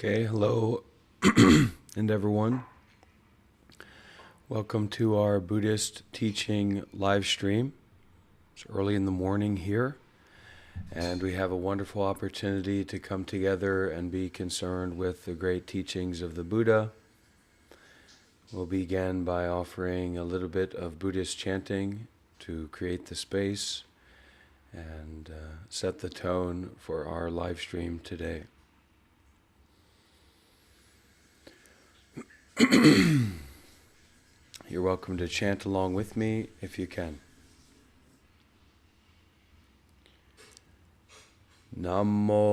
Okay, hello and everyone. Welcome to our Buddhist Teaching live stream. It's early in the morning here, and we have a wonderful opportunity to come together and be concerned with the great teachings of the Buddha. We'll begin by offering a little bit of Buddhist chanting to create the space and set the tone for our live stream today. You're welcome to chant along with me if you can. Namo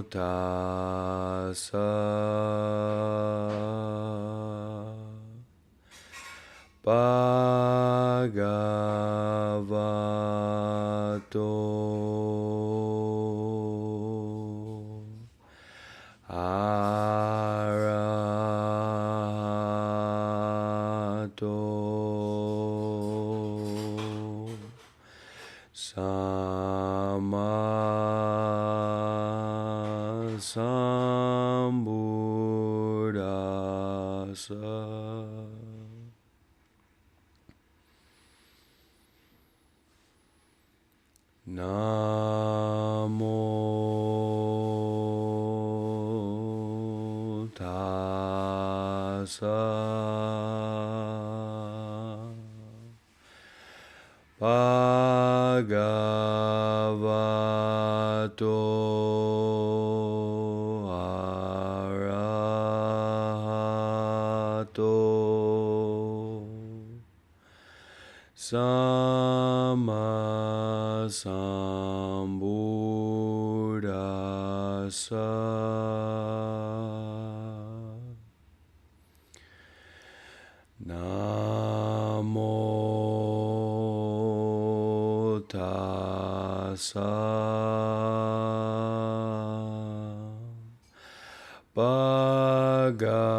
tassa bhagavato arahato sama sambuddhassa. Namo tassa bhagavato arahato sama sambuddhassa. Namo tassa bhagavato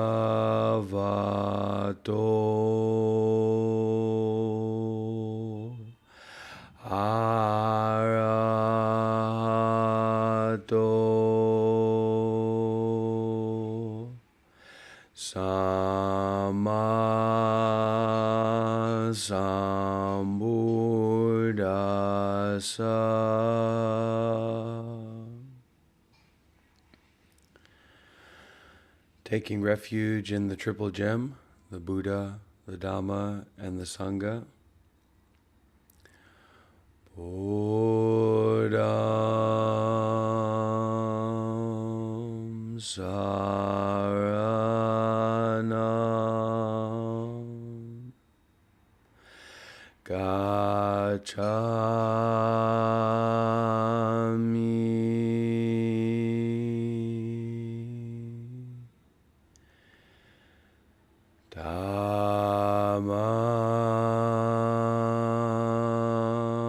arahato sama sambuddhassa. Taking refuge in the Triple Gem, the Buddha, the Dhamma, and the Sangha. Buddham saranam gacchami.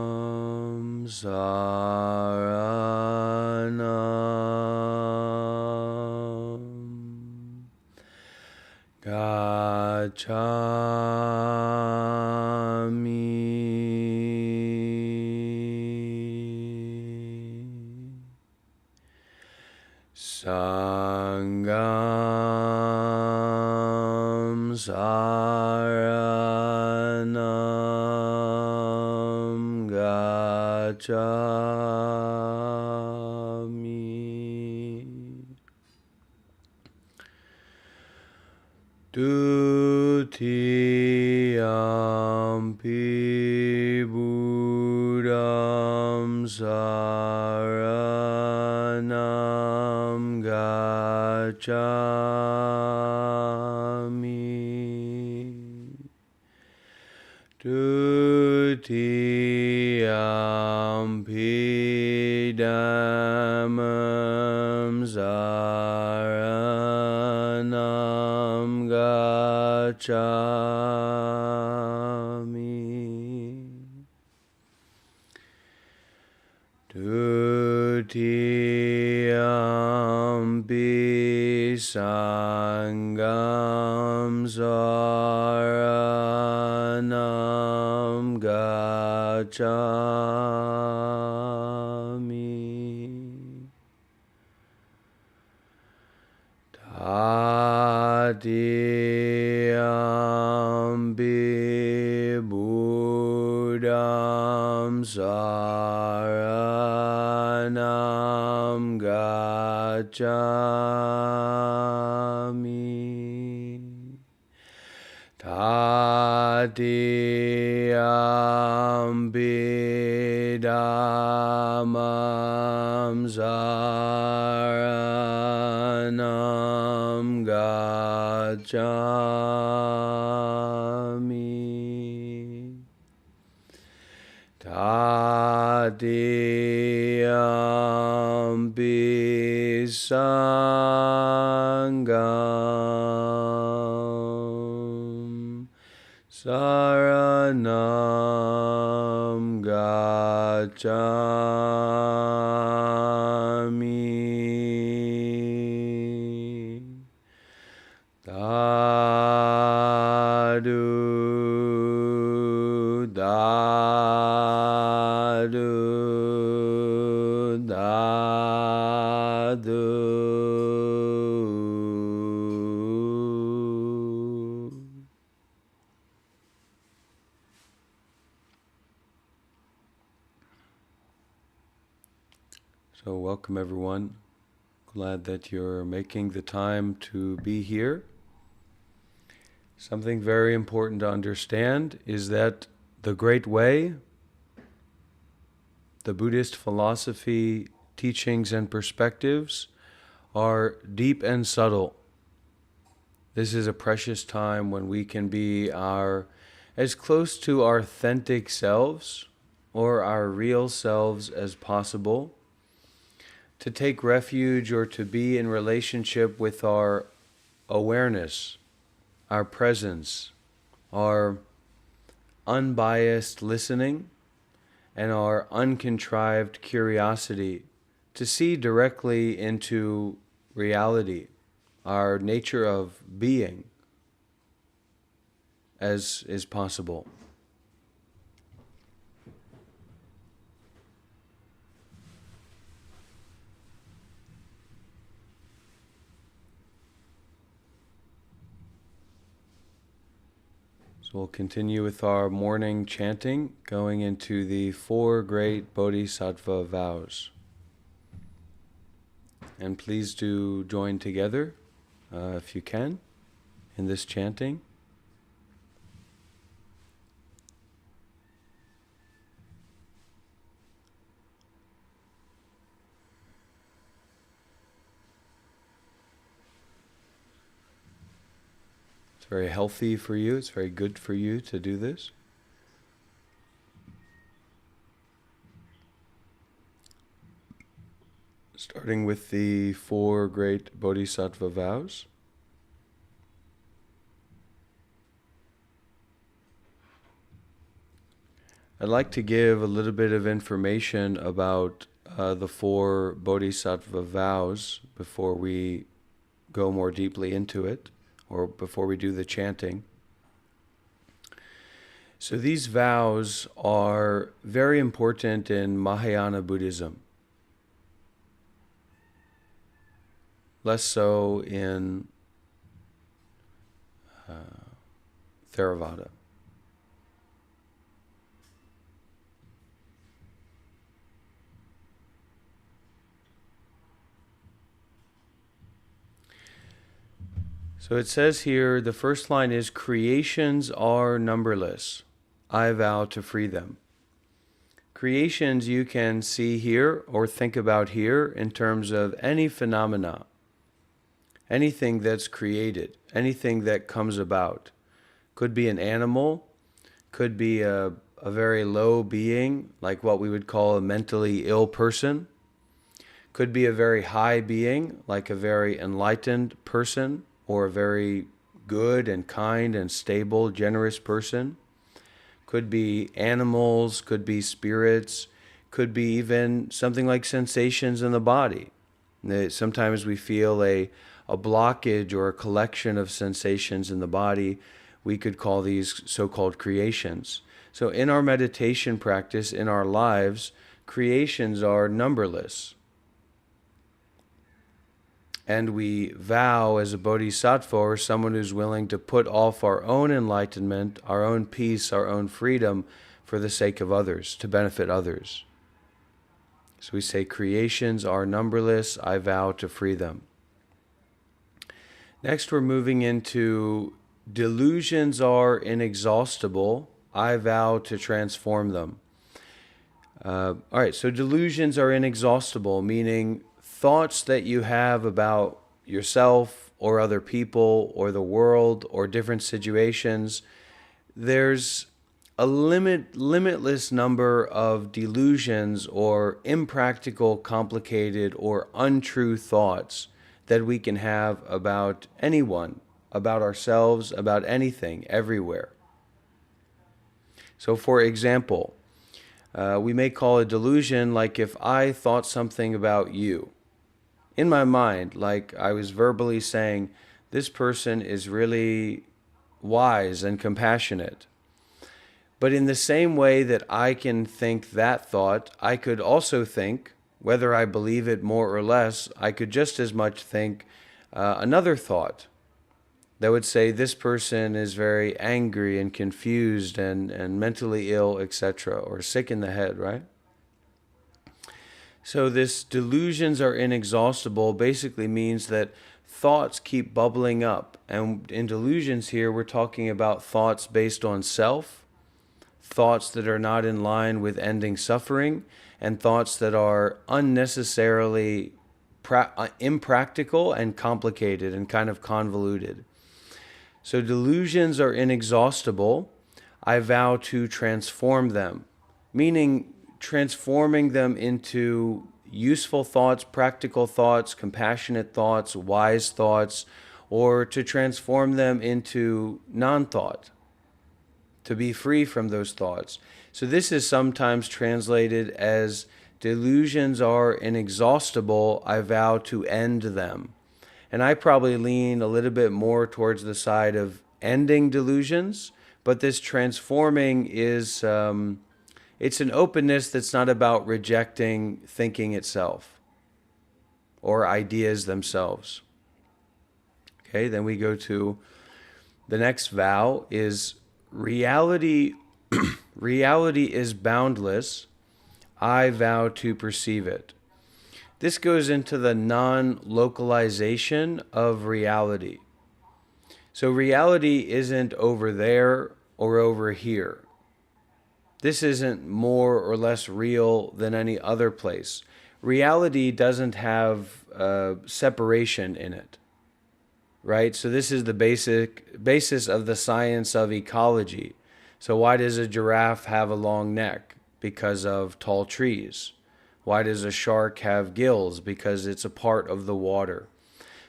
Dhammam saranam gacchami. Sangham saranam gacchami. Dutiyampi buddham saranam gacchami. Dutiyampi dhammam saranam gacchami. Dutiyampi sangham saranam gacchami. Tatyambi Buddham Saranam Gacchami. Tatyambi Dhammam Saranam Gacchami. Tatyambi Sangham Saranam Gacchami. Dadu, dadu, dadu. So welcome everyone. Glad that you're making the time to be here. Something very important to understand is that the Great Way, the Buddhist philosophy, teachings, and perspectives are deep and subtle. This is a precious time when we can be as close to our authentic selves or our real selves as possible, to take refuge or to be in relationship with our awareness, our presence, our unbiased listening, and our uncontrived curiosity to see directly into reality, our nature of being, as is possible. So we'll continue with our morning chanting, going into the 4 great Bodhisattva vows. And please do join together, if you can, in this chanting. Very healthy for you, it's very good for you to do this. Starting with the 4 great Bodhisattva vows. I'd like to give a little bit of information about the 4 Bodhisattva vows before we go more deeply into it, or before we do the chanting. So these vows are very important in Mahayana Buddhism, less so in Theravada. So it says here, the first line is, creations are numberless. I vow to free them. Creations you can see here or think about here in terms of any phenomena, anything that's created, anything that comes about. Could be an animal, could be a very low being, like what we would call a mentally ill person. Could be a very high being, like a very enlightened person, or a very good and kind and stable, generous person. Could be animals, could be spirits, could be even something like sensations in the body. Sometimes we feel a blockage or a collection of sensations in the body. We could call these so-called creations. So in our meditation practice, in our lives, creations are numberless. and we vow as a bodhisattva, or someone who's willing to put off our own enlightenment, our own peace, our own freedom for the sake of others, to benefit others. So we say, creations are numberless, I vow to free them. Next, we're moving into delusions are inexhaustible, I vow to transform them. All right, so delusions are inexhaustible, meaning thoughts that you have about yourself or other people or the world or different situations. There's a limitless number of delusions or impractical, complicated, or untrue thoughts that we can have about anyone, about ourselves, about anything, everywhere. So for example, we may call a delusion like if I thought something about you. In my mind, like I was verbally saying, this person is really wise and compassionate. But in the same way that I can think that thought, I could also think, whether I believe it more or less, I could just as much think another thought that would say this person is very angry and confused and mentally ill, etc., or sick in the head, right? So this delusions are inexhaustible basically means that thoughts keep bubbling up. And in delusions here, we're talking about thoughts based on self, thoughts that are not in line with ending suffering, and thoughts that are unnecessarily impractical and complicated and kind of convoluted. So delusions are inexhaustible. I vow to transform them, meaning transforming them into useful thoughts, practical thoughts, compassionate thoughts, wise thoughts, or to transform them into non-thought, to be free from those thoughts. So this is sometimes translated as delusions are inexhaustible, I vow to end them. And I probably lean a little bit more towards the side of ending delusions, but this transforming is, it's an openness that's not about rejecting thinking itself or ideas themselves. Okay, then we go to the next vow is reality. Reality is boundless. I vow to perceive it. This goes into the non-localization of reality. So reality isn't over there or over here. This isn't more or less real than any other place. Reality doesn't have separation in it, right? So this is the basis of the science of ecology. So why does a giraffe have a long neck? Because of tall trees. Why does a shark have gills? Because it's a part of the water.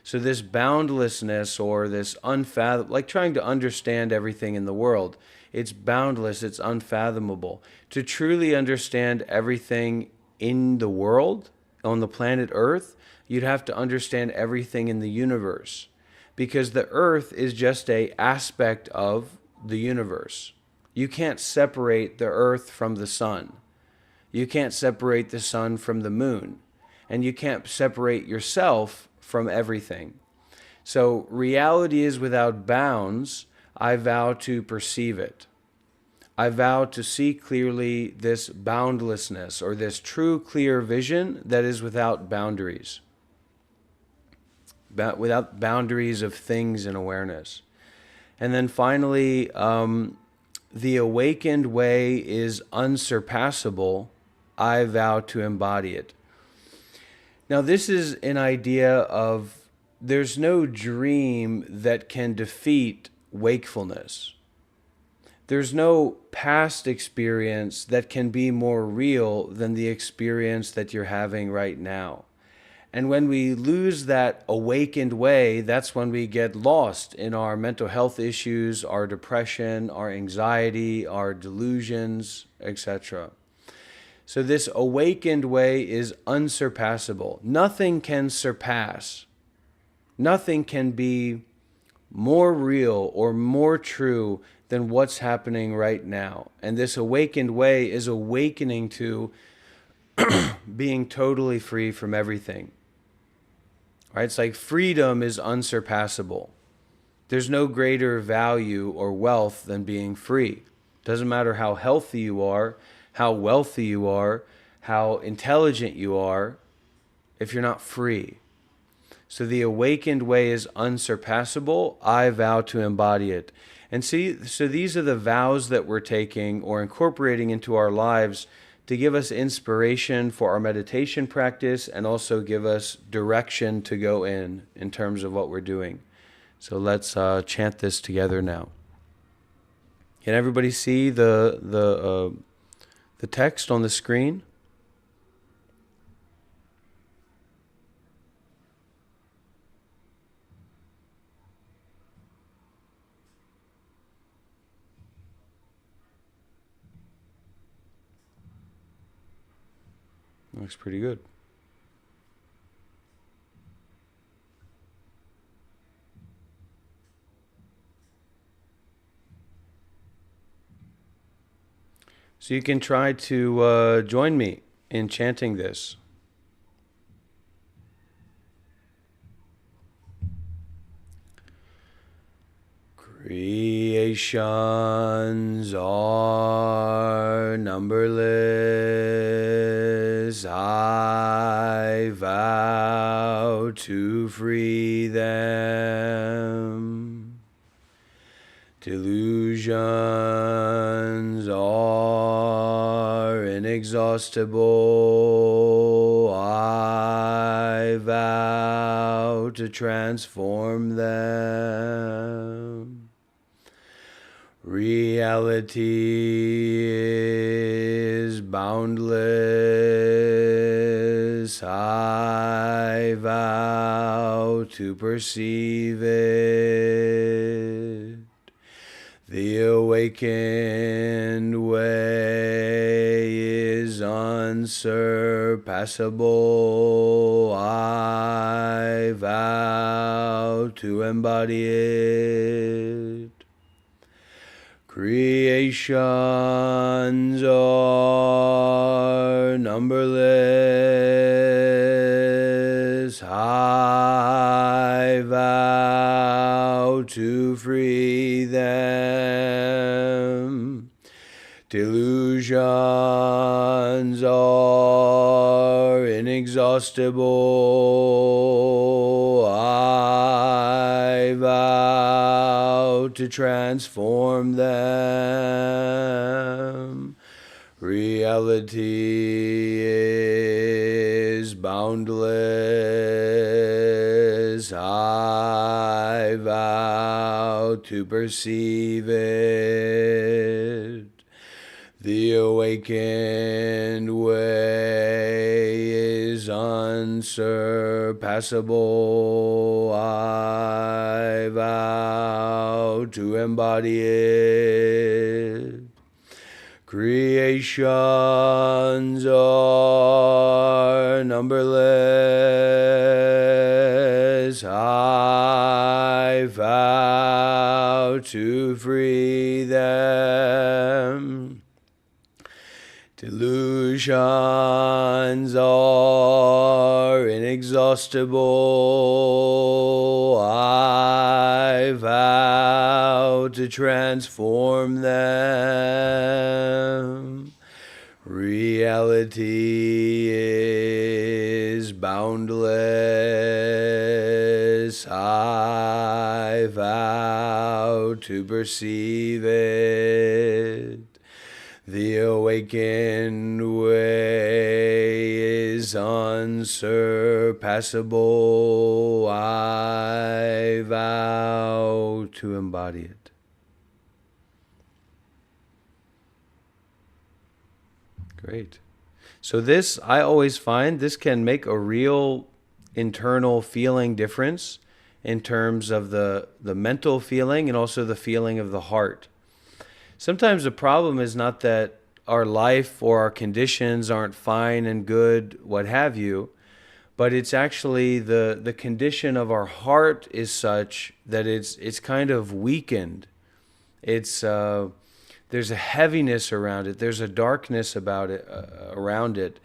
So this boundlessness or this like trying to understand everything in the world, it's boundless, it's unfathomable. To truly understand everything in the world, on the planet Earth, you'd have to understand everything in the universe. Because the Earth is just an aspect of the universe. You can't separate the Earth from the sun. You can't separate the sun from the moon. And you can't separate yourself from everything. So reality is without bounds. I vow to perceive it. I vow to see clearly this boundlessness or this true clear vision that is without boundaries. Without boundaries of things and awareness. And then finally, the awakened way is unsurpassable. I vow to embody it. Now, this is an idea of there's no dream that can defeat wakefulness. There's no past experience that can be more real than the experience that you're having right now. And when we lose that awakened way, that's when we get lost in our mental health issues, our depression, our anxiety, our delusions, etc. So this awakened way is unsurpassable. Nothing can surpass. Nothing can be more real or more true than what's happening right now. And this awakened way is awakening to being totally free from everything. right? It's like freedom is unsurpassable. There's no greater value or wealth than being free. Doesn't matter how healthy you are, how wealthy you are, how intelligent you are, if you're not free. So the awakened way is unsurpassable. I vow to embody it. And see, so these are the vows that we're taking or incorporating into our lives to give us inspiration for our meditation practice and also give us direction to go in terms of what we're doing. So let's chant this together now. Can everybody see the text on the screen? Looks pretty good. So you can try to join me in chanting this. Creations are numberless. I vow to free them. Delusions are inexhaustible. I vow to transform them. Reality is boundless. I vow to perceive it. The awakened way is unsurpassable. I vow to embody it. Creations are numberless. I vow to free them. Delusions are inexhaustible. I vow to transform them. Reality is boundless. I vow to perceive it. The awakened way is unsurpassable. I vow to embody it. Creations are numberless. I vow to free them. Delusions are inexhaustible. I vow to transform them. Reality is boundless. I vow to perceive it. The awakened way is unsurpassable. I vow to embody it. Great. So this, I always find, this can make a real internal feeling difference in terms of the mental feeling and also the feeling of the heart. Sometimes the problem is not that our life or our conditions aren't fine and good, what have you, but it's actually the condition of our heart is such that it's kind of weakened. It's there's a heaviness around it. There's a darkness about it around it,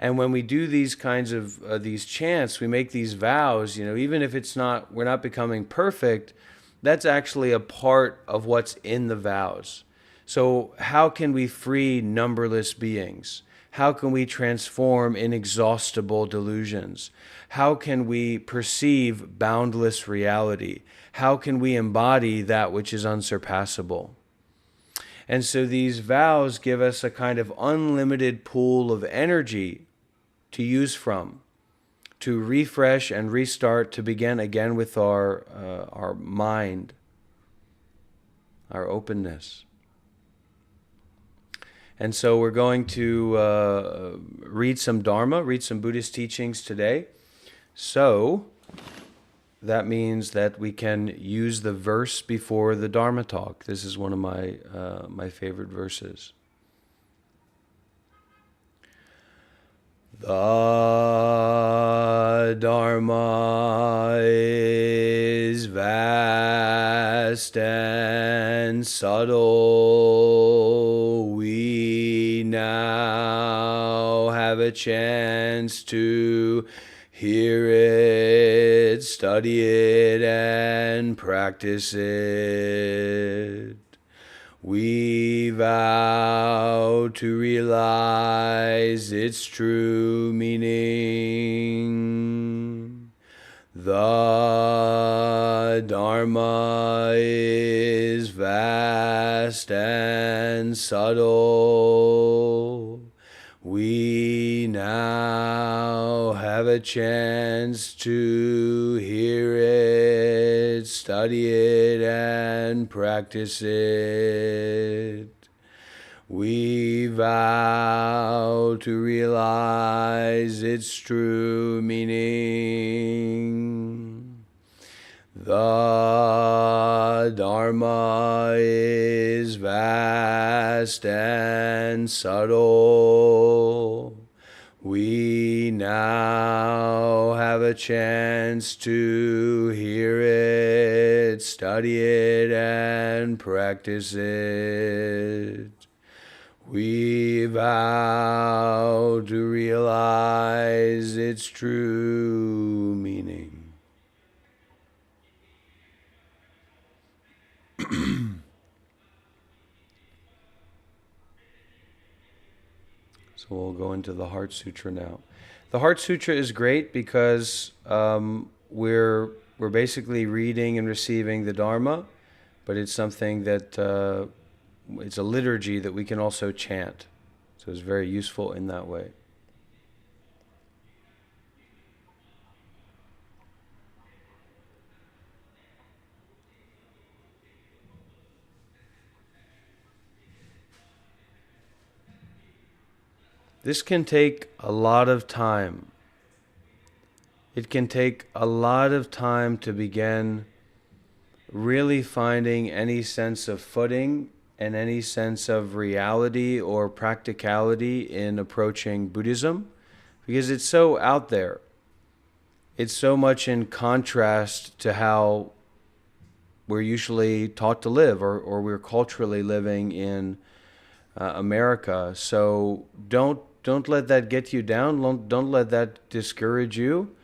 And when we do these kinds of these chants, we make these vows, even if we're not becoming perfect, that's actually a part of what's in the vows. So how can we free numberless beings? How can we transform inexhaustible delusions? How can we perceive boundless reality? How can we embody that which is unsurpassable? And so these vows give us a kind of unlimited pool of energy to use from, to refresh and restart, to begin again with our mind, our openness. And so we're going to read some Dharma, read some Buddhist teachings today. So that means that we can use the verse before the Dharma talk. This is one of my favorite verses. The Dharma is vast and subtle. We now have a chance to hear it, study it, and practice it. We vow to realize its true meaning. The Dharma is vast and subtle. We now have a chance to hear it, study it, and practice it. We vow to realize its true meaning. The Dharma is vast and subtle. We now have a chance to hear it, study it, and practice it. We vow to realize its true meaning. So we'll go into the Heart Sutra now. The Heart Sutra is great because we're basically reading and receiving the Dharma, but it's something that it's a liturgy that we can also chant. So it's very useful in that way. This can take a lot of time. It can take a lot of time to begin really finding any sense of footing and any sense of reality or practicality in approaching Buddhism, because it's so out there. It's so much in contrast to how we're usually taught to live, or we're culturally living in America. So don't let that get you down. Don't let that discourage you.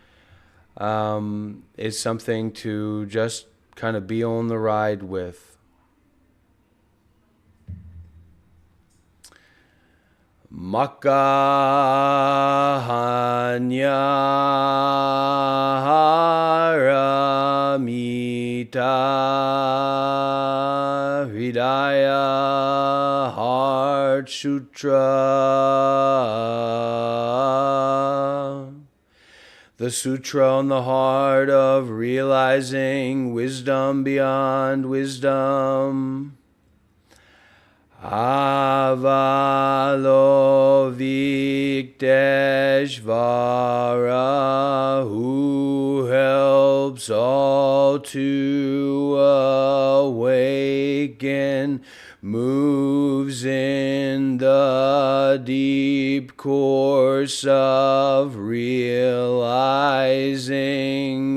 It's something to just kind of be on the ride with. Makahanya Haramita Hridaya Heart Sutra. The Sutra on the heart of realizing wisdom beyond wisdom. Avalovikteshvara, who helps all to awaken, moves in the deep course of realizing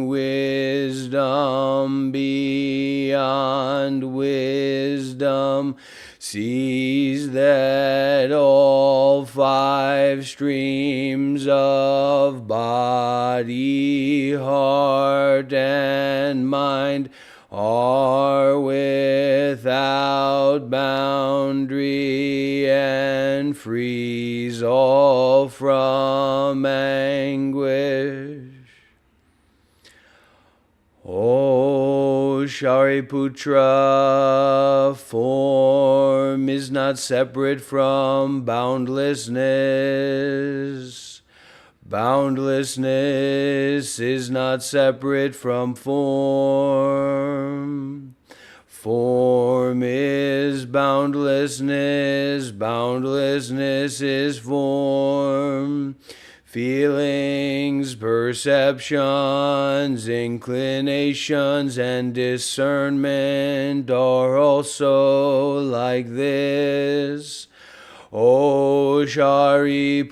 wisdom beyond wisdom, sees that all 5 streams of body, heart, and mind are without boundary and frees all from anguish. O Shariputra, form is not separate from boundlessness. Boundlessness is not separate from form. Form is boundlessness. Boundlessness is form. Feelings, perceptions, inclinations, and discernment are also like this. O Shariputra,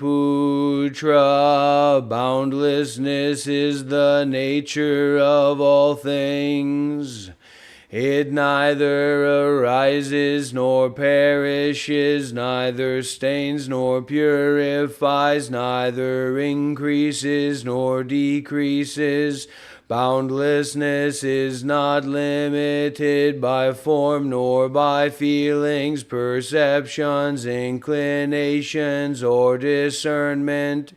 boundlessness is the nature of all things. It neither arises nor perishes, neither stains nor purifies, neither increases nor decreases. Boundlessness is not limited by form nor by feelings, perceptions, inclinations, or discernment.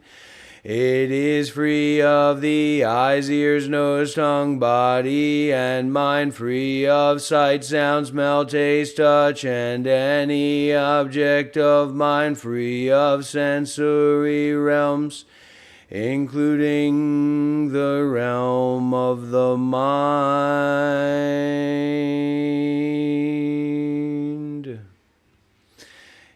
It is free of the eyes, ears, nose, tongue, body, and mind, free of sight, sound, smell, taste, touch, and any object of mind, free of sensory realms, including the realm of the mind.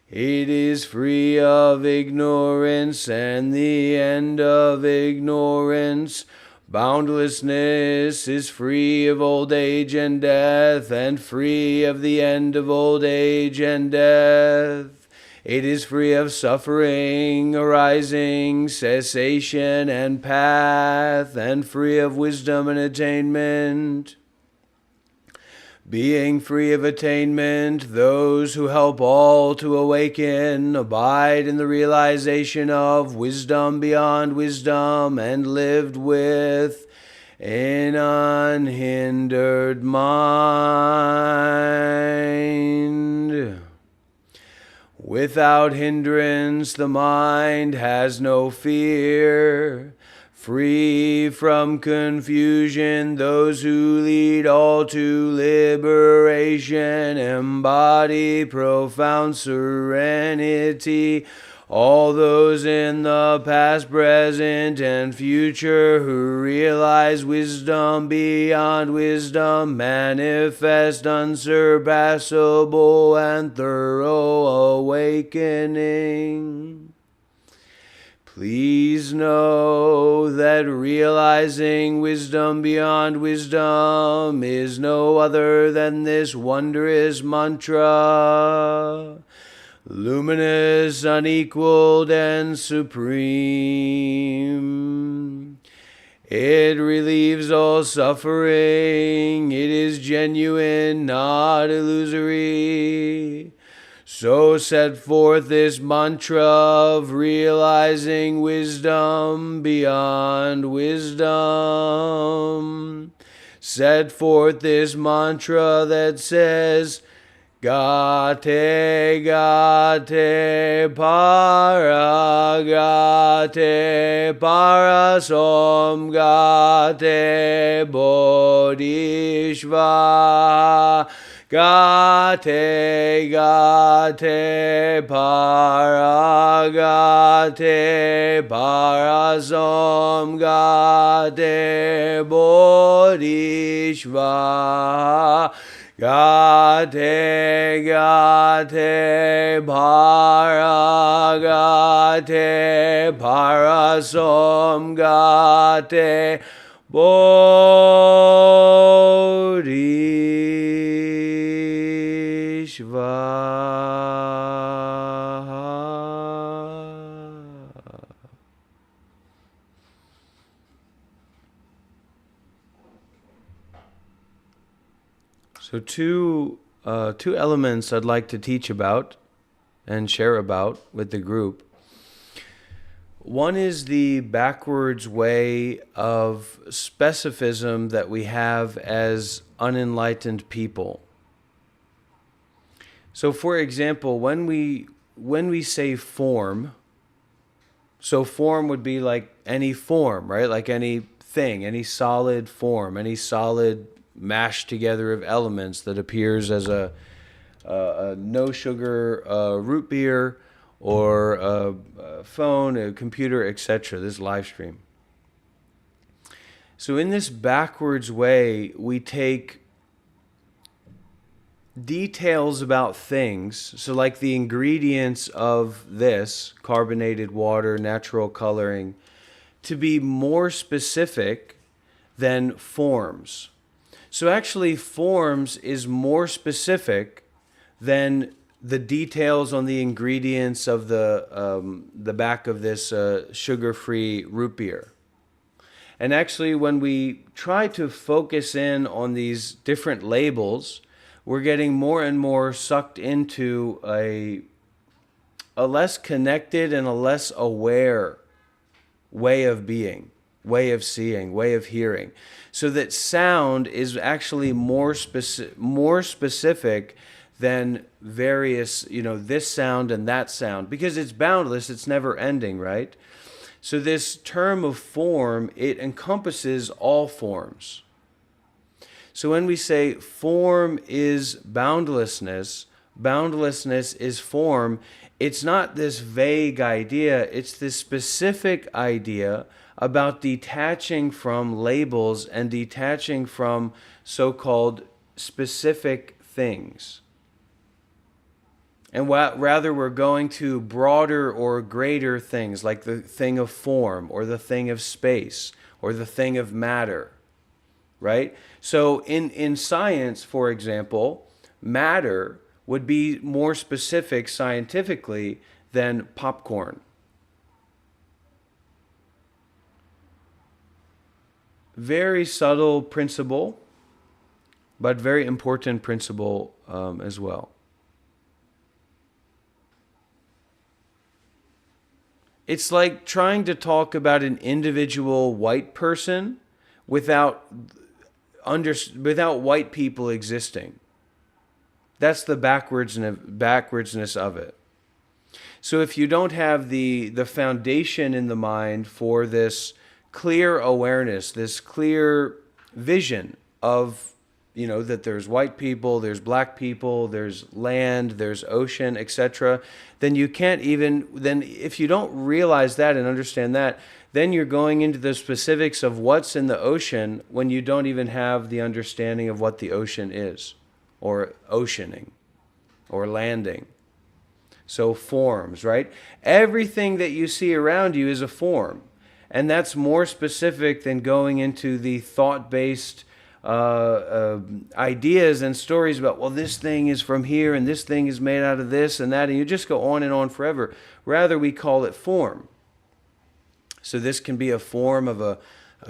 It is free of ignorance and the end of ignorance. Boundlessness is free of old age and death, and free of the end of old age and death. It is free of suffering, arising, cessation, and path, and free of wisdom and attainment. Being free of attainment, those who help all to awaken abide in the realization of wisdom beyond wisdom and lived with an unhindered mind. Without hindrance, the mind has no fear. Free from confusion, those who lead all to liberation embody profound serenity. All those in the past, present, and future who realize wisdom beyond wisdom, manifest unsurpassable and thorough awakening. Please know that realizing wisdom beyond wisdom is no other than this wondrous mantra, luminous, unequaled, and supreme. It relieves all suffering. It is genuine, not illusory. So set forth this mantra of realizing wisdom beyond wisdom. Set forth this mantra that says, Gate, gate, para, som, gate, bodhisattva. Gate, gate, para, som, gate, bodhisattva. Gate, gate, para, som, gate, bodhisattva. So two elements I'd like to teach about and share about with the group. One is the backwards way of specificism that we have as unenlightened people. So, for example, when we say form, so form would be like any form, right? Like anything, any solid form, any solid mashed together of elements that appears as a no sugar root beer or a phone, a computer, etc. This live stream. So in this backwards way, we take details about things, so like the ingredients of this, carbonated water, natural coloring, to be more specific than forms. So actually forms is more specific than the details on the ingredients of the back of this sugar-free root beer. And actually when we try to focus in on these different labels, we're getting more and more sucked into a less connected and a less aware way of being, way of seeing, way of hearing. So that sound is actually more specific than various, this sound and that sound, because it's boundless, it's never ending, right? So this term of form, it encompasses all forms. So when we say form is boundlessness, boundlessness is form, it's not this vague idea, it's this specific idea about detaching from labels and detaching from so-called specific things. And rather we're going to broader or greater things, like the thing of form or the thing of space or the thing of matter. Right? So in science, for example, matter would be more specific scientifically than popcorn. Very subtle principle, but very important principle as well. It's like trying to talk about an individual white person without white people existing. That's the backwardsness of it. So if you don't have the foundation in the mind for this clear awareness, this clear vision of, that there's white people, there's black people, there's land, there's ocean, etc., then you can't then if you don't realize that and understand that, then you're going into the specifics of what's in the ocean when you don't even have the understanding of what the ocean is, or oceaning, or landing. So forms, right? Everything that you see around you is a form. And that's more specific than going into the thought-based ideas and stories about, well, this thing is from here and this thing is made out of this and that, and you just go on and on forever. Rather, we call it form. So this can be a form of a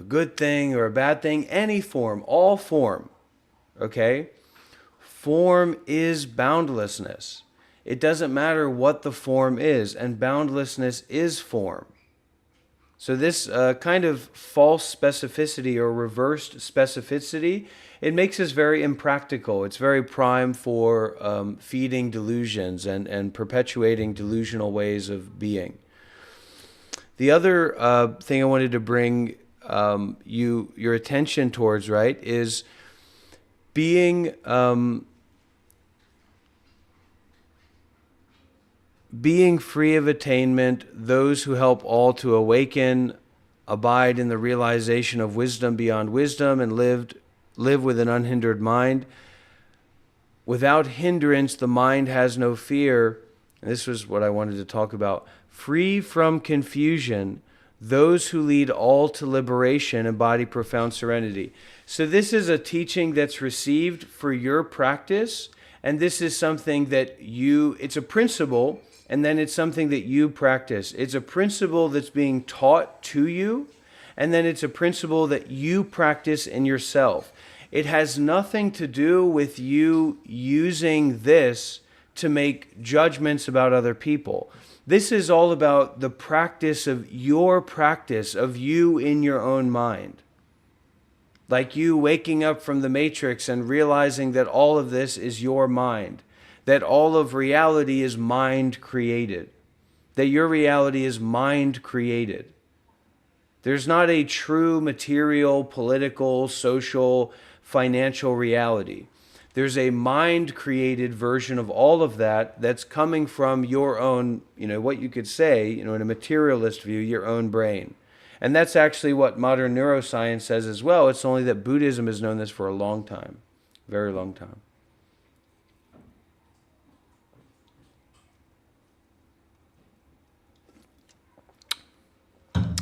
good thing or a bad thing, any form, all form, okay? Form is boundlessness. It doesn't matter what the form is, and boundlessness is form. So this kind of false specificity or reversed specificity, it makes us very impractical. It's very prime for feeding delusions and perpetuating delusional ways of being. The other thing I wanted to bring your attention towards, right, is being free of attainment, those who help all to awaken, abide in the realization of wisdom beyond wisdom, and live with an unhindered mind. Without hindrance, the mind has no fear. And this was what I wanted to talk about. Free from confusion, those who lead all to liberation embody profound serenity. So this is a teaching that's received for your practice, and this is something that it's a principle, and then it's something that you practice. It's a principle that's being taught to you, and then it's a principle that you practice in yourself. It has nothing to do with you using this to make judgments about other people. This is all about the practice of you in your own mind. Like you waking up from the matrix and realizing that all of this is your mind, that all of reality is mind created, that your reality is mind created. There's not a true material, political, social, financial reality. There's a mind-created version of all of that that's coming from your own, what you could say, in a materialist view, your own brain. And that's actually what modern neuroscience says as well. It's only that Buddhism has known this for a long time, very long time.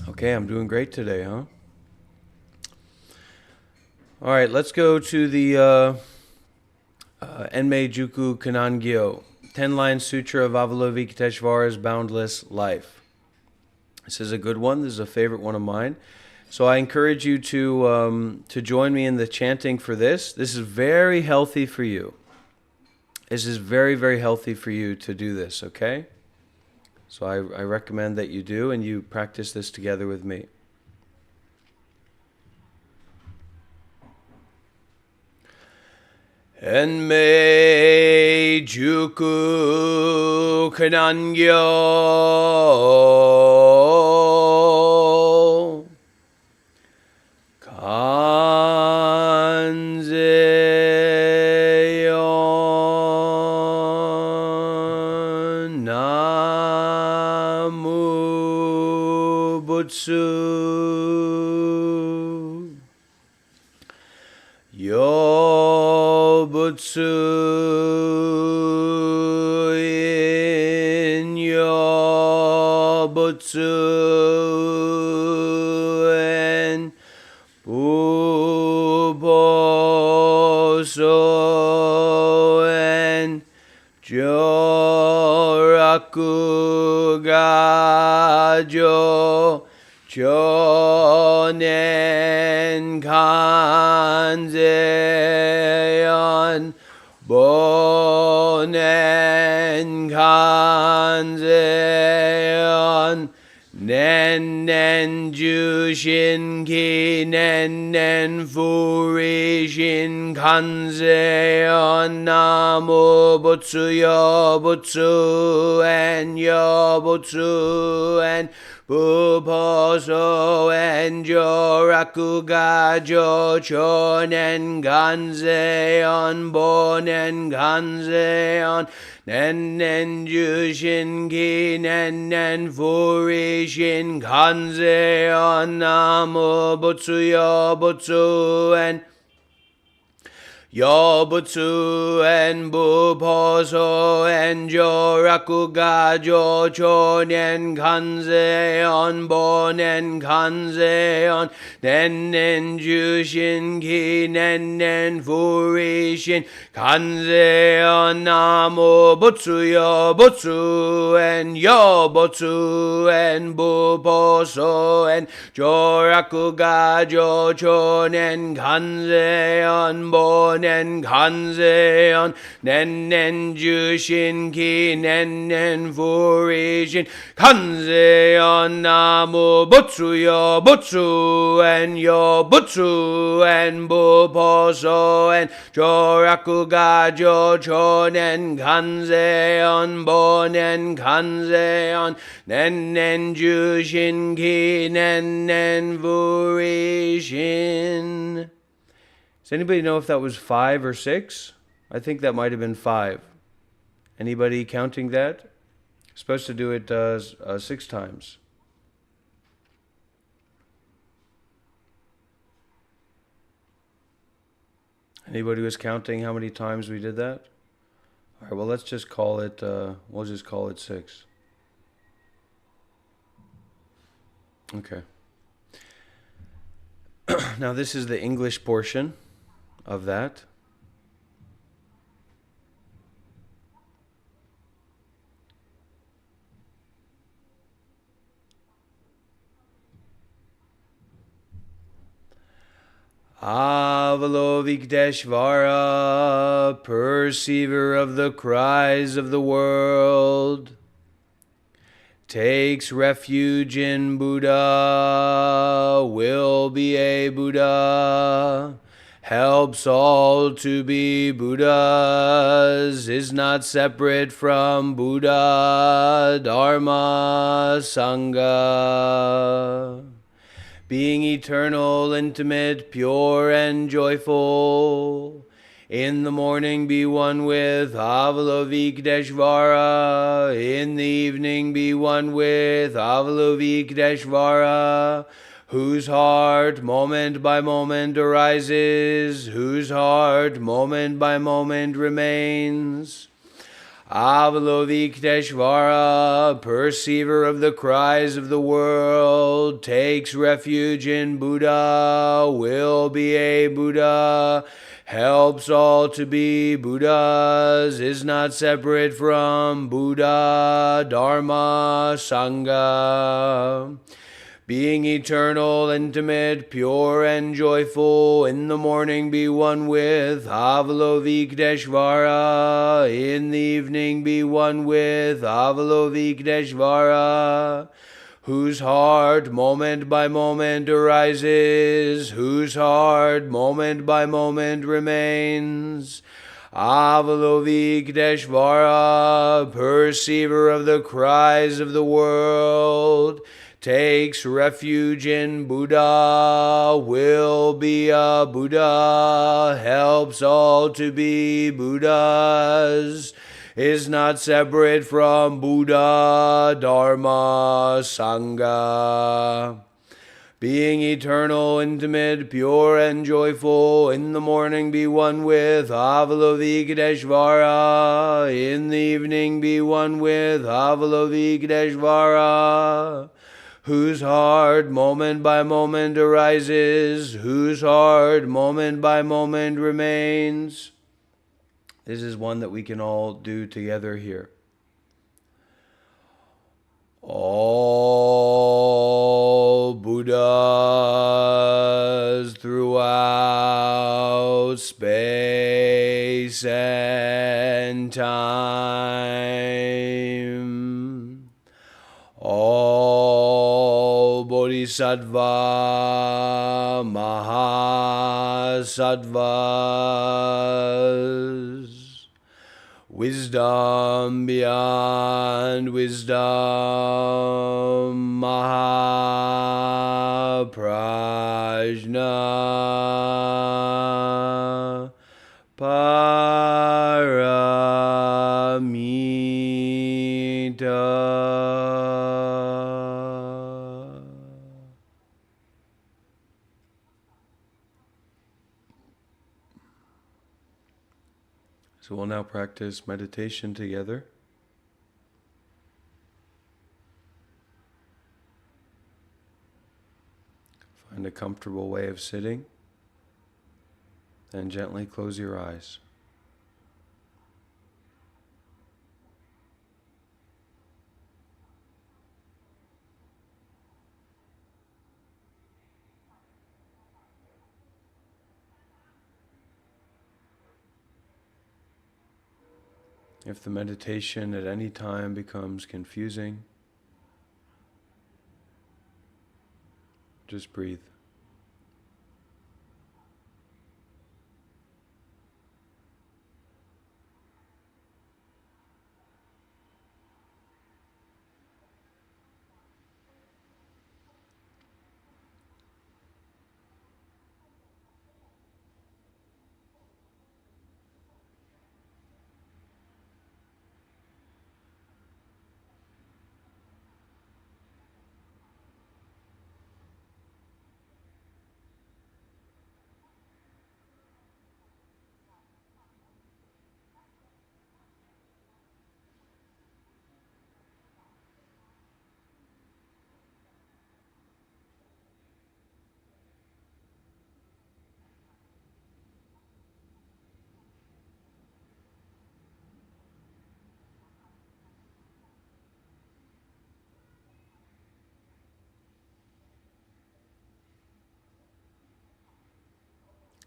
Okay, I'm doing great today, huh? All right, let's go to the Enmei Juku Kanangyo, 10-line Sutra of Avalokiteshvara's Boundless Life. This is a good one. This is a favorite one of mine. So I encourage you to join me in the chanting for this. This is very healthy for you. This is very, very healthy for you to do this, okay? So I recommend that you do, and you practice this together with me. Enmei Juku Kanangyo Kanzeyon Namu Butsu Butsu in yo butsu en buboso en joraku gajo chonen kanzeyon bonen kanzeyon nen jushin ki nen furishin kanzeyon namu butsu yo butsu en buposo en joraku gajo chonen ganzeon bonen ganzeon nen jushin ki nen furishin ganzeon namu butsu yo butsu en Yobutsu en buposo en joraku gajo chonen kanzeon bonen kanzeon nen jushin ki nen furishin kanzeon namu butsu yobutsu en buposo en joraku gajo chonen kanzeon bonen kanzeon nen jushin ki nen furishin kanzeon namu butsu yobutsu en buposo en joraku gajo chonen kanzeon bonen kanzeon nen jushin ki nen furishin. Does anybody know if that was 5 or 6? I think that might have been 5. Anybody counting that? Supposed to do it 6 times. Anybody was counting how many times we did that? All right, well, let's just call it, we'll just call it 6. Okay. Now this is the English portion of that. Avalokiteshvara, perceiver of the cries of the world, takes refuge in Buddha, will be a Buddha, helps all to be Buddhas, is not separate from Buddha, Dharma, Sangha. Being eternal, intimate, pure, and joyful, in the morning be one with Avalokiteshvara, in the evening be one with Avalokiteshvara, whose heart moment by moment arises, whose heart moment by moment remains. Avalokiteshvara, perceiver of the cries of the world, takes refuge in Buddha, will be a Buddha, helps all to be Buddhas, is not separate from Buddha, Dharma, Sangha. Being eternal, intimate, pure, and joyful, in the morning be one with Avalokiteshvara, in the evening be one with Avalokiteshvara, whose heart moment by moment arises, whose heart moment by moment remains. Avalokiteshvara, perceiver of the cries of the world, takes refuge in Buddha, will be a Buddha, helps all to be Buddhas, is not separate from Buddha, Dharma, Sangha. Being eternal, intimate, pure, and joyful, in the morning be one with Avalokiteshvara, in the evening be one with Avalokiteshvara, whose heart moment by moment arises, whose heart moment by moment remains. This is one that we can all do together here. All Buddhas throughout space and time, all Bodhisattva, Mahasattvas, wisdom beyond wisdom, Mahaprajna, Paramita. So we'll now practice meditation together. Find a comfortable way of sitting, then gently close your eyes. If the meditation at any time becomes confusing, just breathe.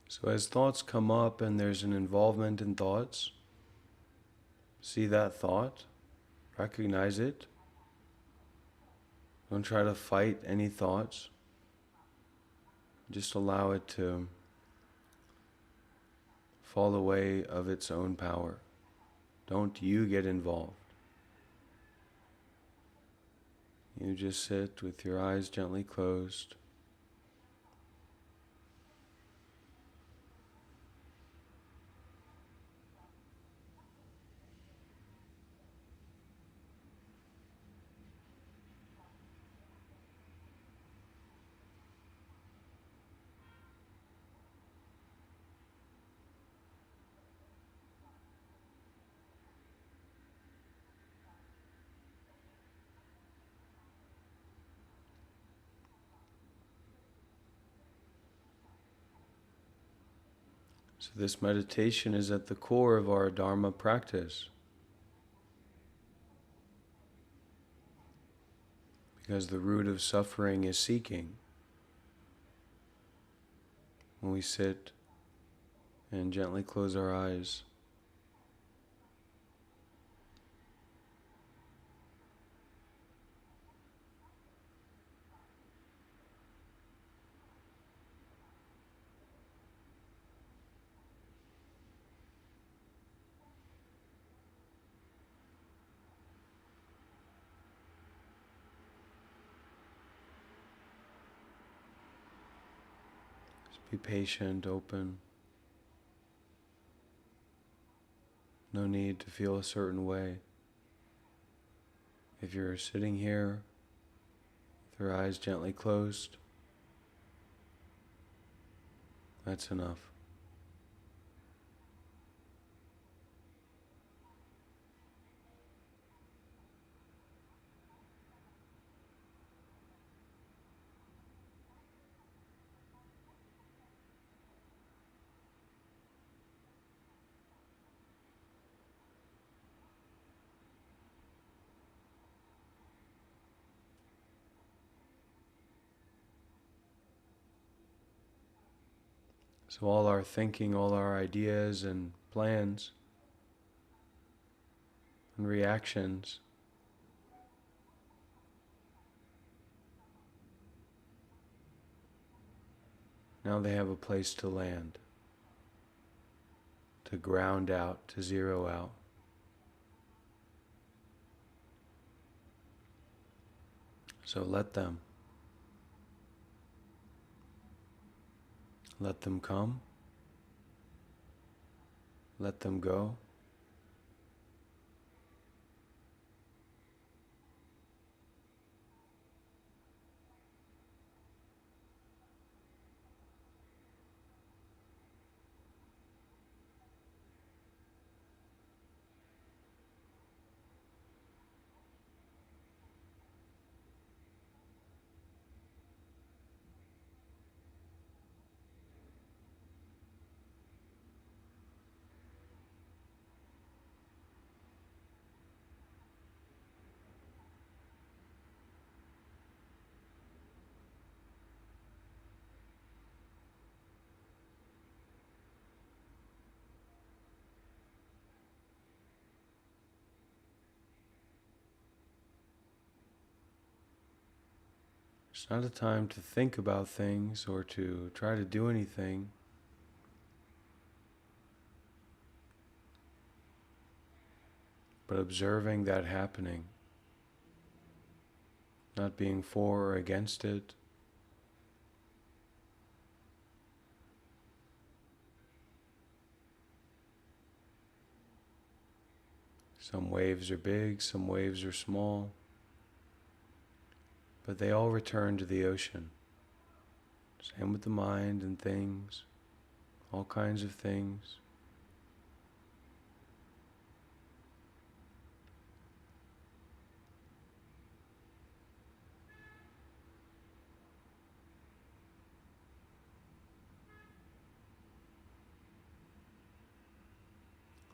So as thoughts come up and there's an involvement in thoughts, see that thought, recognize it, Don't try to fight any thoughts. Just allow it to fall away of its own power. Don't you get involved. You just sit with your eyes gently closed. So this meditation is at the core of our Dharma practice, because the root of suffering is seeking. When we sit and gently close our eyes, just be patient, open. No need to feel a certain way. If you're sitting here with your eyes gently closed, that's enough. So all our thinking, all our ideas and plans and reactions, now they have a place to land, to ground out, to zero out. So let them. Let them come. Let them go. It's not a time to think about things or to try to do anything. But observing that happening, not being for or against it. Some waves are big, some waves are small, but they all return to the ocean. Same with the mind and things, all kinds of things.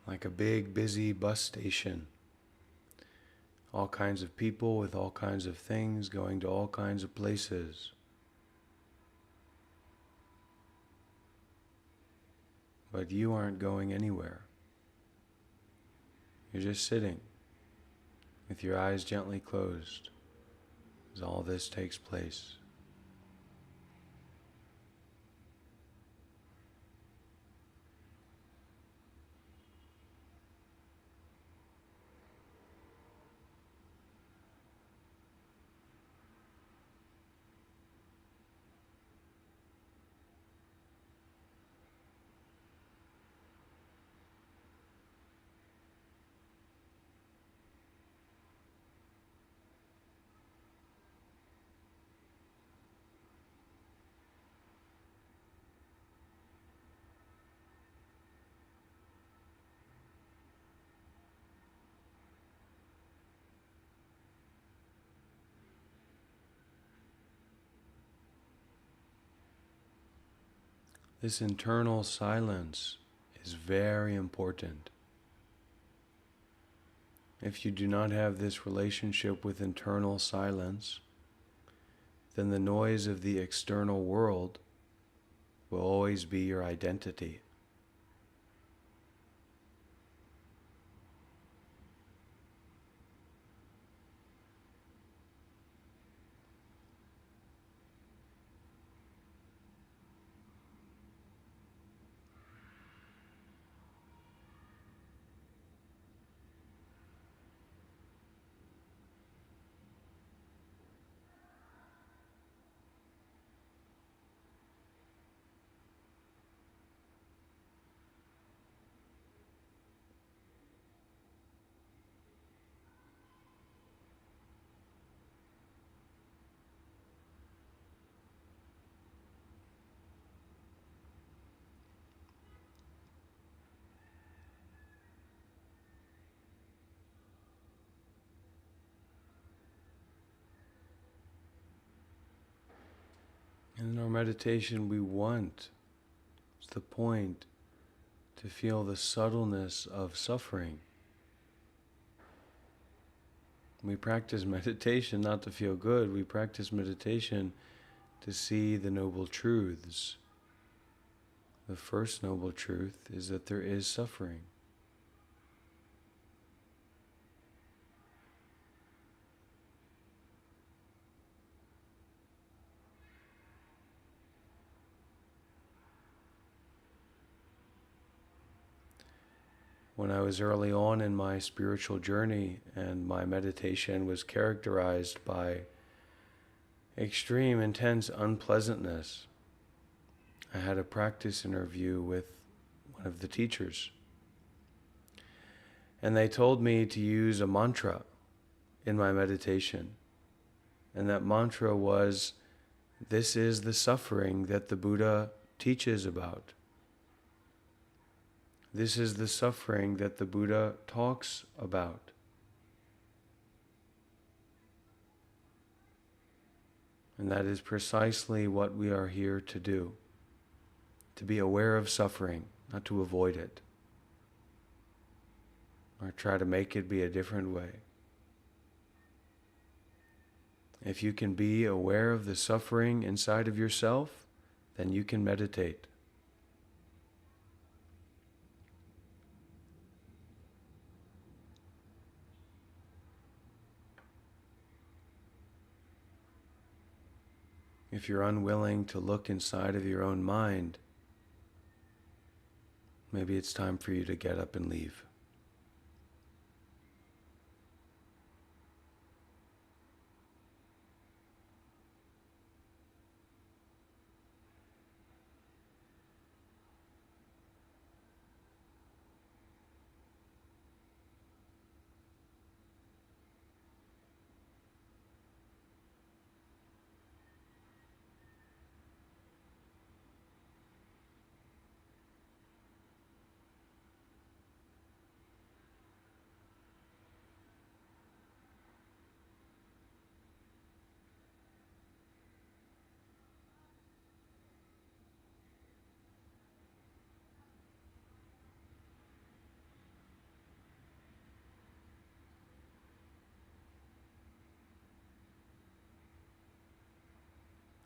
Like a big, busy bus station. All kinds of people with all kinds of things going to all kinds of places. But you aren't going anywhere. You're just sitting with your eyes gently closed. as all this takes place. This internal silence is very important. If you do not have this relationship with internal silence, then the noise of the external world will always be your identity. And in our meditation, we want, it's the point, to feel the subtleness of suffering. We practice meditation not to feel good, we practice meditation to see the noble truths. The first noble truth is that there is suffering. When I was early on in my spiritual journey and my meditation was characterized by extreme, intense unpleasantness, I had a practice interview with one of the teachers. And they told me to use a mantra in my meditation. And that mantra was, "This is the suffering that the Buddha teaches about. This is the suffering that the Buddha talks about." And that is precisely what we are here to do. To be aware of suffering, not to avoid it. Or try to make it be a different way. If you can be aware of the suffering inside of yourself, then you can meditate. If you're unwilling to look inside of your own mind, maybe it's time for you to get up and leave.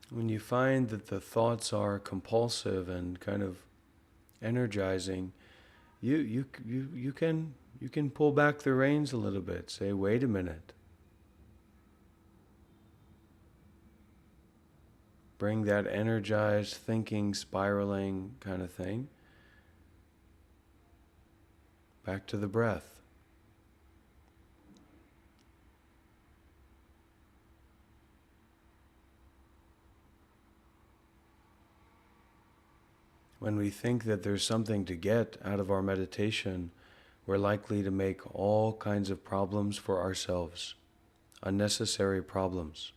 When you find that the thoughts are compulsive and kind of energizing, you can pull back the reins a little bit. Say, wait a minute. bring that energized thinking, spiraling kind of thing back to the breath. When we think that there's something to get out of our meditation, we're likely to make all kinds of problems for ourselves, unnecessary problems.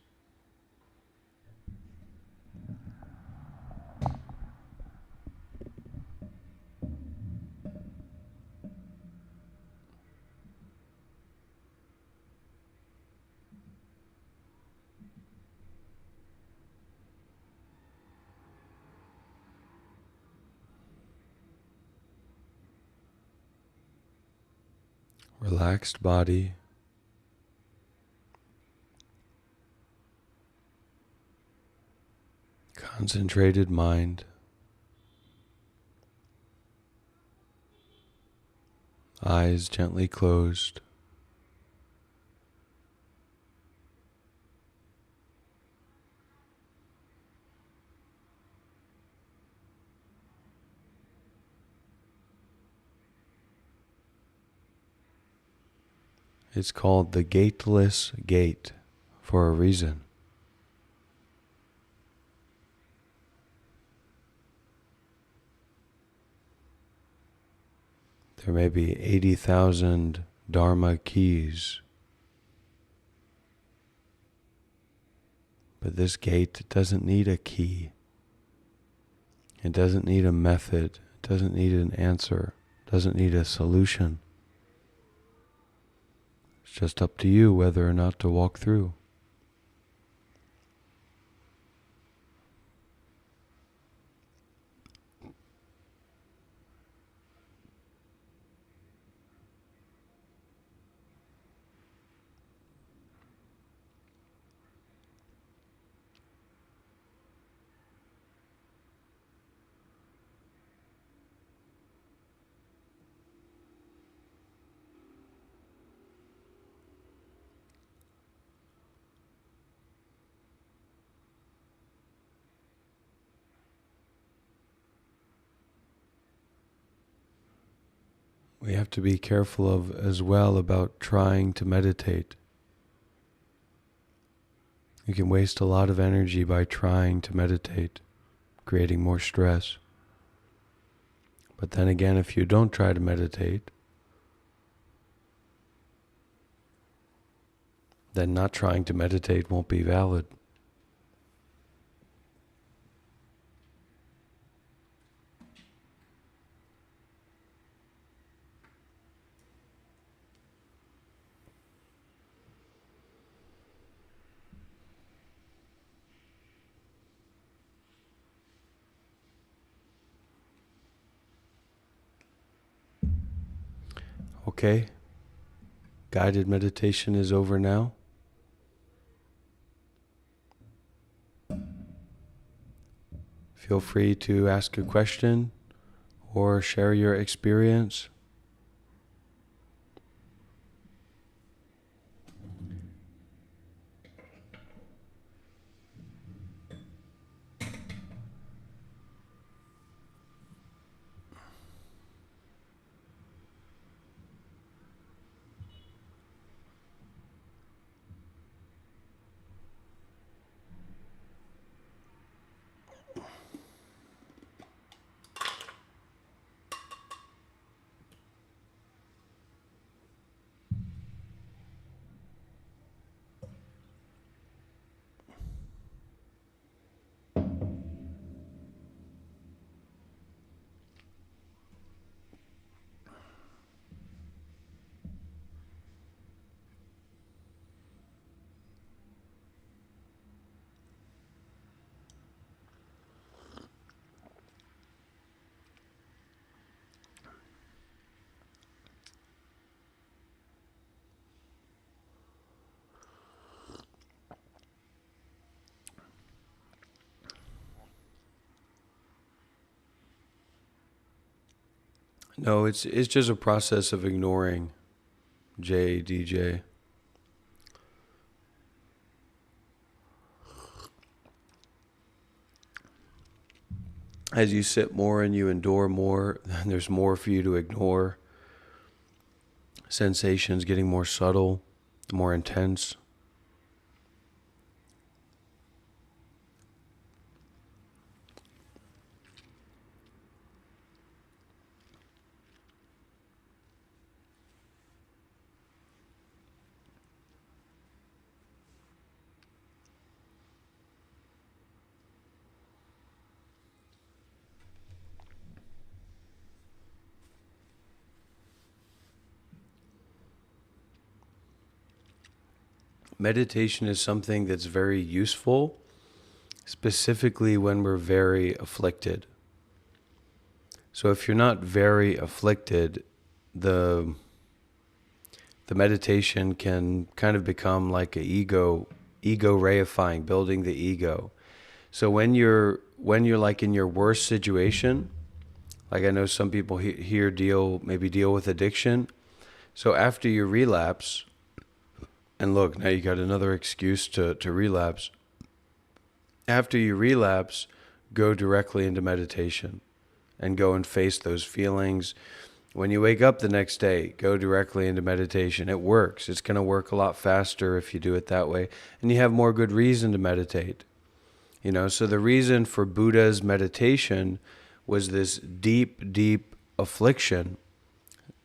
Relaxed body, concentrated mind, eyes gently closed. It's called the gateless gate for a reason. There may be 80,000 Dharma keys, but this gate doesn't need a key. It doesn't need a method. It doesn't need an answer. It doesn't need a solution. It's just up to you whether or not to walk through. We have to be careful of as well about trying to meditate. You can waste a lot of energy by trying to meditate, creating more stress. But then again, if you don't try to meditate, then not trying to meditate won't be valid. Okay, guided meditation is over now. Feel free to ask a question or share your experience. No, it's just a process of ignoring JDJ. As you sit more and you endure more, there's more for you to ignore. Sensations getting more subtle, more intense. Meditation is something that's very useful, specifically when we're very afflicted. So if you're not very afflicted, the meditation can kind of become like a ego reifying, building the ego. So when you're like in your worst situation, like I know some people here deal with addiction. So after you relapse, and look, now you got another excuse to relapse. After you relapse, go directly into meditation and go and face those feelings. When you wake up the next day, go directly into meditation. It works. It's going to work a lot faster if you do it that way. And you have more good reason to meditate. So the reason for Buddha's meditation was this deep, deep affliction.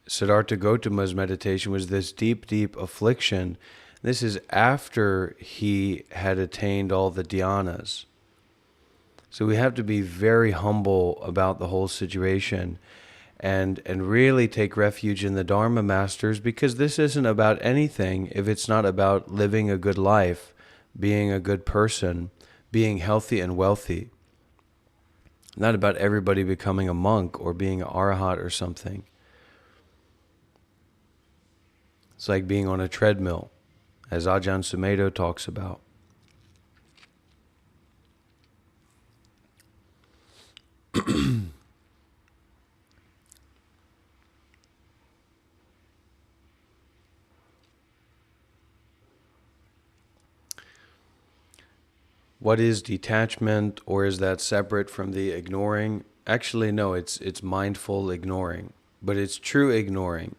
Siddhartha Gautama's meditation was this deep, deep affliction. This is after he had attained all the dhyanas. So we have to be very humble about the whole situation and really take refuge in the Dharma masters, because this isn't about anything if it's not about living a good life, being a good person, being healthy and wealthy. Not about everybody becoming a monk or being an arahat or something. It's like being on a treadmill, as Ajahn Sumedho talks about. What is detachment, or is that separate from the ignoring? Actually, no, it's mindful ignoring, but it's true ignoring.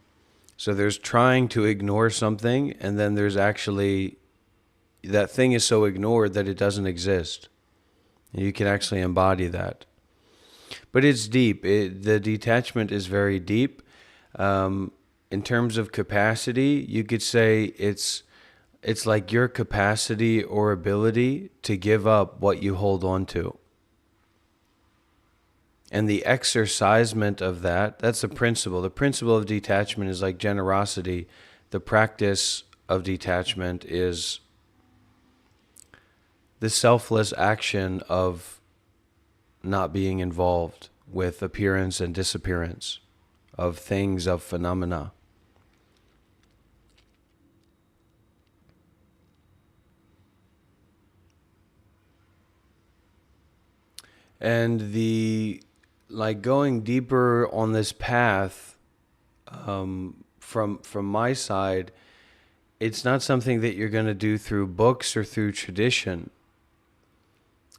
So there's trying to ignore something, and then there's actually, that thing is so ignored that it doesn't exist. And you can actually embody that. But it's deep. The detachment is very deep. In terms of capacity, you could say it's like your capacity or ability to give up what you hold on to. And the exercisement of that's the principle. The principle of detachment is like generosity. The practice of detachment is the selfless action of not being involved with appearance and disappearance of things, of phenomena. And going deeper on this path, from my side, it's not something that you're going to do through books or through tradition.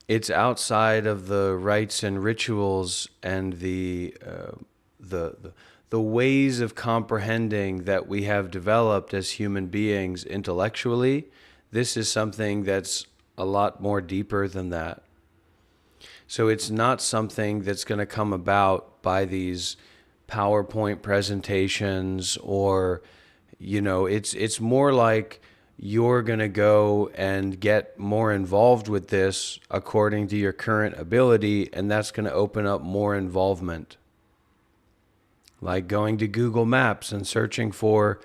It's outside of the rites and rituals and the ways of comprehending that we have developed as human beings intellectually. This is something that's a lot more deeper than that. So it's not something that's going to come about by these PowerPoint presentations, or, it's more like you're going to go and get more involved with this according to your current ability, and that's going to open up more involvement. Like going to Google Maps and searching for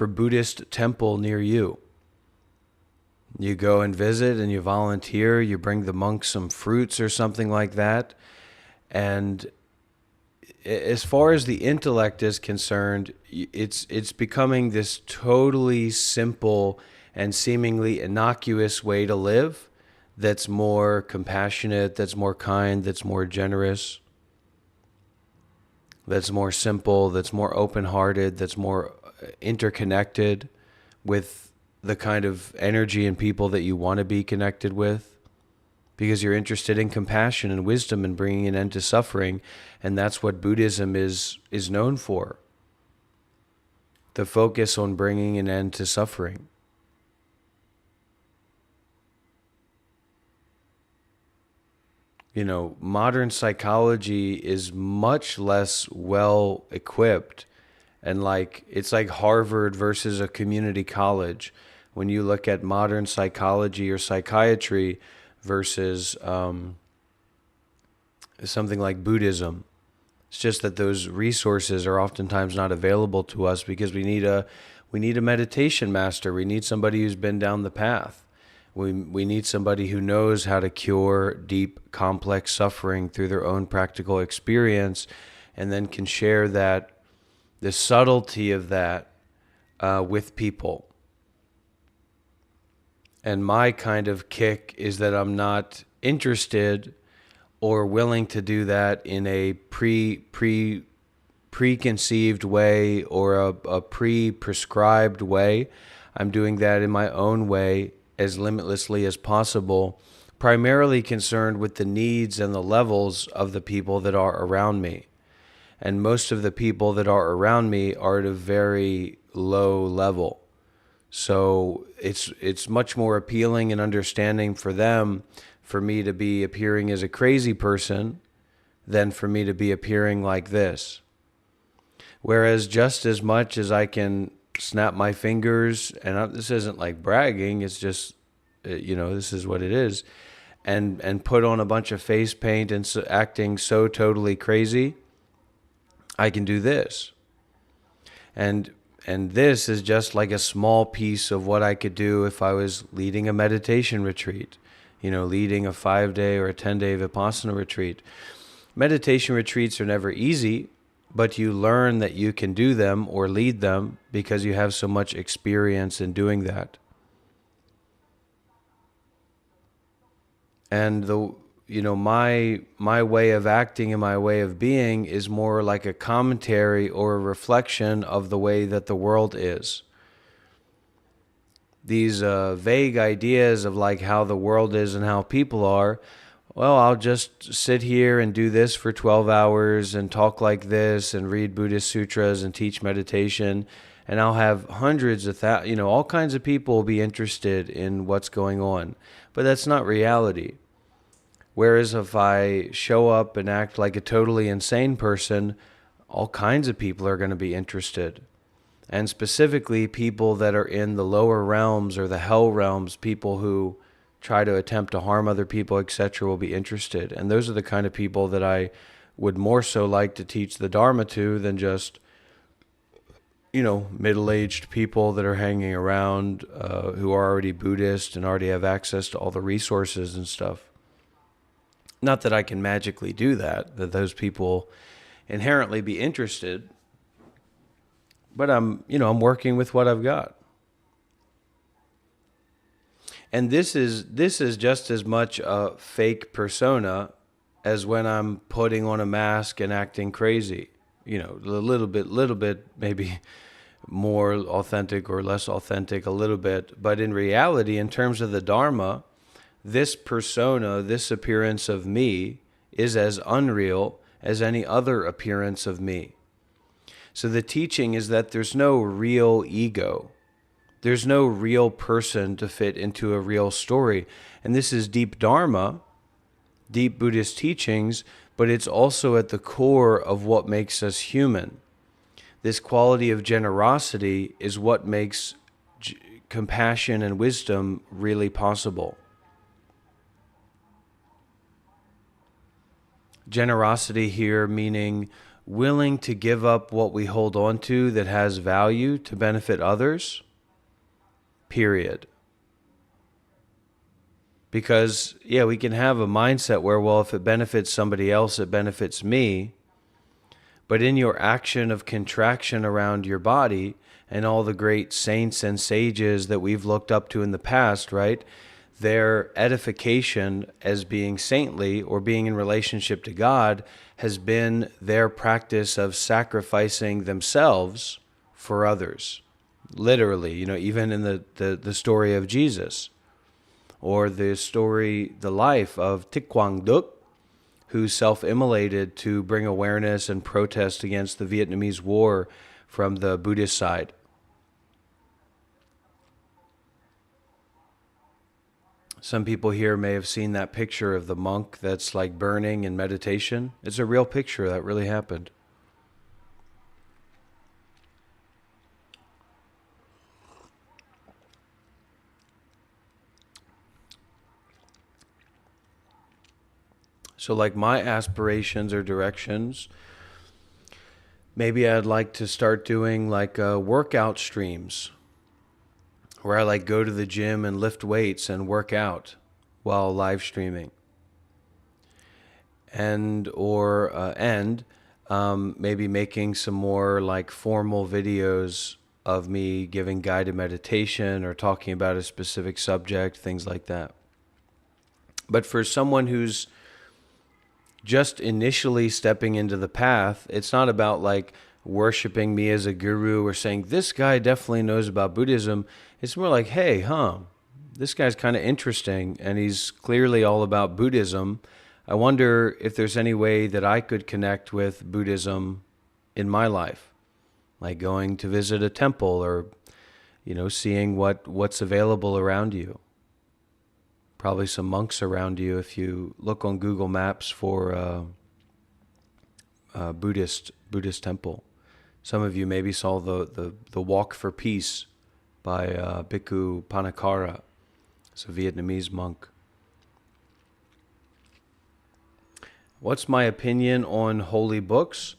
Buddhist temple near you. You go and visit and you volunteer, you bring the monks some fruits or something like that. And as far as the intellect is concerned, it's becoming this totally simple and seemingly innocuous way to live that's more compassionate, that's more kind, that's more generous, that's more simple, that's more open-hearted, that's more interconnected with the kind of energy and people that you want to be connected with. because you're interested in compassion and wisdom and bringing an end to suffering, and that's what Buddhism is known for. The focus on bringing an end to suffering. You know, modern psychology is much less well equipped, and it's like Harvard versus a community college. When you look at modern psychology or psychiatry versus something like Buddhism, it's just that those resources are oftentimes not available to us because we need a meditation master. We need somebody who's been down the path. We need somebody who knows how to cure deep, complex suffering through their own practical experience, and then can share that, the subtlety of that, with people. And my kind of kick is that I'm not interested or willing to do that in a preconceived way or a pre-prescribed way. I'm doing that in my own way, as limitlessly as possible, primarily concerned with the needs and the levels of the people that are around me. And most of the people that are around me are at a very low level. So it's much more appealing and understanding for them for me to be appearing as a crazy person than for me to be appearing like this. Whereas just as much as I can snap my fingers, and this isn't like bragging, it's just, this is what it is, and put on a bunch of face paint and acting so totally crazy, I can do this. And this is just like a small piece of what I could do if I was leading a meditation retreat, leading a 5-day or a 10-day Vipassana retreat. Meditation retreats are never easy, but you learn that you can do them or lead them because you have so much experience in doing that. And my way of acting and my way of being is more like a commentary or a reflection of the way that the world is. These vague ideas of like how the world is and how people are, well, I'll just sit here and do this for 12 hours and talk like this and read Buddhist sutras and teach meditation, and I'll have hundreds of all kinds of people will be interested in what's going on. But that's not reality. Whereas if I show up and act like a totally insane person, all kinds of people are going to be interested. And specifically people that are in the lower realms or the hell realms, people who try to attempt to harm other people, etc., will be interested. And those are the kind of people that I would more so like to teach the Dharma to than just, middle-aged people that are hanging around who are already Buddhist and already have access to all the resources and stuff. Not that I can magically do that those people inherently be interested, but I'm working with what I've got. And this is just as much a fake persona as when I'm putting on a mask and acting crazy. A little bit, maybe more authentic or less authentic, a little bit. But in reality, in terms of the Dharma, this persona, this appearance of me, is as unreal as any other appearance of me. So the teaching is that there's no real ego. There's no real person to fit into a real story. And this is deep Dharma, deep Buddhist teachings, but it's also at the core of what makes us human. This quality of generosity is what makes compassion and wisdom really possible. Generosity here meaning willing to give up what we hold on to that has value to benefit others. Period. Because, we can have a mindset where, well, if it benefits somebody else, it benefits me. But in your action of contraction around your body, and all the great saints and sages that we've looked up to in the past, right? Their edification as being saintly or being in relationship to God has been their practice of sacrificing themselves for others. Literally, even in the story of Jesus. or the story, the life of Thich Quang Duc, who self-immolated to bring awareness and protest against the Vietnamese War from the Buddhist side. Some people here may have seen that picture of the monk that's like burning in meditation. It's a real picture that really happened. So like my aspirations or directions, maybe I'd like to start doing like workout streams where I like go to the gym and lift weights and work out while live streaming. And maybe making some more like formal videos of me giving guided meditation or talking about a specific subject, things like that. But for someone who's just initially stepping into the path, it's not about like worshiping me as a guru or saying, this guy definitely knows about Buddhism. It's more like, hey, this guy's kind of interesting and he's clearly all about Buddhism. I wonder if there's any way that I could connect with Buddhism in my life, like going to visit a temple or, seeing what's available around you. Probably some monks around you if you look on Google Maps for Buddhist temple. Some of you maybe saw the Walk for Peace by Bhikkhu Panakara. It's a Vietnamese monk. What's my opinion on holy books?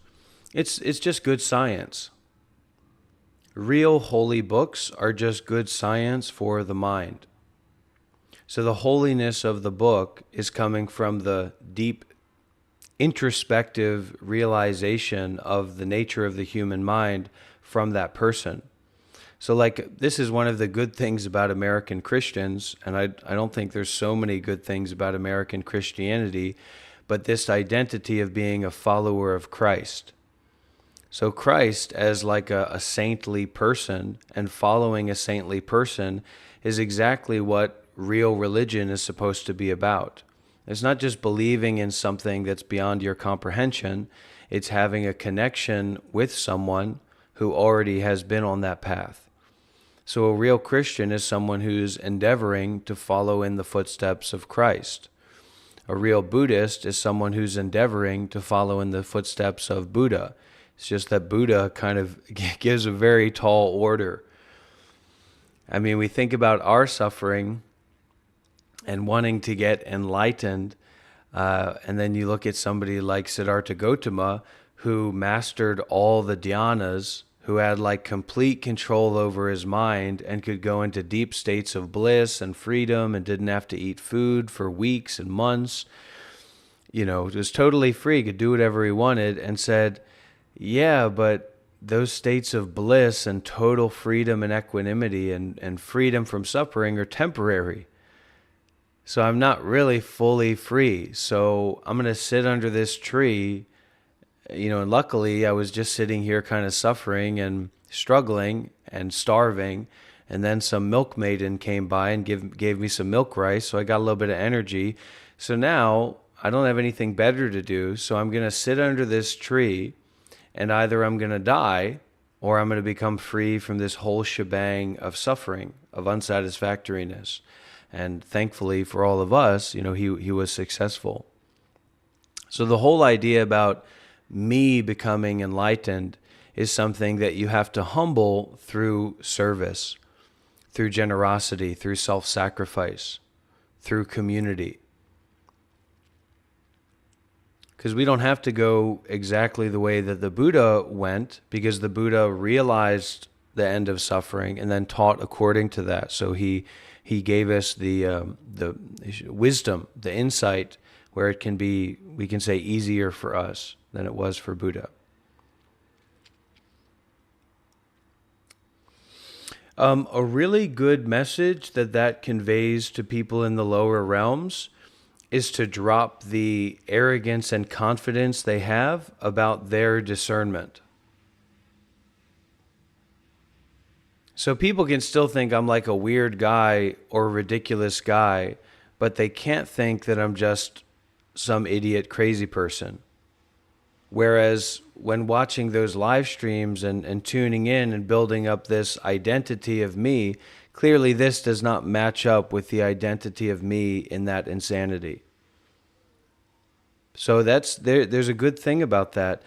It's just good science. Real holy books are just good science for the mind. So the holiness of the book is coming from the deep introspective realization of the nature of the human mind from that person. So like this is one of the good things about American Christians, and I don't think there's so many good things about American Christianity, but this identity of being a follower of Christ. So Christ as like a saintly person and following a saintly person is exactly what real religion is supposed to be about. It's not just believing in something that's beyond your comprehension. It's having a connection with someone who already has been on that path. So a real Christian is someone who's endeavoring to follow in the footsteps of Christ. A real Buddhist is someone who's endeavoring to follow in the footsteps of Buddha. It's just that Buddha kind of gives a very tall order. I mean, we think about our suffering and wanting to get enlightened, and then you look at somebody like Siddhartha Gautama, who mastered all the dhyanas, who had like complete control over his mind and could go into deep states of bliss and freedom and didn't have to eat food for weeks and months. Was totally free, could do whatever he wanted, and said, yeah, but those states of bliss and total freedom and equanimity and freedom from suffering are temporary. So I'm not really fully free. So I'm going to sit under this tree, and luckily I was just sitting here kind of suffering and struggling and starving. And then some milk maiden came by and gave me some milk rice. So I got a little bit of energy. So now I don't have anything better to do. So I'm going to sit under this tree and either I'm going to die or I'm going to become free from this whole shebang of suffering, of unsatisfactoriness. And thankfully for all of us, he was successful. So the whole idea about me becoming enlightened is something that you have to humble through service, through generosity, through self-sacrifice, through community. Because we don't have to go exactly the way that the Buddha went, because the Buddha realized the end of suffering and then taught according to that. So he gave us the wisdom, the insight, where it can be, we can say, easier for us than it was for Buddha. A really good message that conveys to people in the lower realms is to drop the arrogance and confidence they have about their discernment. So people can still think I'm like a weird guy or a ridiculous guy, but they can't think that I'm just some idiot crazy person. Whereas when watching those live streams and tuning in and building up this identity of me, clearly this does not match up with the identity of me in that insanity. So there's a good thing about that.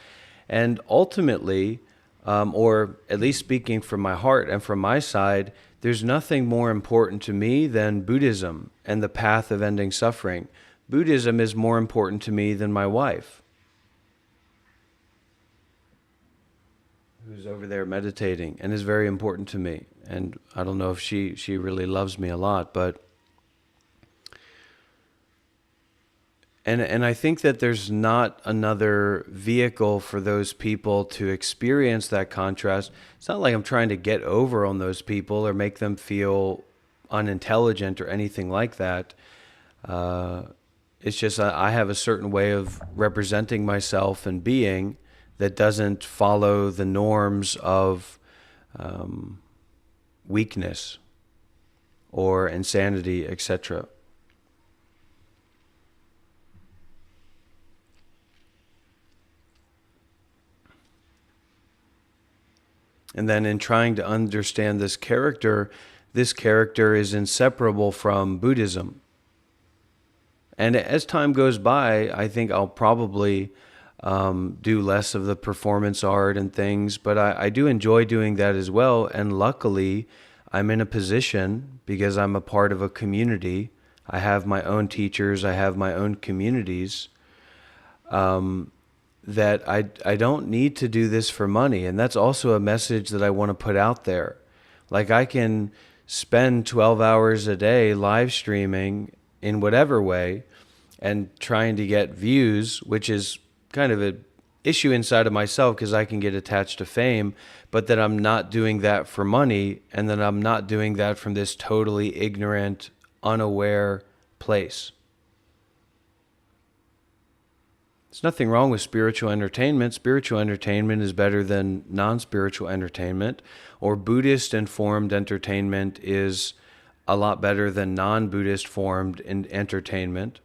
And ultimately, or at least speaking from my heart and from my side, there's nothing more important to me than Buddhism and the path of ending suffering. Buddhism is more important to me than my wife, who's over there meditating and is very important to me. And I don't know if she really loves me a lot, but and I think that there's not another vehicle for those people to experience that contrast. It's not like I'm trying to get over on those people or make them feel unintelligent or anything like that. It's just I have a certain way of representing myself and being that doesn't follow the norms of weakness or insanity, etc. And then in trying to understand this character is inseparable from Buddhism. And as time goes by, I think I'll probably do less of the performance art and things, but I do enjoy doing that as well. And luckily, I'm in a position, because I'm a part of a community, I have my own teachers, I have my own communities, that I don't need to do this for money. And that's also a message that I want to put out there. Like, I can spend 12 hours a day live streaming in whatever way and trying to get views, which is kind of an issue inside of myself because I can get attached to fame, but that I'm not doing that for money, and that I'm not doing that from this totally ignorant, unaware place. There's nothing wrong with spiritual entertainment. Spiritual entertainment is better than non-spiritual entertainment, or Buddhist informed entertainment is a lot better than non-Buddhist formed entertainment.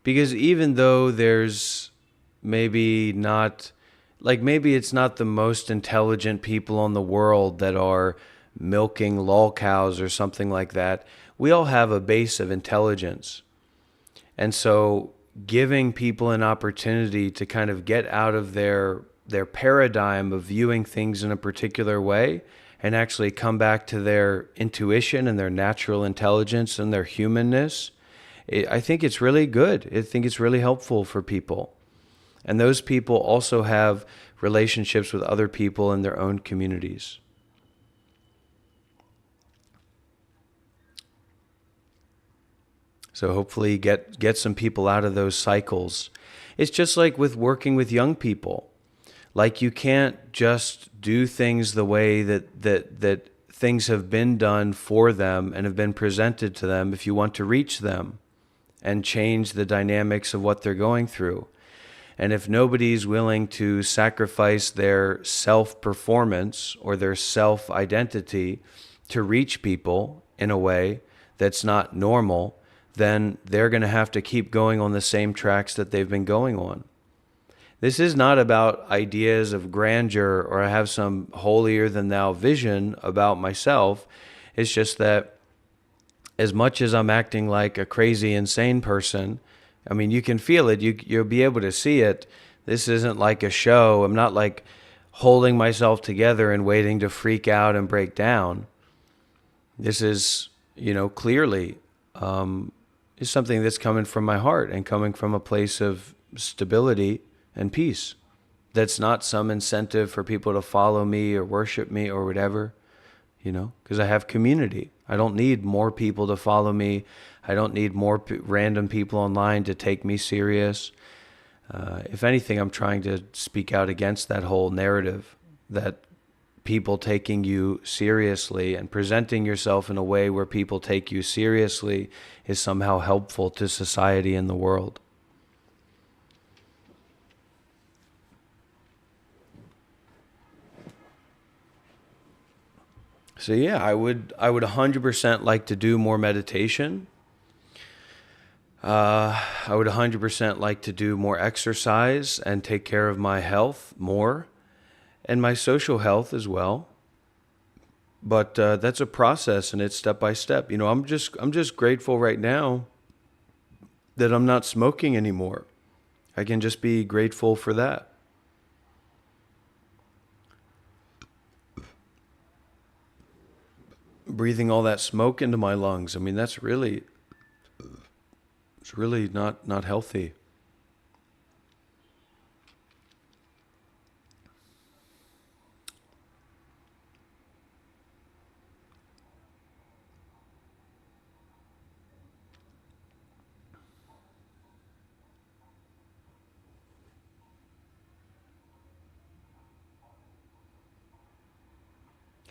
Because even though there's maybe it's not the most intelligent people in the world that are milking lol cows or something like that, we all have a base of intelligence. And so giving people an opportunity to kind of get out of their paradigm of viewing things in a particular way and actually come back to their intuition and their natural intelligence and their humanness, I think it's really good. I think it's really helpful for people. And those people also have relationships with other people in their own communities. So hopefully get some people out of those cycles. It's just like with working with young people. Like, you can't just do things the way that things have been done for them and have been presented to them if you want to reach them and change the dynamics of what they're going through. And if nobody's willing to sacrifice their self-performance or their self-identity to reach people in a way that's not normal, then they're going to have to keep going on the same tracks that they've been going on. This is not about ideas of grandeur or I have some holier-than-thou vision about myself. It's just that as much as I'm acting like a crazy, insane person, I mean, you can feel it. You'll be able to see it. This isn't like a show. I'm not like holding myself together and waiting to freak out and break down. This is, clearly is something that's coming from my heart and coming from a place of stability and peace. That's not some incentive for people to follow me or worship me or whatever, because I have community. I don't need more people to follow me. I don't need more random people online to take me serious. If anything, I'm trying to speak out against that whole narrative that people taking you seriously and presenting yourself in a way where people take you seriously is somehow helpful to society and the world. So yeah, I would 100% like to do more meditation. I would 100% like to do more exercise and take care of my health more and my social health as well. But that's a process, and it's step by step. I'm just grateful right now that I'm not smoking anymore. I can just be grateful for that. Breathing all that smoke into my lungs. I mean, it's really not healthy.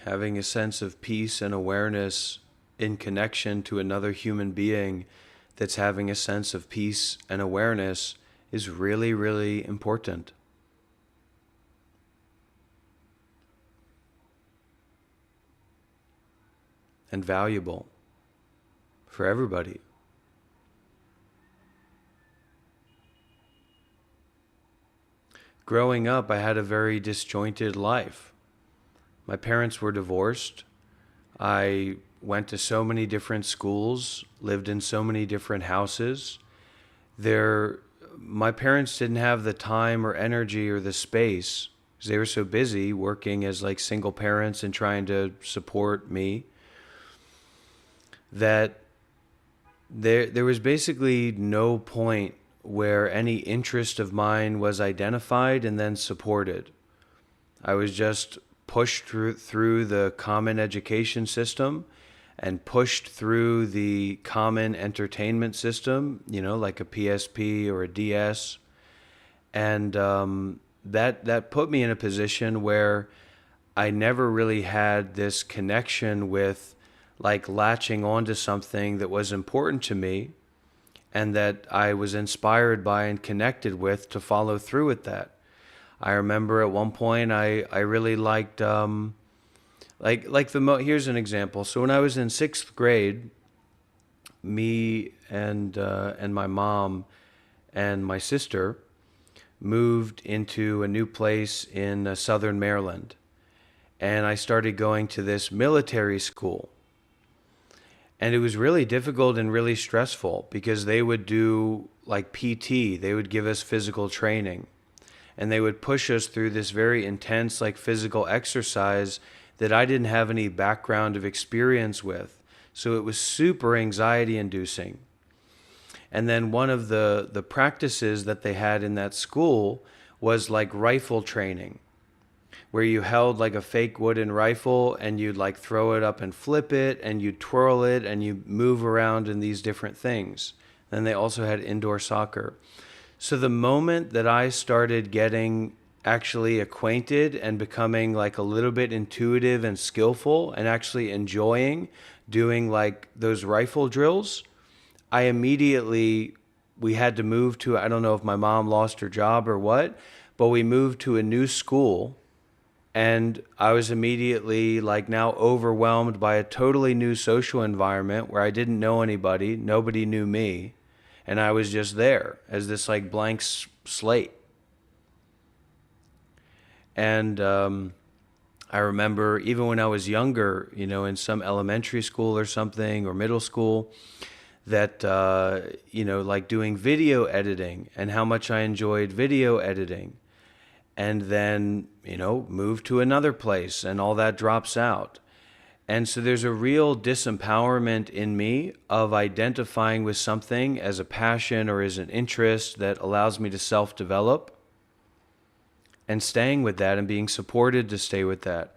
Having a sense of peace and awareness in connection to another human being that's having a sense of peace and awareness is really, really important and valuable for everybody. Growing up, I had a very disjointed life. My parents were divorced. I went to so many different schools, lived in so many different houses. There, my parents didn't have the time or energy or the space because they were so busy working as like single parents and trying to support me that there was basically no point where any interest of mine was identified and then supported. I was just pushed through the common education system and pushed through the common entertainment system, like a PSP or a DS. And that put me in a position where I never really had this connection with like latching onto something that was important to me and that I was inspired by and connected with to follow through with that. I remember at one point I really liked here's an example. So when I was in 6th grade, me and my mom and my sister moved into a new place in southern Maryland, and I started going to this military school. And it was really difficult and really stressful because they would do like PT, they would give us physical training, and they would push us through this very intense like physical exercise that I didn't have any background of experience with. So it was super anxiety inducing. And then one of the practices that they had in that school was like rifle training, where you held like a fake wooden rifle and you'd like throw it up and flip it and you twirl it and you move around in these different things. Then they also had indoor soccer. So the moment that I started getting actually acquainted and becoming like a little bit intuitive and skillful and actually enjoying doing like those rifle drills, we had to move to, I don't know if my mom lost her job or what, but we moved to a new school. And I was immediately like now overwhelmed by a totally new social environment where I didn't know anybody, nobody knew me, and I was just there as this like blank slate. And I remember even when I was younger, in some elementary school or something or middle school, that like doing video editing and how much I enjoyed video editing. And then, move to another place and all that drops out. And so there's a real disempowerment in me of identifying with something as a passion or as an interest that allows me to self-develop and staying with that and being supported to stay with that.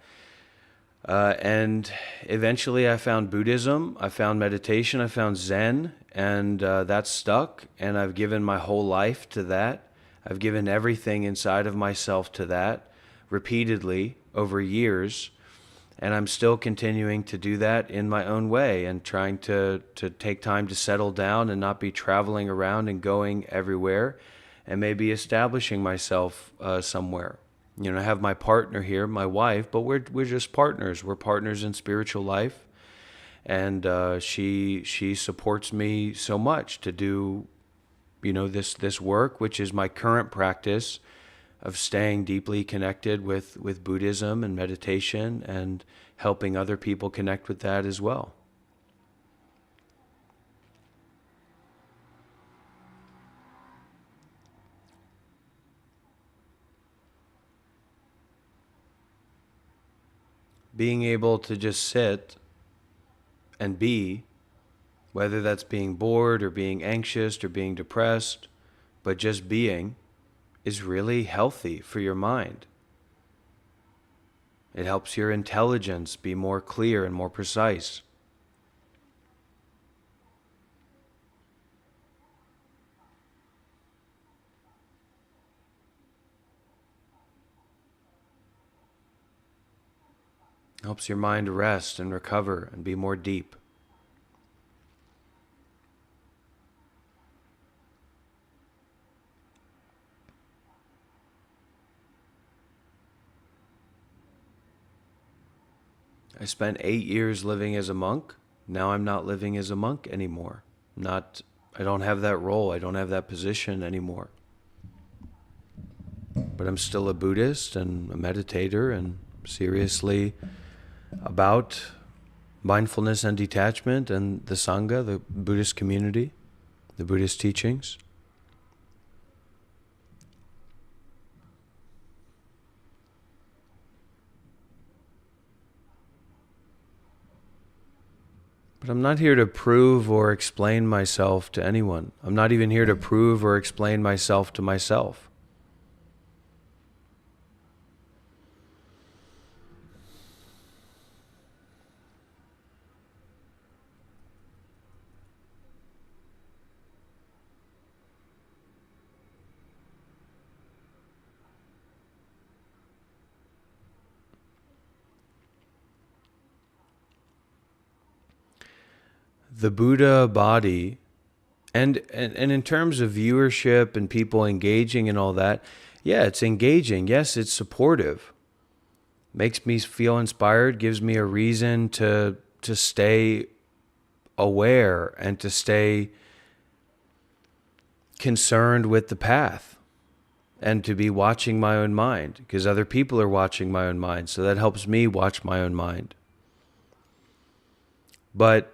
And eventually I found Buddhism, I found meditation, I found Zen, and that stuck. And I've given my whole life to that. I've given everything inside of myself to that repeatedly over years, and I'm still continuing to do that in my own way and trying to take time to settle down and not be traveling around and going everywhere and maybe establishing myself somewhere. I have my partner here, my wife, but we're just partners. We're partners in spiritual life, and she supports me so much to do, this work, which is my current practice of staying deeply connected with Buddhism and meditation, and helping other people connect with that as well. Being able to just sit and be, whether that's being bored or being anxious or being depressed, but just being, is really healthy for your mind. It helps your intelligence be more clear and more precise. It helps your mind rest and recover and be more deep. I spent 8 years living as a monk. Now I'm not living as a monk anymore. I don't have that role. I don't have that position anymore. But I'm still a Buddhist and a meditator, and seriously about mindfulness and detachment and the Sangha, the Buddhist community, the Buddhist teachings. But I'm not here to prove or explain myself to anyone. I'm not even here to prove or explain myself to myself. The Buddha body, and in terms of viewership and people engaging and all that, yeah, it's engaging. Yes, it's supportive. Makes me feel inspired, gives me a reason to stay aware and to stay concerned with the path, and to be watching my own mind, because other people are watching my own mind. So that helps me watch my own mind. But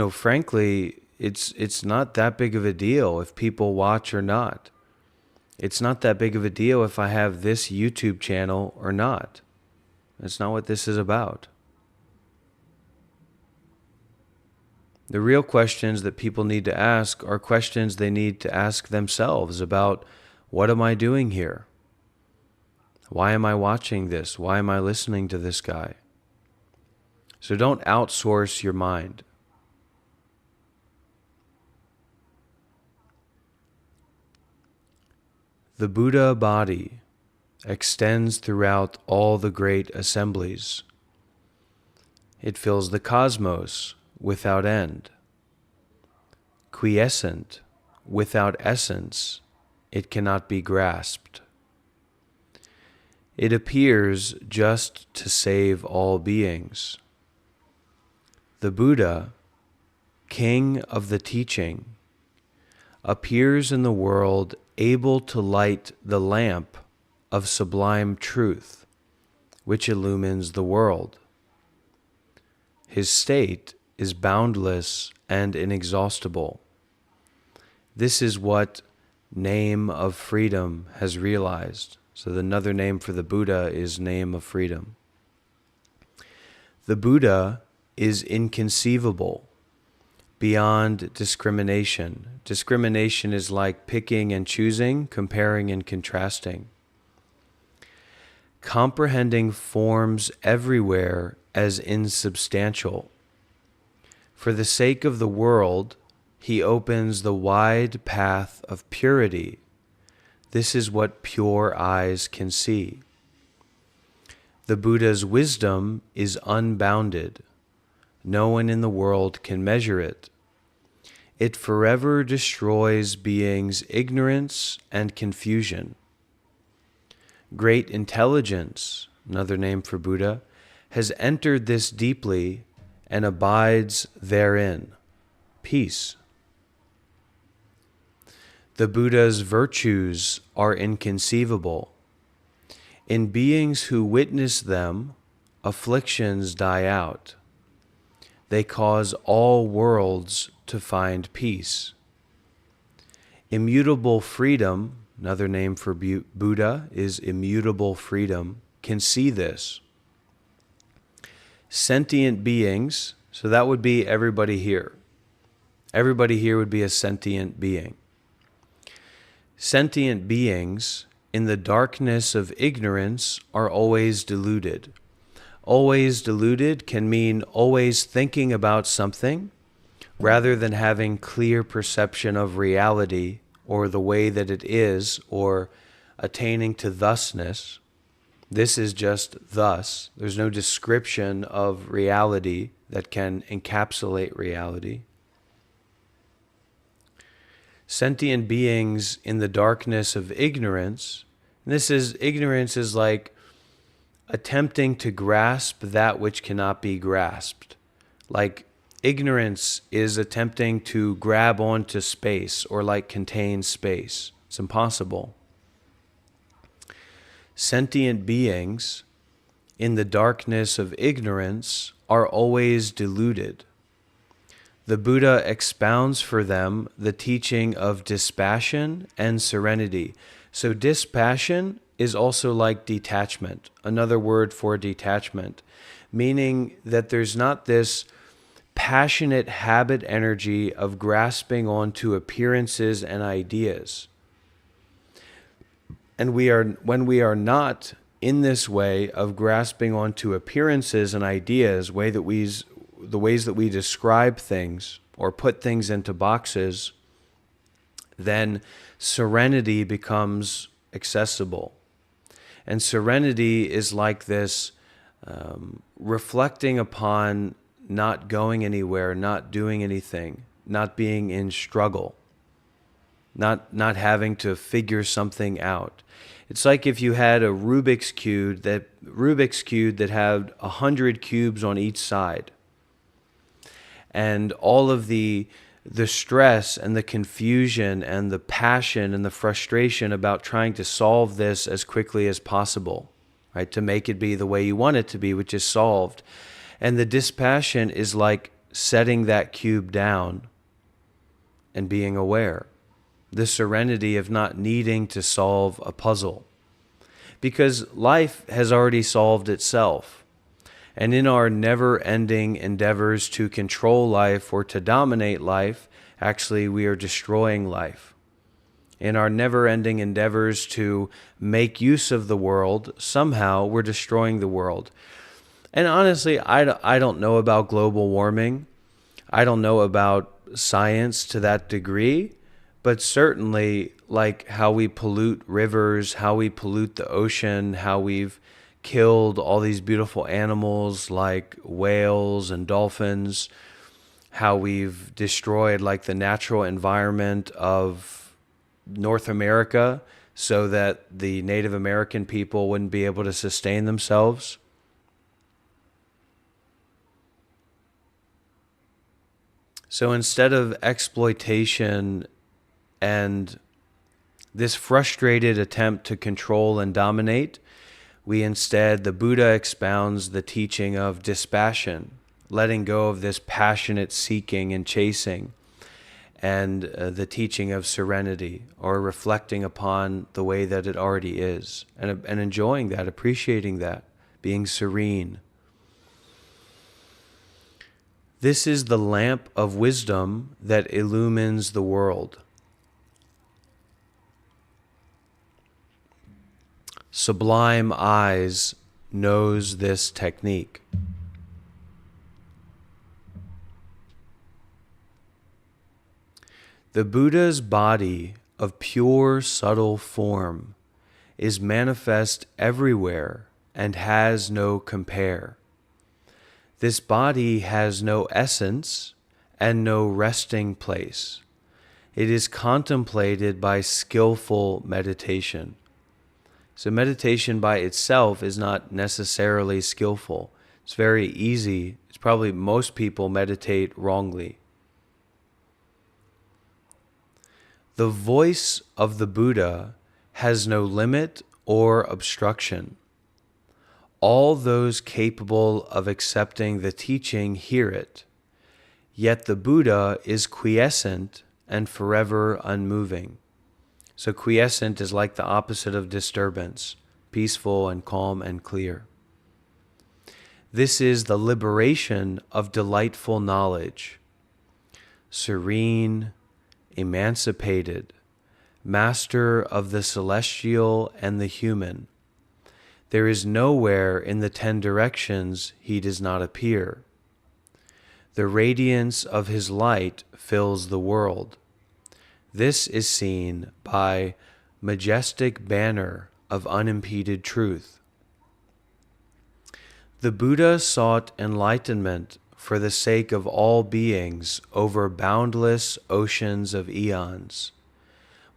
frankly, it's not that big of a deal if people watch or not. It's not that big of a deal if I have this YouTube channel or not. That's not what this is about. The real questions that people need to ask are questions they need to ask themselves about, what am I doing here? Why am I watching this? Why am I listening to this guy? So don't outsource your mind. The Buddha body extends throughout all the great assemblies. It fills the cosmos without end. Quiescent, without essence, it cannot be grasped. It appears just to save all beings. The Buddha, king of the teaching, appears in the world able to light the lamp of sublime truth, which illumines the world. His state is boundless and inexhaustible. This is what name of freedom has realized. So another name for the Buddha is name of freedom. The Buddha is inconceivable, beyond discrimination. Discrimination is like picking and choosing, comparing and contrasting. Comprehending forms everywhere as insubstantial. For the sake of the world, he opens the wide path of purity. This is what pure eyes can see. The Buddha's wisdom is unbounded. No one in the world can measure it. It forever destroys beings' ignorance and confusion. great intelligence, another name for Buddha, has entered this deeply and abides therein. Peace. The Buddha's virtues are inconceivable. In beings who witness them, afflictions die out. They cause all worlds to find peace. Immutable freedom, another name for Buddha is immutable freedom, can see this. Sentient beings, so that would be everybody here. Everybody here would be a sentient being. Sentient beings in the darkness of ignorance are always deluded. Always deluded can mean always thinking about something rather than having clear perception of reality or the way that it is or attaining to thusness. This is just thus. There's no description of reality that can encapsulate reality. Sentient beings in the darkness of ignorance, ignorance is like attempting to grasp that which cannot be grasped. Like ignorance is attempting to grab onto space or like contain space. It's impossible. Sentient beings in the darkness of ignorance are always deluded. The Buddha expounds for them the teaching of dispassion and serenity. So dispassion is also like detachment, another word for detachment, meaning that there's not this passionate habit energy of grasping onto appearances and ideas. And when we are not in this way of grasping onto appearances and ideas, the ways that we describe things or put things into boxes, then serenity becomes accessible. And serenity is like this reflecting upon not going anywhere, not doing anything, not being in struggle, not having to figure something out. It's like if you had a Rubik's Cube that had 100 cubes on each side. And all of the stress and the confusion and the passion and the frustration about trying to solve this as quickly as possible, right? To make it be the way you want it to be, which is solved. And the dispassion is like setting that cube down and being aware. The serenity of not needing to solve a puzzle. Because life has already solved itself. And in our never-ending endeavors to control life or to dominate life, actually we are destroying life. In our never-ending endeavors to make use of the world, somehow we're destroying the world. And honestly, I don't know about global warming. I don't know about science to that degree, but certainly like how we pollute rivers, how we pollute the ocean, how we've killed all these beautiful animals like whales and dolphins, how we've destroyed like the natural environment of North America so that the Native American people wouldn't be able to sustain themselves. So instead of exploitation and this frustrated attempt to control and dominate, the Buddha expounds the teaching of dispassion, letting go of this passionate seeking and chasing, and the teaching of serenity, or reflecting upon the way that it already is, and enjoying that, appreciating that, being serene. This is the lamp of wisdom that illumines the world. Sublime Eyes knows this technique. The Buddha's body of pure, subtle form is manifest everywhere and has no compare. This body has no essence and no resting place. It is contemplated by skillful meditation. So meditation by itself is not necessarily skillful. It's very easy. It's probably most people meditate wrongly. The voice of the Buddha has no limit or obstruction. All those capable of accepting the teaching hear it. Yet the Buddha is quiescent and forever unmoving. So quiescent is like the opposite of disturbance, peaceful and calm and clear. This is the liberation of delightful knowledge. Serene, emancipated, master of the celestial and the human. There is nowhere in the 10 directions he does not appear. The radiance of his light fills the world. This is seen by majestic banner of unimpeded truth. The Buddha sought enlightenment for the sake of all beings over boundless oceans of eons.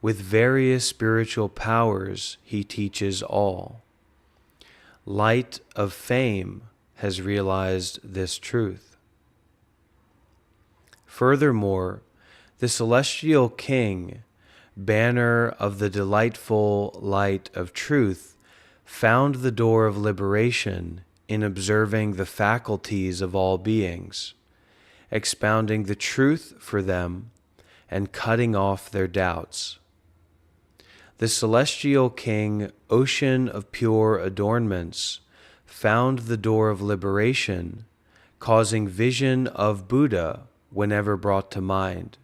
With various spiritual powers he teaches all. Light of fame has realized this truth. Furthermore, the celestial king, banner of the delightful light of truth, found the door of liberation in observing the faculties of all beings, expounding the truth for them and cutting off their doubts. The celestial king, ocean of pure adornments, found the door of liberation, causing vision of Buddha whenever brought to mind.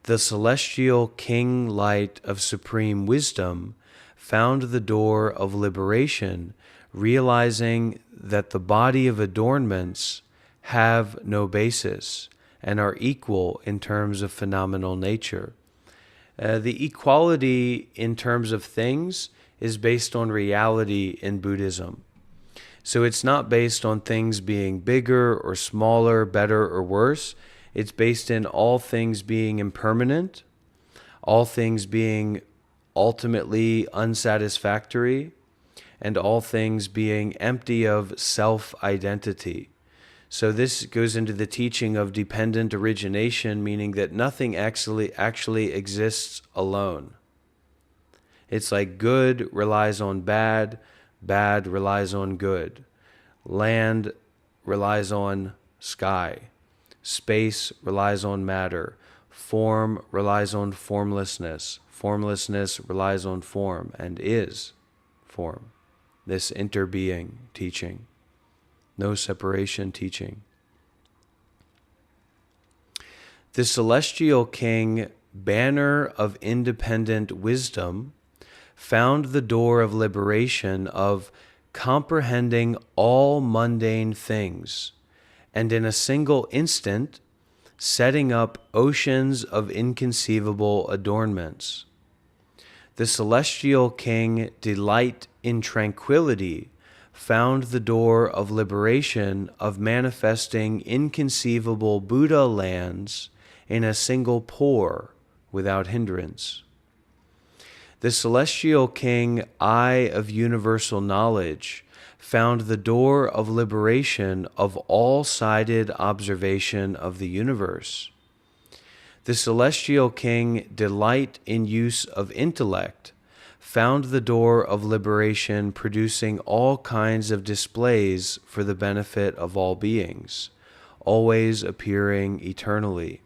The celestial king light of supreme wisdom found the door of liberation, realizing that the body of adornments have no basis and are equal in terms of phenomenal nature. The equality in terms of things is based on reality in Buddhism. So it's not based on things being bigger or smaller, better or worse. It's based in all things being impermanent, all things being ultimately unsatisfactory, and all things being empty of self-identity. So this goes into the teaching of dependent origination, meaning that nothing actually exists alone. It's like good relies on bad, bad relies on good. Land relies on sky. Space relies on matter. Form relies on formlessness. Formlessness relies on form and is form. This interbeing teaching. No separation teaching. The celestial king, banner of independent wisdom, found the door of liberation of comprehending all mundane things, and in a single instant, setting up oceans of inconceivable adornments. The celestial king, delight in tranquility, found the door of liberation of manifesting inconceivable Buddha lands in a single pore without hindrance. The celestial king, eye of universal knowledge, found the door of liberation of all-sided observation of the universe. The celestial king, delight in use of intellect, found the door of liberation producing all kinds of displays for the benefit of all beings, always appearing eternally.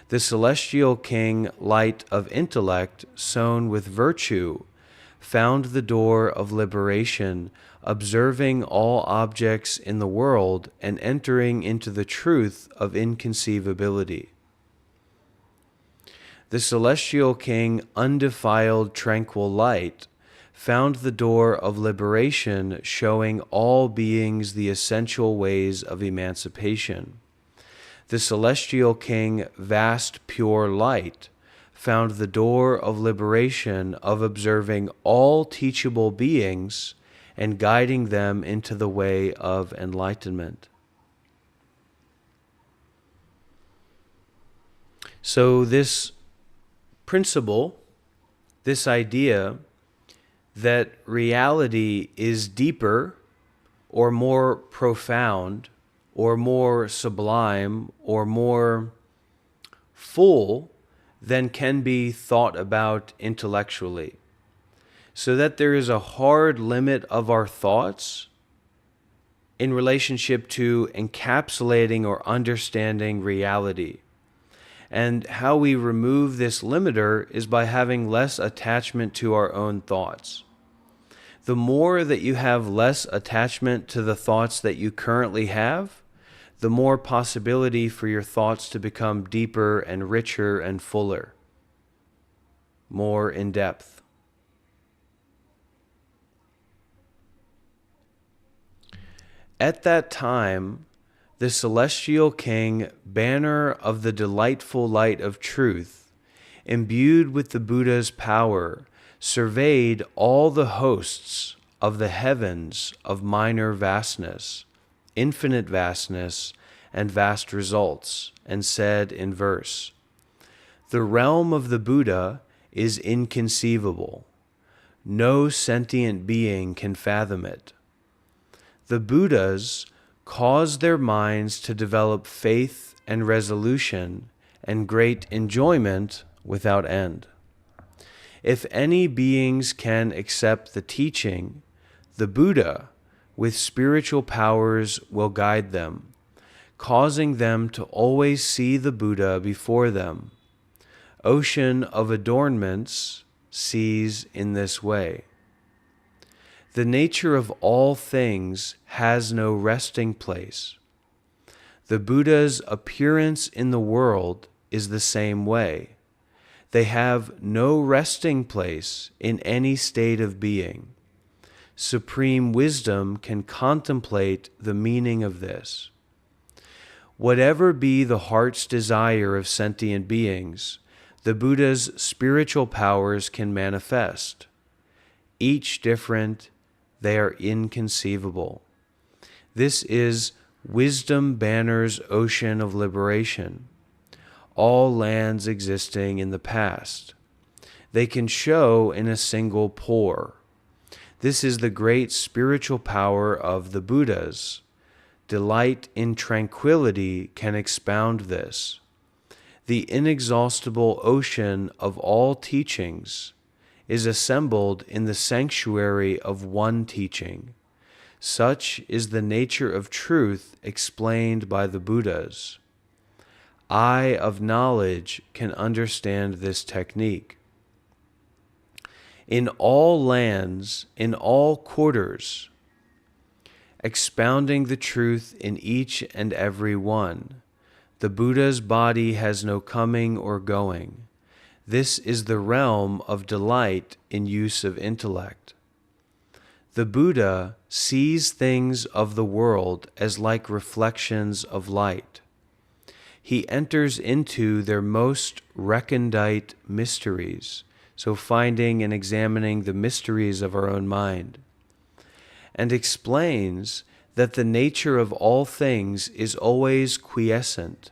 The celestial king, light of intellect, sown with virtue, found the door of liberation, observing all objects in the world and entering into the truth of inconceivability. The celestial king, undefiled tranquil light, found the door of liberation, showing all beings the essential ways of emancipation. The celestial king, vast pure light, found the door of liberation of observing all teachable beings and guiding them into the way of enlightenment. So this principle, this idea that reality is deeper or more profound or more sublime or more full than can be thought about intellectually. So that there is a hard limit of our thoughts in relationship to encapsulating or understanding reality. And how we remove this limiter is by having less attachment to our own thoughts. The more that you have less attachment to the thoughts that you currently have, the more possibility for your thoughts to become deeper and richer and fuller, more in depth. At that time, the celestial king, banner of the delightful light of truth, imbued with the Buddha's power, surveyed all the hosts of the heavens of minor vastness, infinite vastness, and vast results, and said in verse, "The realm of the Buddha is inconceivable. No sentient being can fathom it. The Buddhas cause their minds to develop faith and resolution and great enjoyment without end. If any beings can accept the teaching, the Buddha with spiritual powers will guide them, causing them to always see the Buddha before them. Ocean of adornments sees in this way. The nature of all things has no resting place. The Buddha's appearance in the world is the same way. They have no resting place in any state of being. Supreme wisdom can contemplate the meaning of this. Whatever be the heart's desire of sentient beings, the Buddha's spiritual powers can manifest. Each different, they are inconceivable. This is Wisdom Banner's ocean of liberation. All lands existing in the past. They can show in a single pore. This is the great spiritual power of the Buddhas. Delight in tranquility can expound this. The inexhaustible ocean of all teachings is assembled in the sanctuary of one teaching. Such is the nature of truth explained by the Buddhas. Eye of knowledge can understand this technique. In all lands, in all quarters, expounding the truth in each and every one, the Buddha's body has no coming or going. This is the realm of delight in use of intellect. The Buddha sees things of the world as like reflections of light. He enters into their most recondite mysteries, so finding and examining the mysteries of our own mind, and explains that the nature of all things is always quiescent.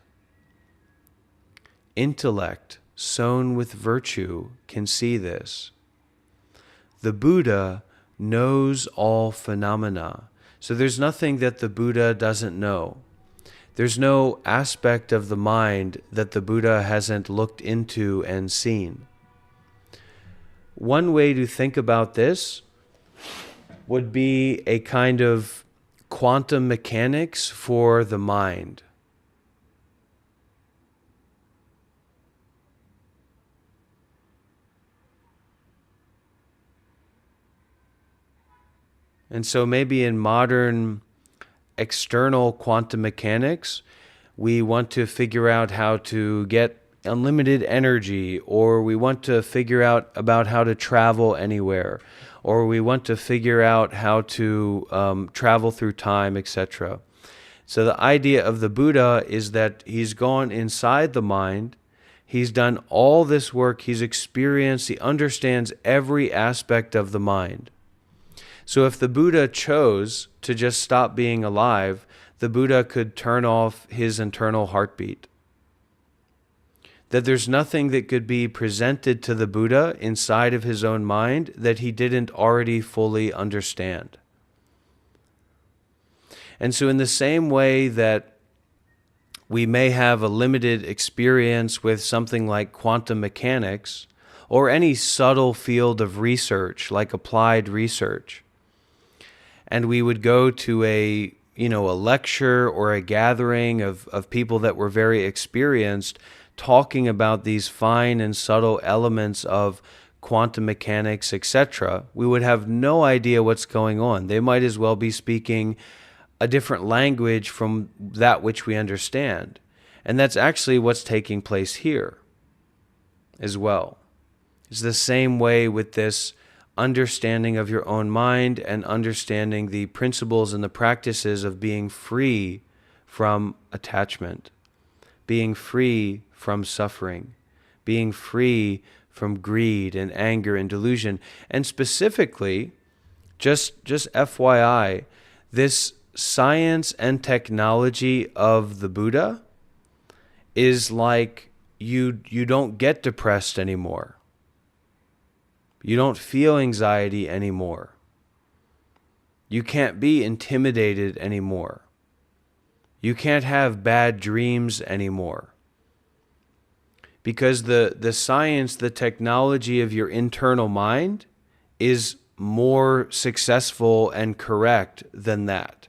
Intellect, sown with virtue, can see this. The Buddha knows all phenomena, so there's nothing that the Buddha doesn't know. There's no aspect of the mind that the Buddha hasn't looked into and seen. One way to think about this would be a kind of quantum mechanics for the mind. And so maybe in modern external quantum mechanics, we want to figure out how to get unlimited energy, or we want to figure out about how to travel anywhere, or we want to figure out how to travel through time, etc. So the idea of the Buddha is that he's gone inside the mind, he's done all this work, he's experienced, he understands every aspect of the mind. So if the Buddha chose to just stop being alive, the Buddha could turn off his internal heartbeat. that there's nothing that could be presented to the Buddha inside of his own mind that he didn't already fully understand. And so in the same way that we may have a limited experience with something like quantum mechanics or any subtle field of research like applied research, and we would go to a lecture or a gathering of people that were very experienced talking about these fine and subtle elements of quantum mechanics, etc., we would have no idea what's going on. They might as well be speaking a different language from that which we understand. And that's actually what's taking place here as well. It's the same way with this understanding of your own mind and understanding the principles and the practices of being free from attachment, being free from suffering, being free from greed and anger and delusion. And specifically, just FYI, this science and technology of the Buddha is like you don't get depressed anymore. You don't feel anxiety anymore. You can't be intimidated anymore. You can't have bad dreams anymore. Because the science, the technology of your internal mind is more successful and correct than that.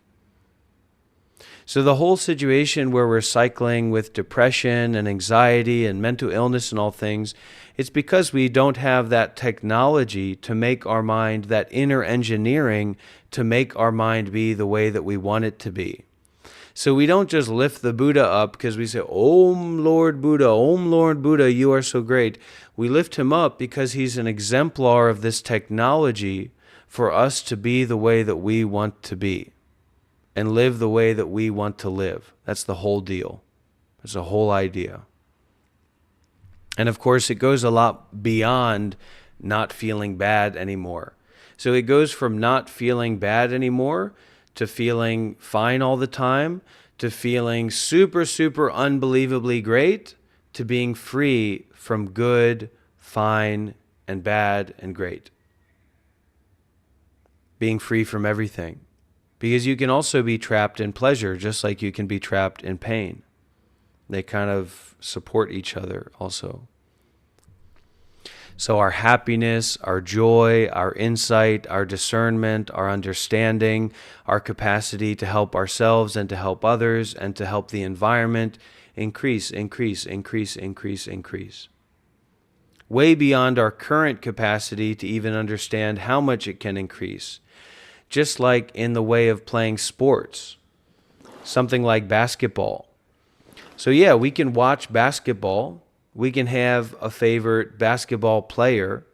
So the whole situation where we're cycling with depression and anxiety and mental illness and all things, it's because we don't have that technology to make our mind, that inner engineering to make our mind be the way that we want it to be. So we don't just lift the Buddha up because we say, Om Lord Buddha, you are so great. We lift him up because he's an exemplar of this technology for us to be the way that we want to be and live the way that we want to live. That's the whole deal. That's the whole idea. And of course, it goes a lot beyond not feeling bad anymore. So it goes from not feeling bad anymore to feeling fine all the time, to feeling super, super unbelievably great, to being free from good, fine, and bad and great. Being free from everything. Because you can also be trapped in pleasure, just like you can be trapped in pain. They kind of support each other also. So our happiness, our joy, our insight, our discernment, our understanding, our capacity to help ourselves and to help others and to help the environment increase. Way beyond our current capacity to even understand how much it can increase. Just like in the way of playing sports, something like basketball. So yeah, we can watch basketball. We can have a favorite basketball player,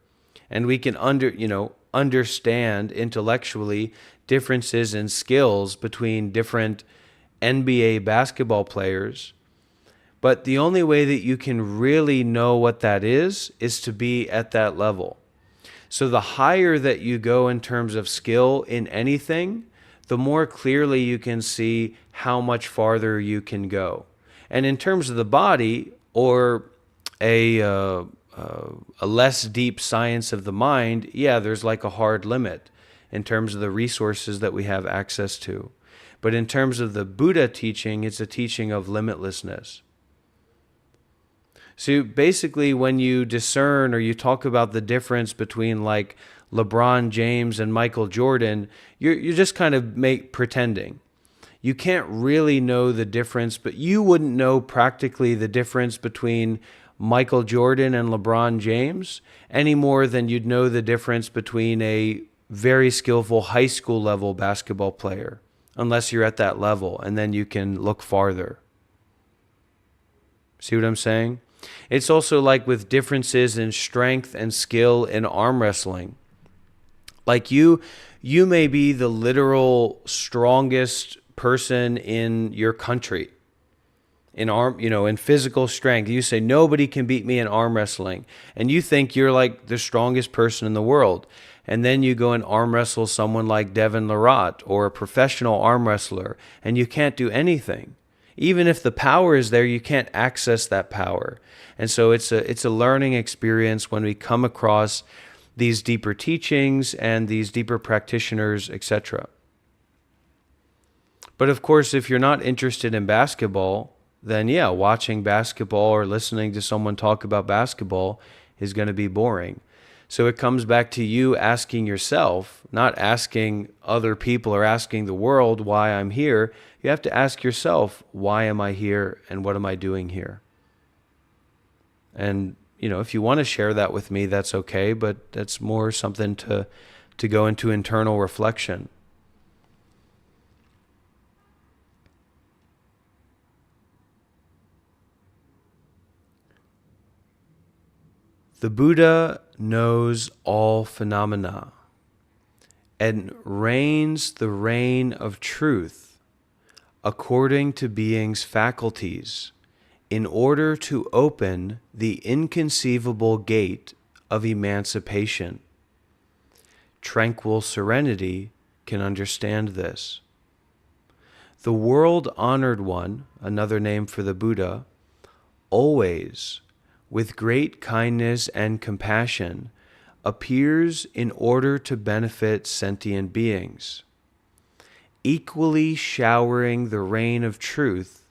and we can understand intellectually differences in skills between different NBA basketball players. But the only way that you can really know what that is to be at that level. So the higher that you go in terms of skill in anything, the more clearly you can see how much farther you can go. And in terms of the body, or a less deep science of the mind, yeah, there's like a hard limit in terms of the resources that we have access to. But in terms of the Buddha teaching, it's a teaching of limitlessness. So basically, when you discern or you talk about the difference between like LeBron James and Michael Jordan, you're just kind of pretending. You can't really know the difference, but you wouldn't know practically the difference between Michael Jordan and LeBron James any more than you'd know the difference between a very skillful high school level basketball player, unless you're at that level, and then you can look farther. See what I'm saying? It's also like with differences in strength and skill in arm wrestling. Like you may be the literal strongest person in your country. In physical strength. You say, nobody can beat me in arm wrestling. And you think you're like the strongest person in the world. And then you go and arm wrestle someone like Devin Larratt or a professional arm wrestler, and you can't do anything. Even if the power is there, you can't access that power. And so it's a learning experience when we come across these deeper teachings and these deeper practitioners, etc. But of course, if you're not interested in basketball, then yeah, watching basketball or listening to someone talk about basketball is going to be boring. So it comes back to you asking yourself, not asking other people or asking the world why I'm here. You have to ask yourself, why am I here and what am I doing here? And, if you want to share that with me, that's okay, but that's more something to go into internal reflection. The Buddha knows all phenomena and reigns the reign of truth according to being's faculties in order to open the inconceivable gate of emancipation. Tranquil serenity can understand this. The world-honored one, another name for the Buddha, always, with great kindness and compassion, appears in order to benefit sentient beings, equally showering the rain of truth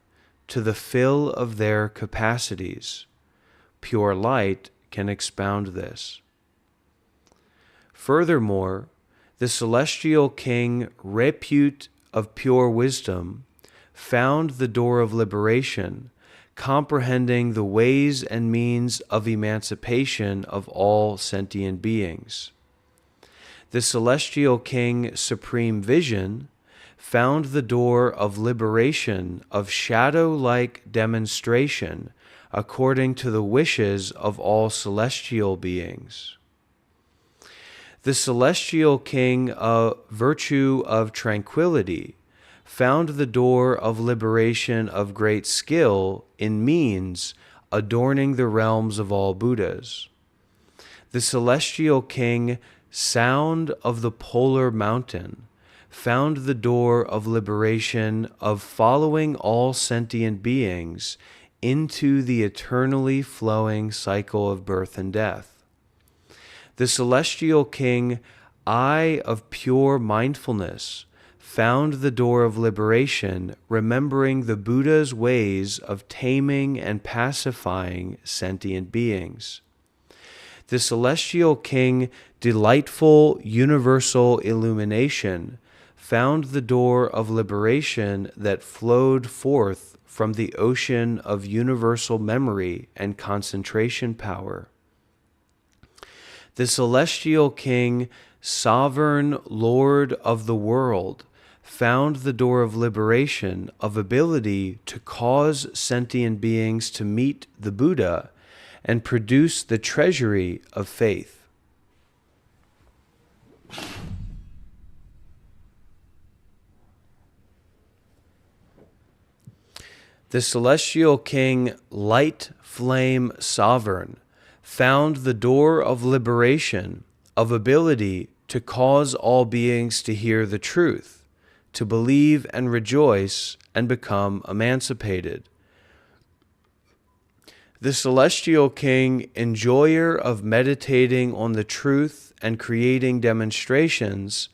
to the fill of their capacities. Pure light can expound this. Furthermore, the celestial king, repute of pure wisdom, found the door of liberation, comprehending the ways and means of emancipation of all sentient beings. The celestial king, supreme vision, found the door of liberation of shadow-like demonstration according to the wishes of all celestial beings. The celestial king of virtue of tranquility found the door of liberation of great skill in means adorning the realms of all Buddhas. The celestial king, sound of the polar mountain, found the door of liberation of following all sentient beings into the eternally flowing cycle of birth and death. The celestial king, eye of pure mindfulness, found the door of liberation, remembering the Buddha's ways of taming and pacifying sentient beings. The celestial king, delightful universal illumination, found the door of liberation that flowed forth from the ocean of universal memory and concentration power. The celestial king, sovereign Lord of the world, found the door of liberation of ability to cause sentient beings to meet the Buddha and produce the treasury of faith. The celestial king, light flame sovereign, found the door of liberation of ability to cause all beings to hear the truth, to believe and rejoice and become emancipated. The celestial king, enjoyer of meditating on the truth and creating demonstrations,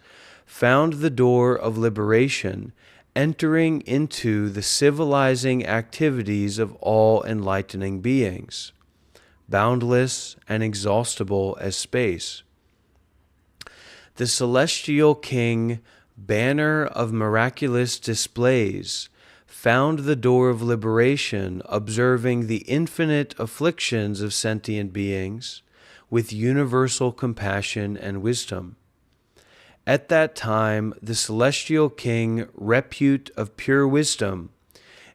found the door of liberation, entering into the civilizing activities of all enlightening beings, boundless and inexhaustible as space. The celestial king, banner of miraculous displays, found the door of liberation, observing the infinite afflictions of sentient beings with universal compassion and wisdom. At that time, the celestial king, repute of pure wisdom,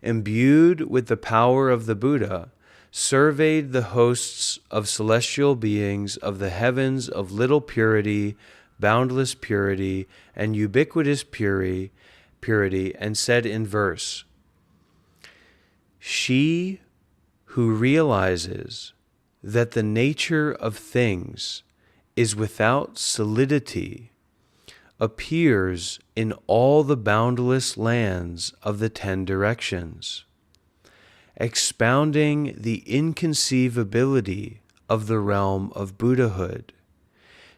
imbued with the power of the Buddha, surveyed the hosts of celestial beings of the heavens of little purity, boundless purity, and ubiquitous purity, and said in verse, "She who realizes that the nature of things is without solidity appears in all the boundless lands of the 10 directions. expounding the inconceivability of the realm of Buddhahood.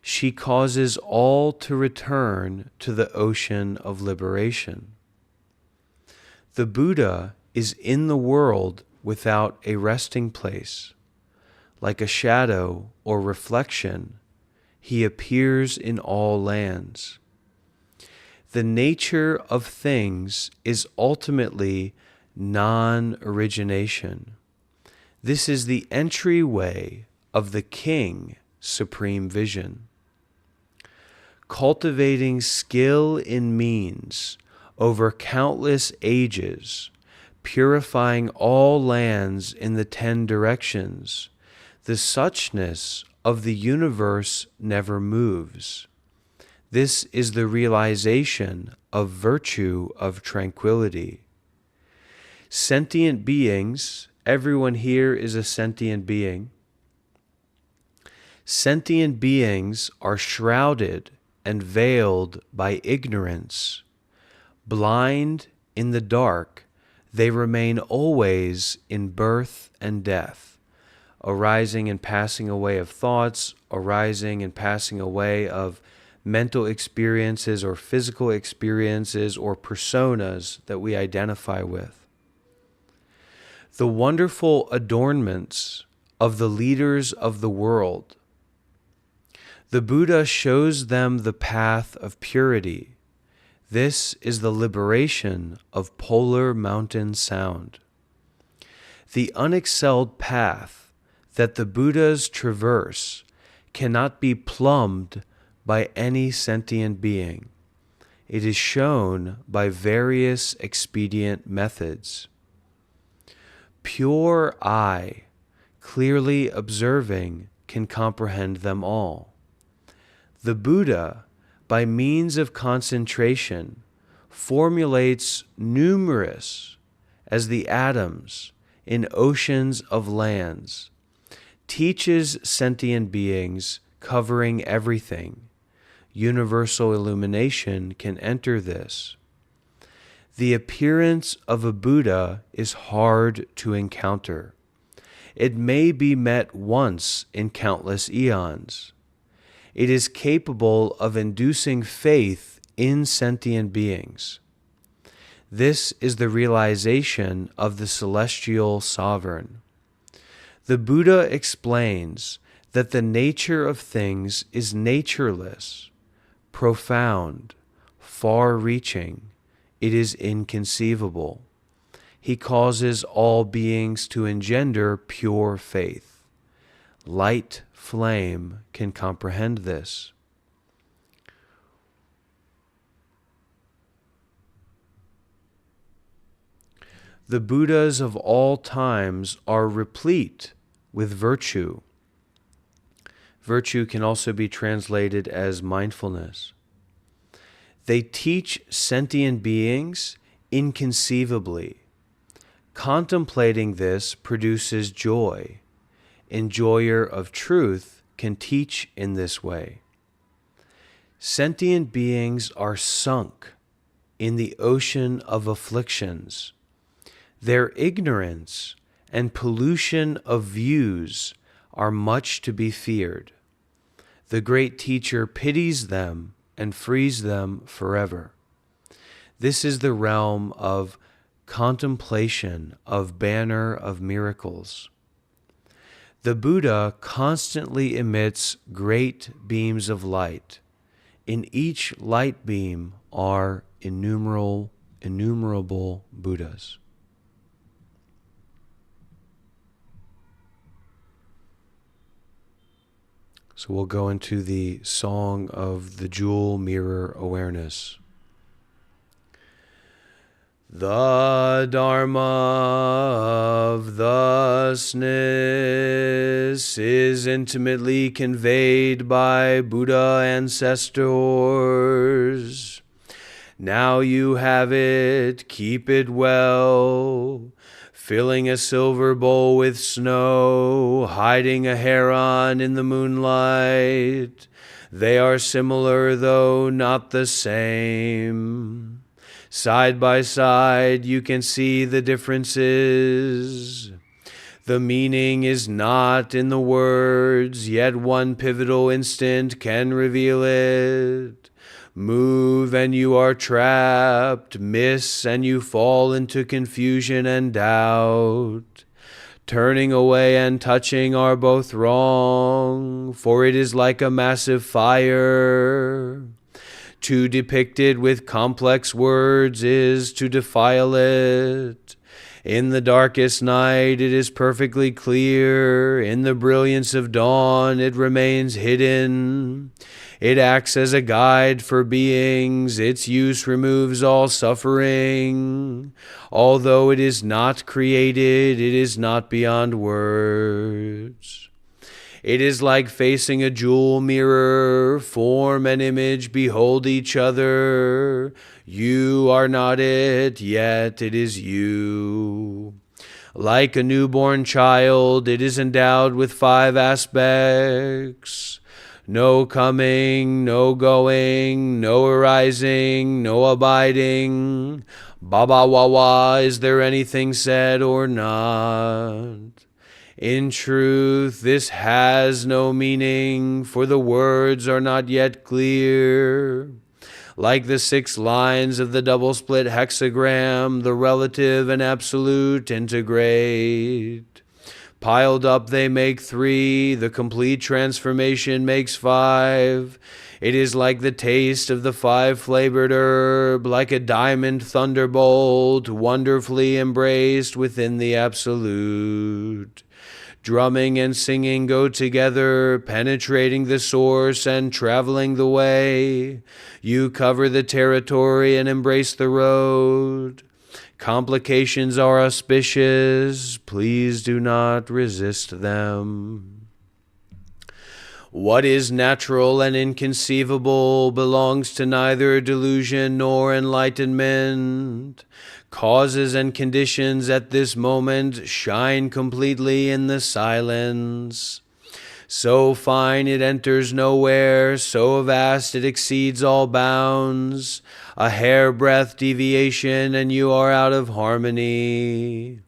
She causes all to return to the ocean of liberation. The Buddha is in the world without a resting place. Like a shadow or reflection, he appears in all lands. The nature of things is ultimately non-origination. This is the entryway of the King Supreme Vision. Cultivating skill in means over countless ages, purifying all lands in the 10 directions, the suchness of the universe never moves. This is the realization of virtue of tranquility. Sentient beings, everyone here is a sentient being. Sentient beings are shrouded and veiled by ignorance. Blind in the dark, they remain always in birth and death, arising and passing away of thoughts, arising and passing away of mental experiences or physical experiences or personas that we identify with. The wonderful adornments of the leaders of the world. The Buddha shows them the path of purity. This is the liberation of polar mountain sound. The unexcelled path that the Buddhas traverse cannot be plumbed by any sentient being. It is shown by various expedient methods. Pure eye, clearly observing, can comprehend them all. The Buddha, by means of concentration, formulates numerous as the atoms in oceans of lands, teaches sentient beings covering everything. Universal illumination can enter this. The appearance of a Buddha is hard to encounter. It may be met once in countless eons. It is capable of inducing faith in sentient beings. This is the realization of the celestial sovereign. The Buddha explains that the nature of things is natureless, profound, far-reaching. It is inconceivable. He causes all beings to engender pure faith. Light flame can comprehend this. The Buddhas of all times are replete with virtue. Virtue can also be translated as mindfulness. They teach sentient beings inconceivably. Contemplating this produces joy. Enjoyer of truth can teach in this way. Sentient beings are sunk in the ocean of afflictions. Their ignorance and pollution of views are much to be feared. The great teacher pities them and frees them forever. This is the realm of contemplation of banner of miracles. The Buddha constantly emits great beams of light. In each light beam are innumerable Buddhas. So we'll go into the song of the jewel mirror awareness. The Dharma of thusness is intimately conveyed by Buddha ancestors. Now you have it, keep it well. Filling a silver bowl with snow, hiding a heron in the moonlight. They are similar, though not the same. Side by side, you can see the differences. The meaning is not in the words, yet one pivotal instant can reveal it. Move and you are trapped, miss and you fall into confusion and doubt. Turning away and touching are both wrong, for it is like a massive fire. To depict it with complex words is to defile it. In the darkest night it is perfectly clear. In the brilliance of dawn it remains hidden. It acts as a guide for beings. Its use removes all suffering. Although it is not created, it is not beyond words. It is like facing a jewel mirror. Form and image behold each other. You are not it, yet it is you. Like a newborn child, it is endowed with 5 aspects. No coming, no going, no arising, no abiding. Baba Wawa, is there anything said or not? In truth, this has no meaning, for the words are not yet clear. Like the 6 lines of the double-split hexagram, the relative and absolute integrate. Piled up they make 3, the complete transformation makes 5. It is like the taste of the 5-flavored herb, like a diamond thunderbolt, wonderfully embraced within the absolute. Drumming and singing go together, penetrating the source and traveling the way. You cover the territory and embrace the road. Complications are auspicious. Please do not resist them. What is natural and inconceivable belongs to neither delusion nor enlightenment. Causes and conditions at this moment shine completely in the silence. So fine it enters nowhere, so vast it exceeds all bounds. A hairbreadth deviation and you are out of harmony.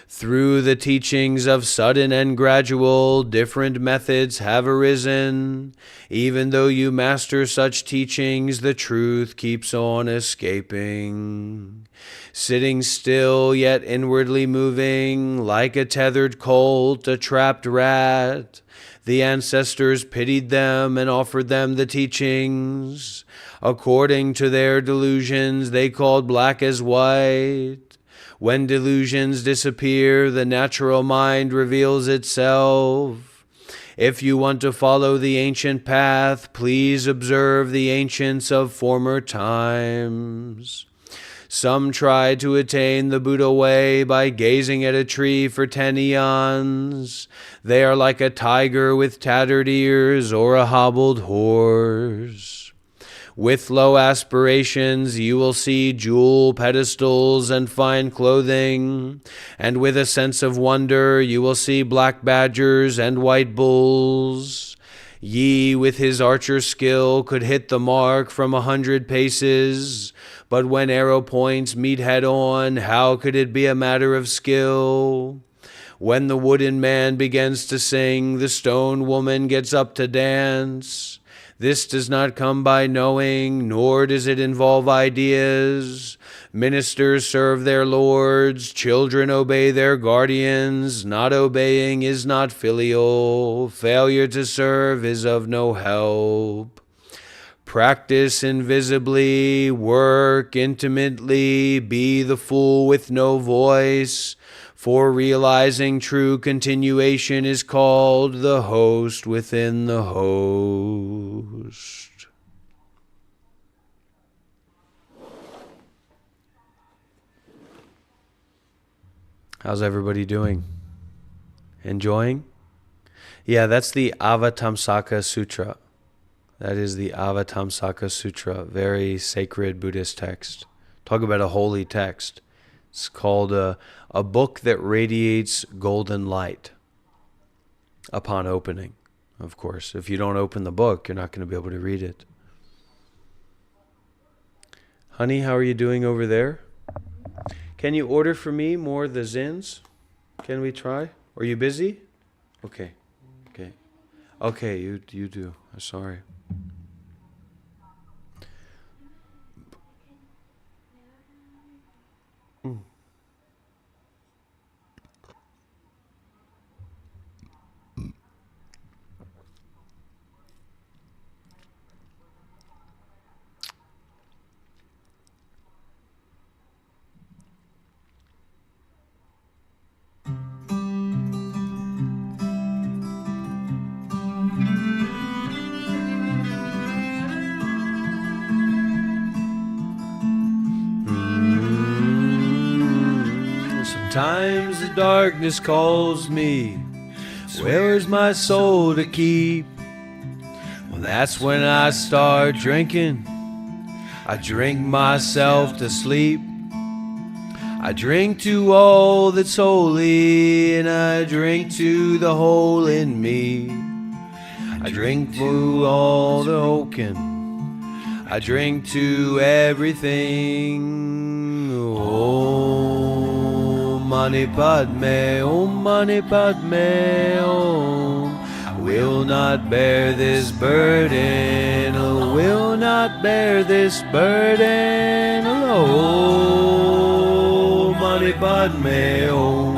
Through the teachings of sudden and gradual, different methods have arisen. Even though you master such teachings, the truth keeps on escaping. Sitting still, yet inwardly moving, like a tethered colt, a trapped rat. The ancestors pitied them and offered them the teachings. According to their delusions, they called black as white. When delusions disappear, the natural mind reveals itself. If you want to follow the ancient path, please observe the ancients of former times. Some try to attain the Buddha way by gazing at a tree for 10 eons. They are like a tiger with tattered ears or a hobbled horse. With low aspirations, you will see jewel pedestals and fine clothing, and with a sense of wonder, you will see black badgers and white bulls. Yi, with his archer skill, could hit the mark from 100 paces, but when arrow points meet head-on, how could it be a matter of skill? When the wooden man begins to sing, the stone woman gets up to dance. This does not come by knowing, nor does it involve ideas. Ministers serve their lords, children obey their guardians. Not obeying is not filial. Failure to serve is of no help. Practice invisibly, work intimately, be the fool with no voice. For realizing true continuation is called the host within the host. How's everybody doing? Enjoying? Yeah, that's the Avatamsaka Sutra. That is the Avatamsaka Sutra, very sacred Buddhist text. Talk about a holy text. It's called a book that radiates golden light upon opening, of course. If you don't open the book, you're not going to be able to read it. Honey, how are you doing over there? Can you order for me more of the zins? Can we try? Are you busy? Okay. Okay. Okay, you do. I'm sorry. Sometimes the darkness calls me, where's my soul to keep? Well, that's when I start drinking. I drink myself to sleep. I drink to all that's holy, and I drink to the hole in me. I drink to all the oaken. I drink to everything. Om Mani Padme, Om Mani Padme, Om. I will not bear this burden, I will not bear this burden alone. Om Mani Padme, Om.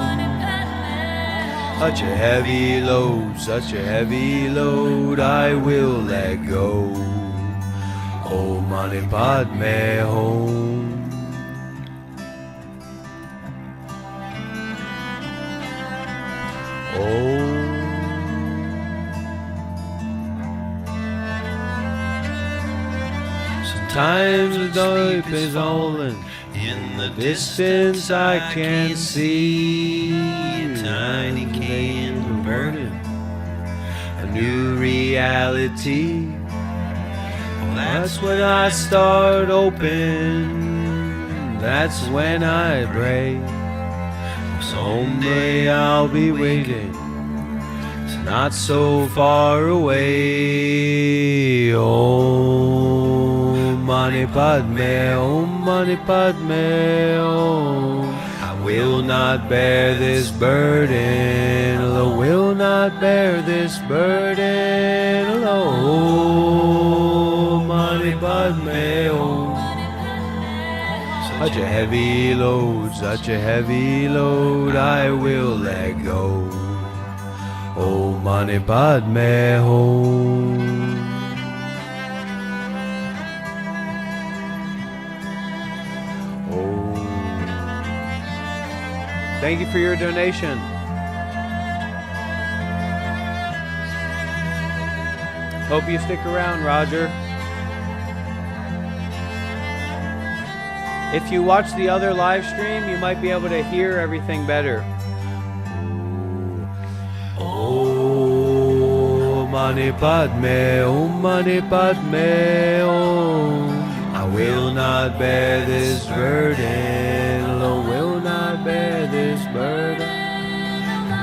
Such a heavy load, such a heavy load, I will let go. Om Mani Padme Hum. Sometimes the dark is rolling, in the distance I can see a tiny candle burning, a new reality. Well, that's when I start open, that's when I pray. Someday I'll be waiting, it's not so far away. Om Mani Padme, Om Mani Padme, Om. I will not bear this burden, I will not bear this burden alone. Om Mani Padme, Om. Such a heavy load, such a heavy load, I will let go. Om Mani Padme Hum. Thank you for your donation. Hope you stick around, Roger. If you watch the other live stream, you might be able to hear everything better. Om Mani Padme, Om Mani Padme, Om. I will not bear this burden, I will not bear this burden.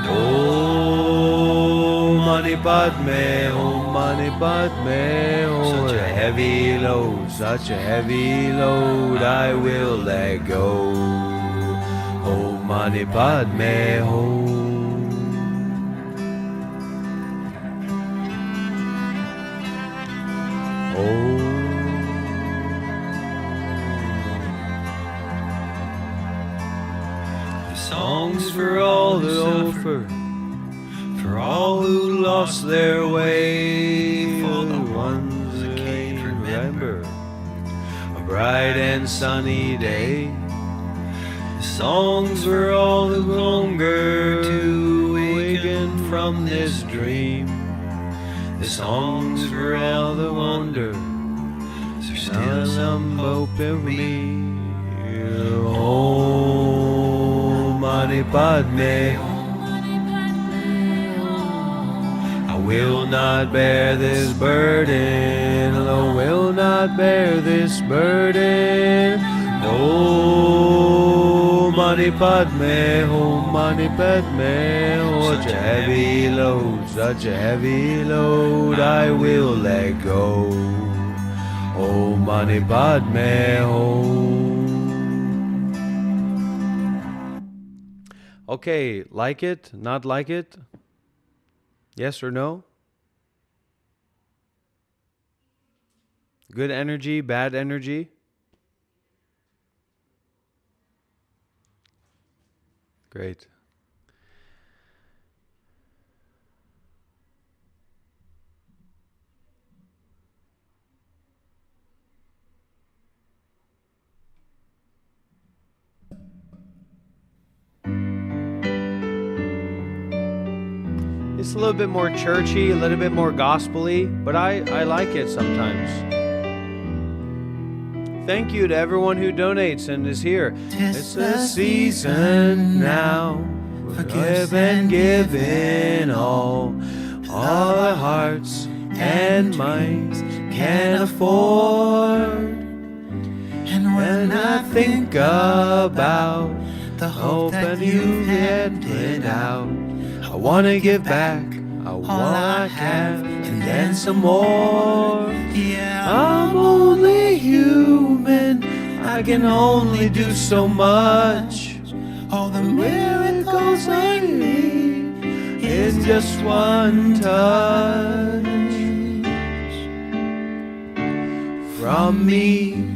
Om Mani Padme, Om Mani Padme, Om. Such a heavy load, such a heavy load, I will let go. Om Mani Padme Hum. Songs for all who suffer, for all who lost their way, for the ones that can't remember a bright and sunny day. Songs for all who hunger to awaken from this dream. The songs for all the wonder, there's still some hope in me. Om Mani Padme. I will not bear this burden, I will not bear this burden. Om Mani Padme, Om Mani Padme. Such a heavy load, such a heavy load, I will let go. Om Mani Padme Hum. Okay, like it, not like it? Yes or no? Good energy, bad energy? Great. It's a little bit more churchy, a little bit more gospel-y, but I like it sometimes. Thank you to everyone who donates and is here. It's a season now, forgive and give in all our hearts and minds can afford. And when I think about the hope that you've handed out, I want to give back all I have and then some more. Yeah, I'm only human, I can only do so much. All the miracles I need in just one touch. From me,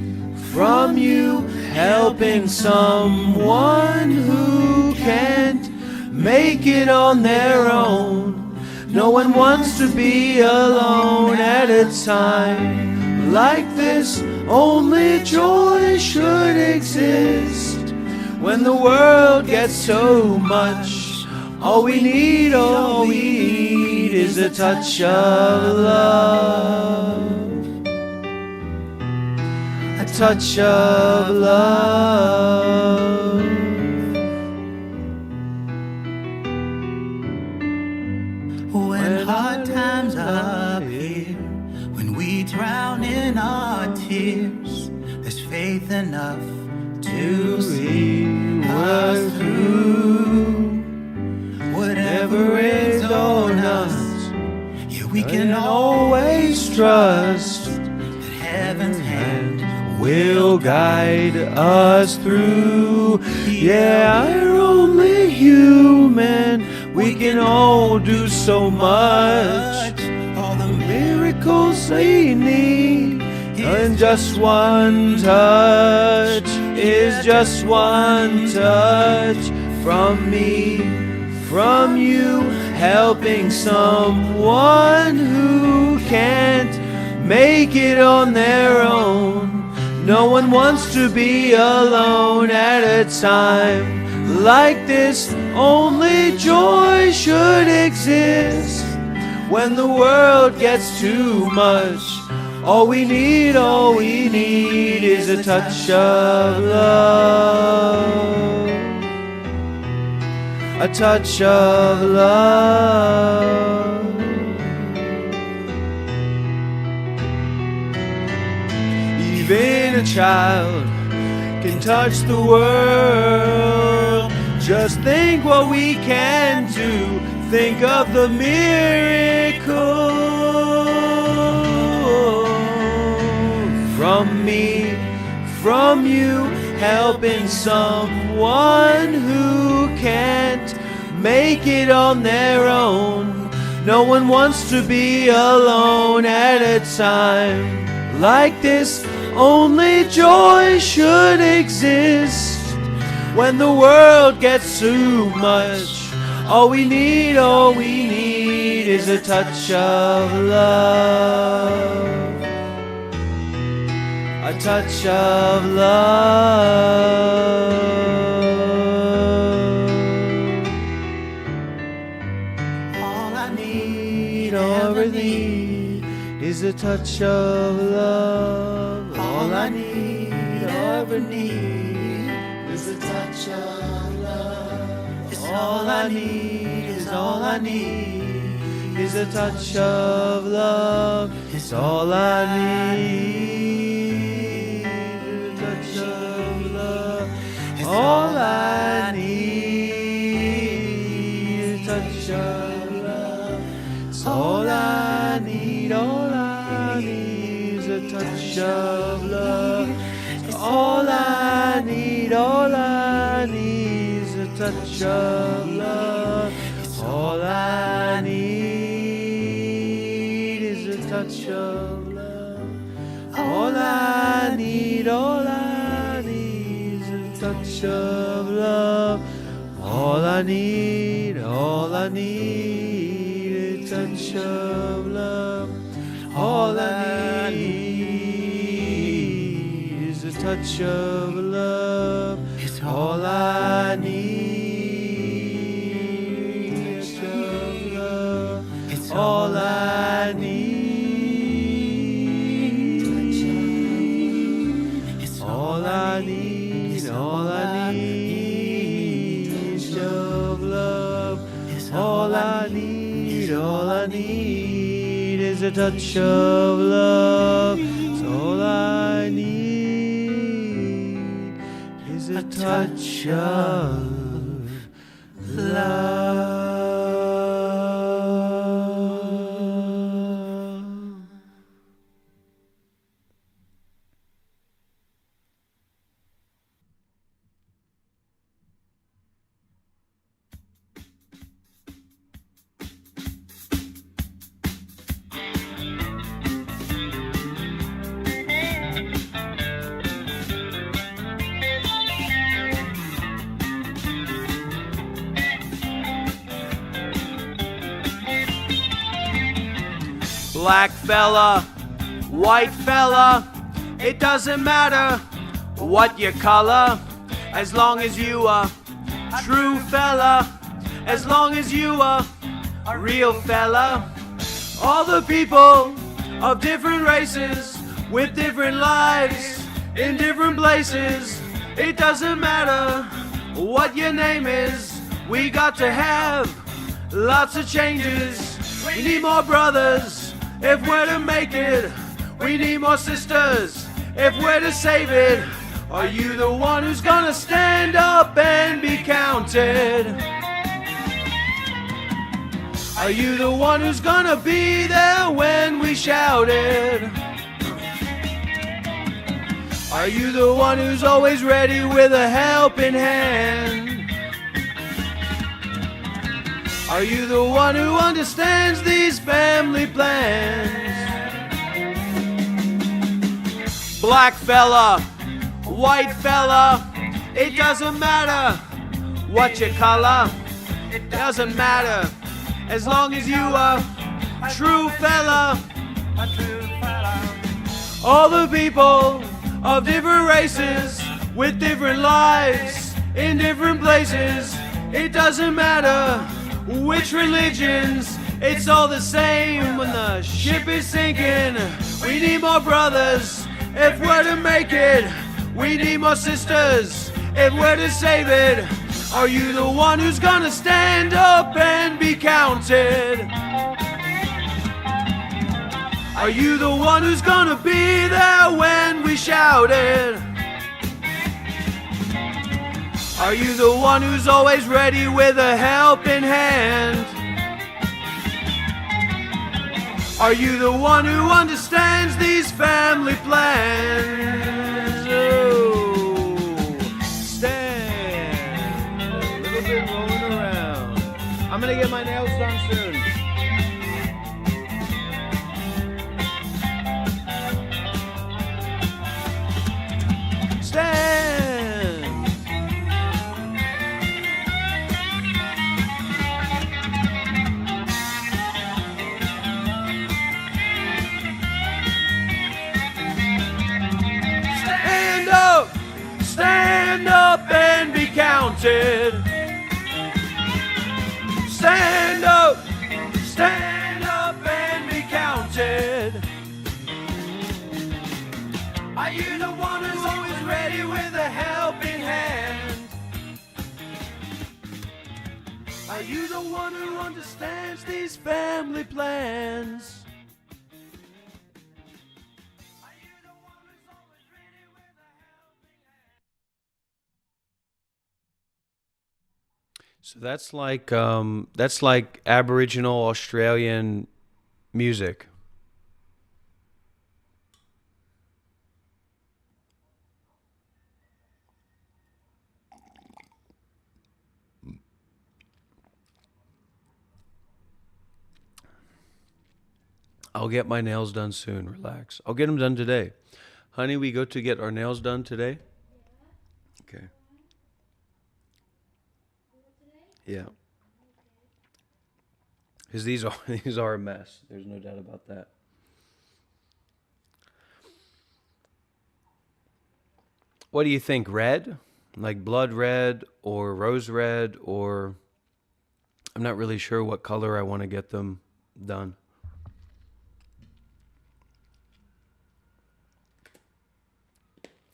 from you, helping someone who can't make it on their own. No one wants to be alone at a time like this. Only joy should exist. When the world gets so much, all we need is a touch of love. A touch of love. When hard times appear, when we drown in our tears, there's faith enough to see us through. Whatever is on us, yeah, we can always trust that heaven's hand will guide us through. Yeah, we're only human, we can all do so much. All the miracles they need, and just one touch is just one touch. From me, from you, helping someone who can't make it on their own. No one wants to be alone at a time like this. Only joy should exist. When the world gets too much, all we need is a touch of love. A touch of love. Even a child can touch the world. Just think what we can do. Think of the miracle. From me, from you, helping someone who can't make it on their own. No one wants to be alone at a time like this. Only joy should exist. When the world gets too much, all we need is a touch of love. A touch of love. All I need, all I need is a touch of love. All I need, all I ever need is a touch of love. It's all I need, is all I need is a touch of love. It's all I need, a touch of love. All I need is a touch of love. It's all I need is a touch of of love. All I need is a touch of love. All I need is a touch of love. All I need is a touch of love. All I need is a touch of love. All I need is a touch of love. All I need is a touch of love. All I need, all I need is of love. All I need is a touch of love. All I need is a touch of love. Black fella, white fella, it doesn't matter what your color, as long as you are a true fella, as long as you are a real fella. All the people of different races, with different lives, in different places, it doesn't matter what your name is, we got to have lots of changes. We need more brothers if we're to make it. We need more sisters if we're to save it. Are you the one who's gonna stand up and be counted? Are you the one who's gonna be there when we shout it? Are you the one who's always ready with a helping hand? Are you the one who understands these family plans? Black fella, white fella, it doesn't matter what your color, it doesn't matter as long as you are a true fella. All the people of different races, with different lives, in different places, it doesn't matter which religions, it's all the same when the ship is sinking. We need more brothers if we're to make it. We need more sisters if we're to save it. Are you the one who's gonna stand up and be counted? Are you the one who's gonna be there when we shout it? Are you the one who's always ready with a helping hand? Are you the one who understands these family plans? Oh, stand. A little bit rolling around. I'm gonna get my nails done soon. Stand. Stand up and be counted. Stand up and be counted. Are you the one who's always ready with a helping hand? Are you the one who understands these family plans? So that's like Aboriginal Australian music. I'll get my nails done soon. Relax. I'll get them done today. Honey, we go to get our nails done today? Okay. Yeah. Because these are a mess. There's no doubt about that. What do you think? Red? Like blood red or rose red, or I'm not really sure what color I want to get them done.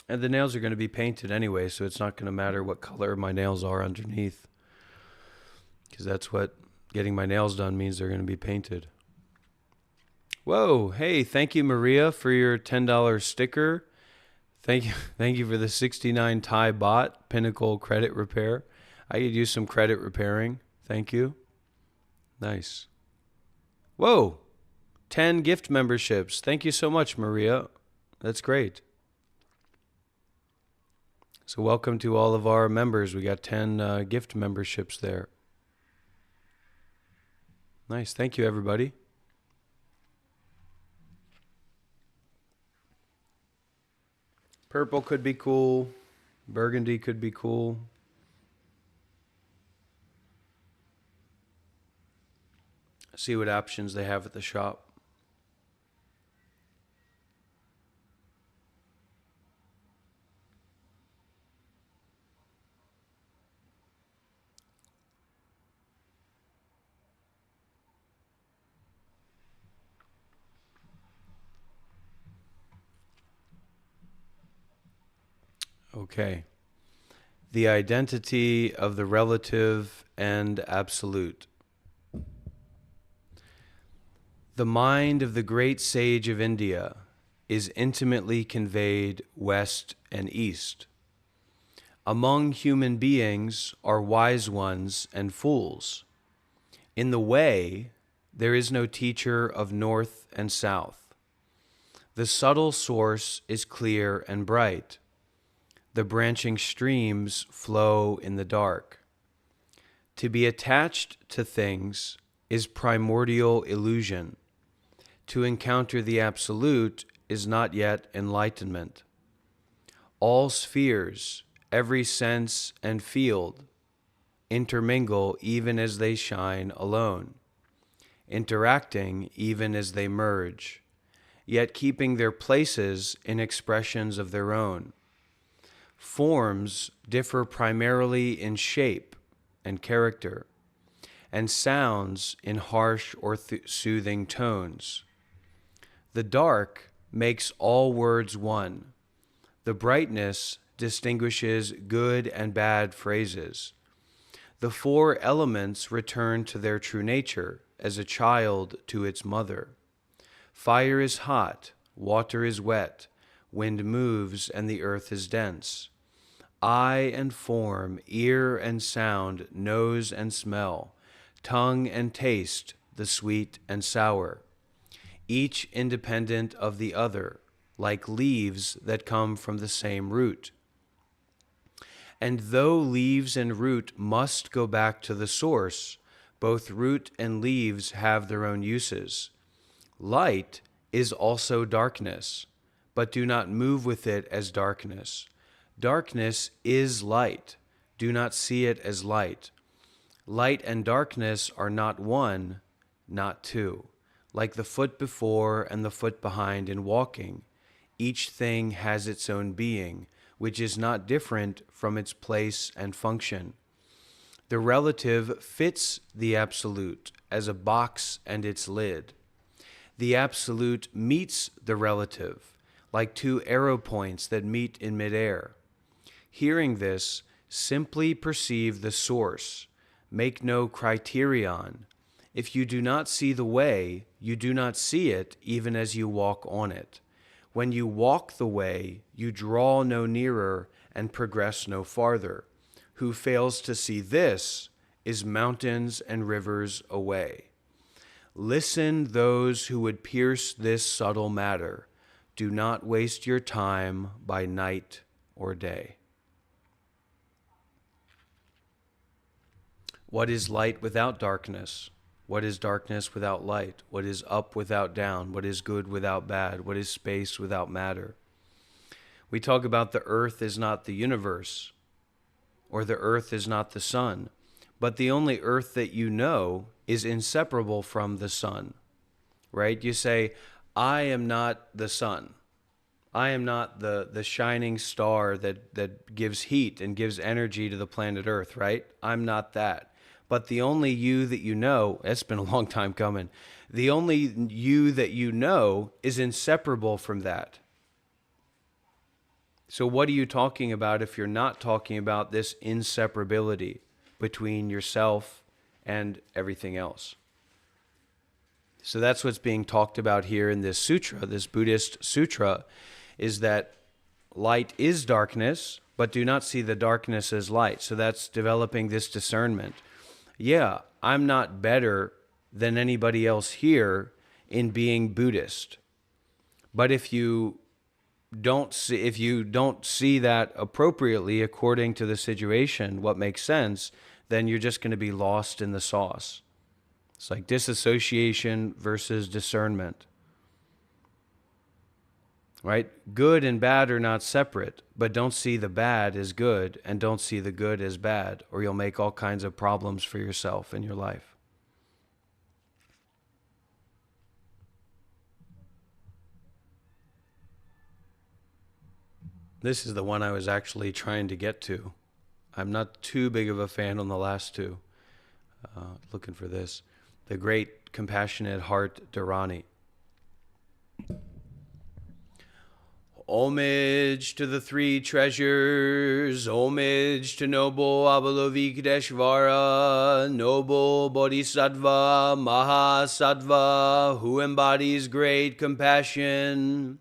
And the nails are going to be painted anyway, so it's not going to matter what color my nails are underneath. Because that's what getting my nails done means, they're going to be painted. Whoa, hey, thank you, Maria, for your $10 sticker. Thank you for the 69 Thai baht Pinnacle credit repair. I could use some credit repairing. Thank you. Nice. Whoa, 10 gift memberships. Thank you so much, Maria. That's great. So welcome to all of our members. We got 10 gift memberships there. Nice. Thank you, everybody. Purple could be cool. Burgundy could be cool. See what options they have at the shop. Okay. The identity of the relative and absolute. The mind of the great sage of India is intimately conveyed west and east. Among human beings are wise ones and fools. In the way, there is no teacher of north and south. The subtle source is clear and bright. The branching streams flow in the dark. To be attached to things is primordial illusion. To encounter the absolute is not yet enlightenment. All spheres, every sense and field, intermingle even as they shine alone, interacting even as they merge, yet keeping their places in expressions of their own. Forms differ primarily in shape and character, and sounds in harsh or soothing tones. The dark makes all words one. The brightness distinguishes good and bad phrases. The four elements return to their true nature as a child to its mother. Fire is hot, water is wet, wind moves, and the earth is dense. Eye and form, ear and sound, nose and smell, tongue and taste, the sweet and sour, each independent of the other, like leaves that come from the same root. And though leaves and root must go back to the source, both root and leaves have their own uses. Light is also darkness, but do not move with it as darkness. Darkness is light. Do not see it as light. Light and darkness are not one, not two. Like the foot before and the foot behind in walking, each thing has its own being, which is not different from its place and function. The relative fits the absolute as a box and its lid. The absolute meets the relative, like two arrow points that meet in midair. Hearing this, simply perceive the source. Make no criterion. If you do not see the way, you do not see it even as you walk on it. When you walk the way, you draw no nearer and progress no farther. Who fails to see this is mountains and rivers away. Listen, those who would pierce this subtle matter. Do not waste your time by night or day. What is light without darkness? What is darkness without light? What is up without down? What is good without bad? What is space without matter? We talk about the earth is not the universe, or the earth is not the sun, but the only earth that you know is inseparable from the sun, right? You say, I am not the sun. I am not the shining star that gives heat and gives energy to the planet Earth, right? I'm not that. But the only you that you know, it's been a long time coming, the only you that you know is inseparable from that. So what are you talking about if you're not talking about this inseparability between yourself and everything else? So that's what's being talked about here in this sutra, this Buddhist sutra, is that light is darkness, but do not see the darkness as light. So that's developing this discernment. Yeah, I'm not better than anybody else here in being Buddhist. But if you don't see that appropriately according to the situation, what makes sense, then you're just going to be lost in the sauce. It's like disassociation versus discernment. Right? Good and bad are not separate, but don't see the bad as good and don't see the good as bad, or you'll make all kinds of problems for yourself in your life. This is the one I was actually trying to get to. I'm not too big of a fan on the last two. Looking for this. The Great Compassionate Heart Dharani. Homage to the three treasures, homage to noble Avalokiteshvara, noble Bodhisattva, Mahasattva, who embodies great compassion.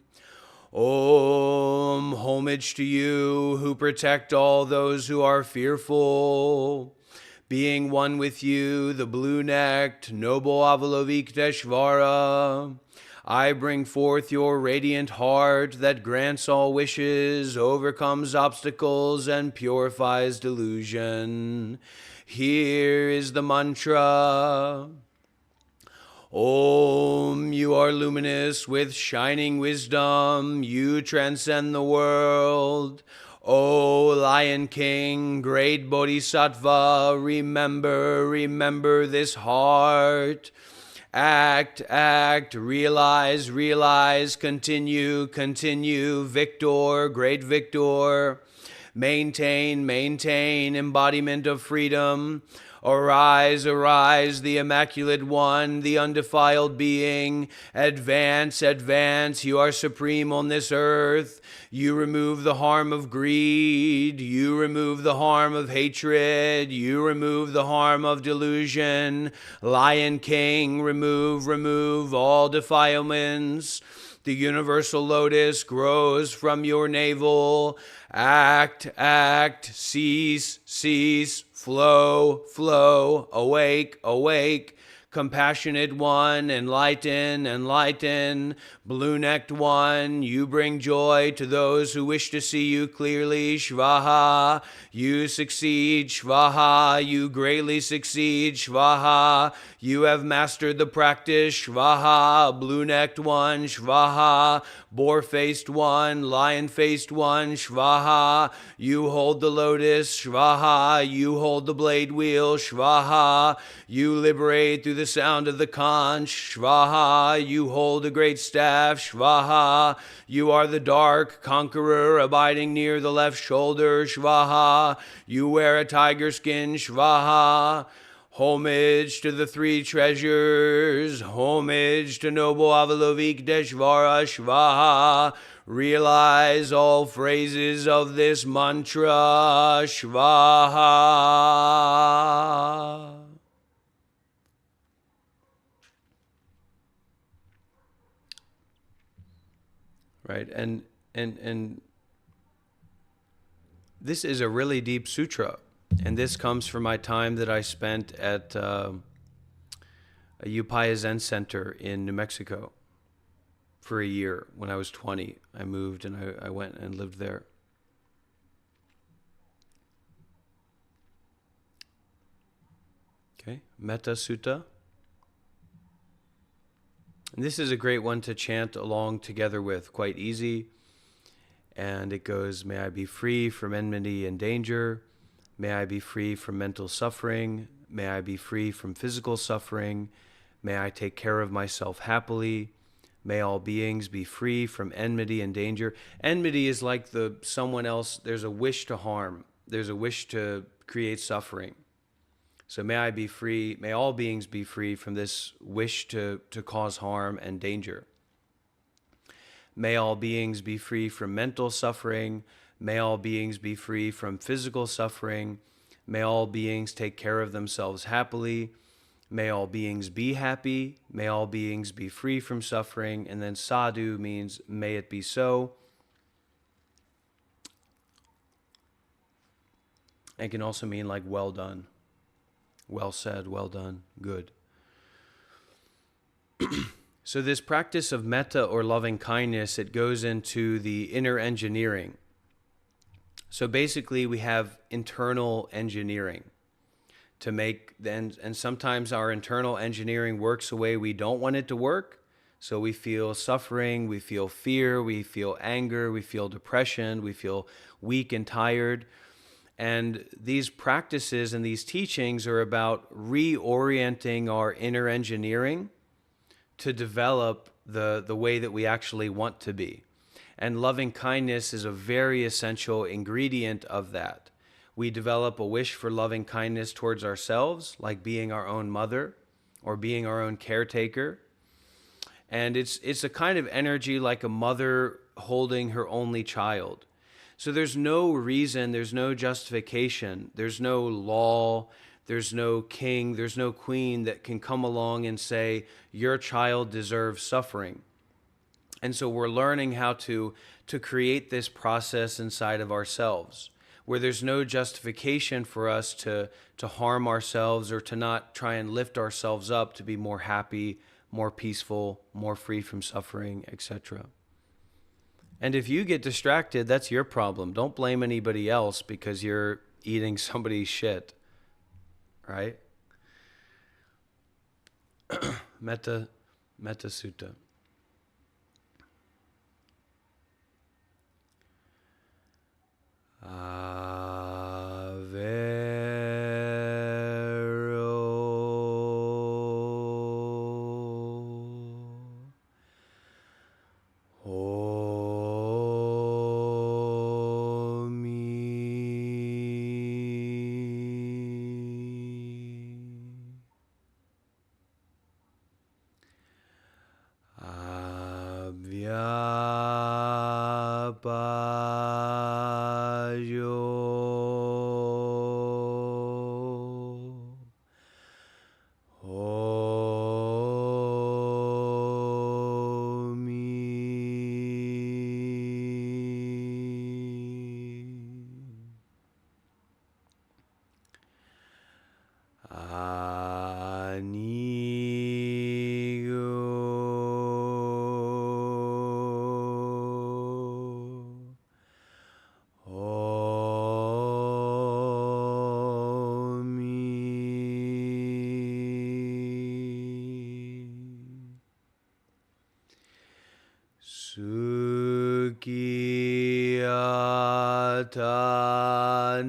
Om, homage to you who protect all those who are fearful. Being one with you, the blue-necked, noble Avalokiteshvara, I bring forth your radiant heart that grants all wishes, overcomes obstacles, and purifies delusion. Here is the mantra. Om, you are luminous with shining wisdom. You transcend the world. O Lion King, great Bodhisattva, remember this heart. Act, realize, continue, victor, great victor. Maintain, embodiment of freedom. Arise, the immaculate one, the undefiled being. Advance, you are supreme on this earth. You remove the harm of greed. You remove the harm of hatred. You remove the harm of delusion. Lion King, remove all defilements. The universal lotus grows from your navel. Act, cease, flow, awake. Compassionate one, enlighten, blue-necked one, you bring joy to those who wish to see you clearly, Shvaha, you succeed, Shvaha, you greatly succeed, Shvaha, you have mastered the practice, Shvaha, blue-necked one, Shvaha, boar-faced one, lion-faced one, Shvaha, you hold the lotus, Shvaha, you hold the blade wheel, Shvaha, you liberate through the sound of the conch, Shvaha, you hold a great staff, Shvaha, you are the dark conqueror abiding near the left shoulder, Shvaha, you wear a tiger skin, Shvaha, homage to the three treasures, homage to noble Avalokiteshvara, Shvaha, realize all phrases of this mantra, Shvaha. Right, and this is a really deep sutra, and this comes from my time that I spent at a Upaya Zen Center in New Mexico for a year. When I was 20, I moved and I went and lived there. Okay, Metta Sutta. And this is a great one to chant along together with, quite easy. And it goes, may I be free from enmity and danger. May I be free from mental suffering. May I be free from physical suffering. May I take care of myself happily. May all beings be free from enmity and danger. Enmity is like someone else, there's a wish to harm. There's a wish to create suffering. So may I be free, may all beings be free from this wish to cause harm and danger. May all beings be free from mental suffering. May all beings be free from physical suffering. May all beings take care of themselves happily. May all beings be happy. May all beings be free from suffering. And then sadhu means may it be so. It can also mean like well done. Well said, well done, good. So this practice of metta or loving kindness, it goes into the inner engineering. So basically we have internal engineering to make, and sometimes our internal engineering works the way we don't want it to work. So we feel suffering, we feel fear, we feel anger, we feel depression, we feel weak and tired. And these practices and these teachings are about reorienting our inner engineering to develop the way that we actually want to be. And loving kindness is a very essential ingredient of that. We develop a wish for loving kindness towards ourselves, like being our own mother or being our own caretaker. And it's a kind of energy like a mother holding her only child. So there's no reason, there's no justification, there's no law, there's no king, there's no queen that can come along and say, your child deserves suffering. And so we're learning how to create this process inside of ourselves, where there's no justification for us to harm ourselves or to not try and lift ourselves up to be more happy, more peaceful, more free from suffering, etc. And if you get distracted, that's your problem. Don't blame anybody else because you're eating somebody's shit, right? Metta Sutta.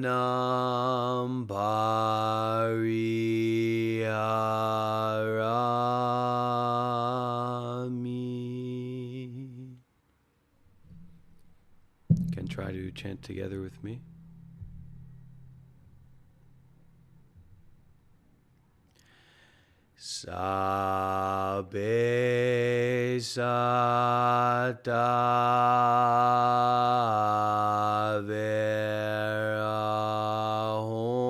Sukhiyatanam Pariharami. Can try to chant together with me. Sabbe sata vera hontu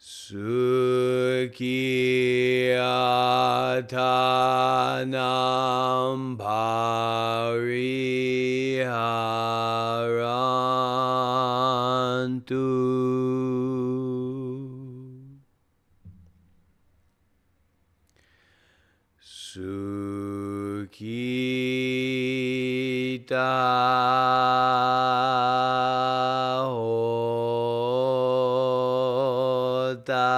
Sukhiyatanam pariharantu. Sukhita hota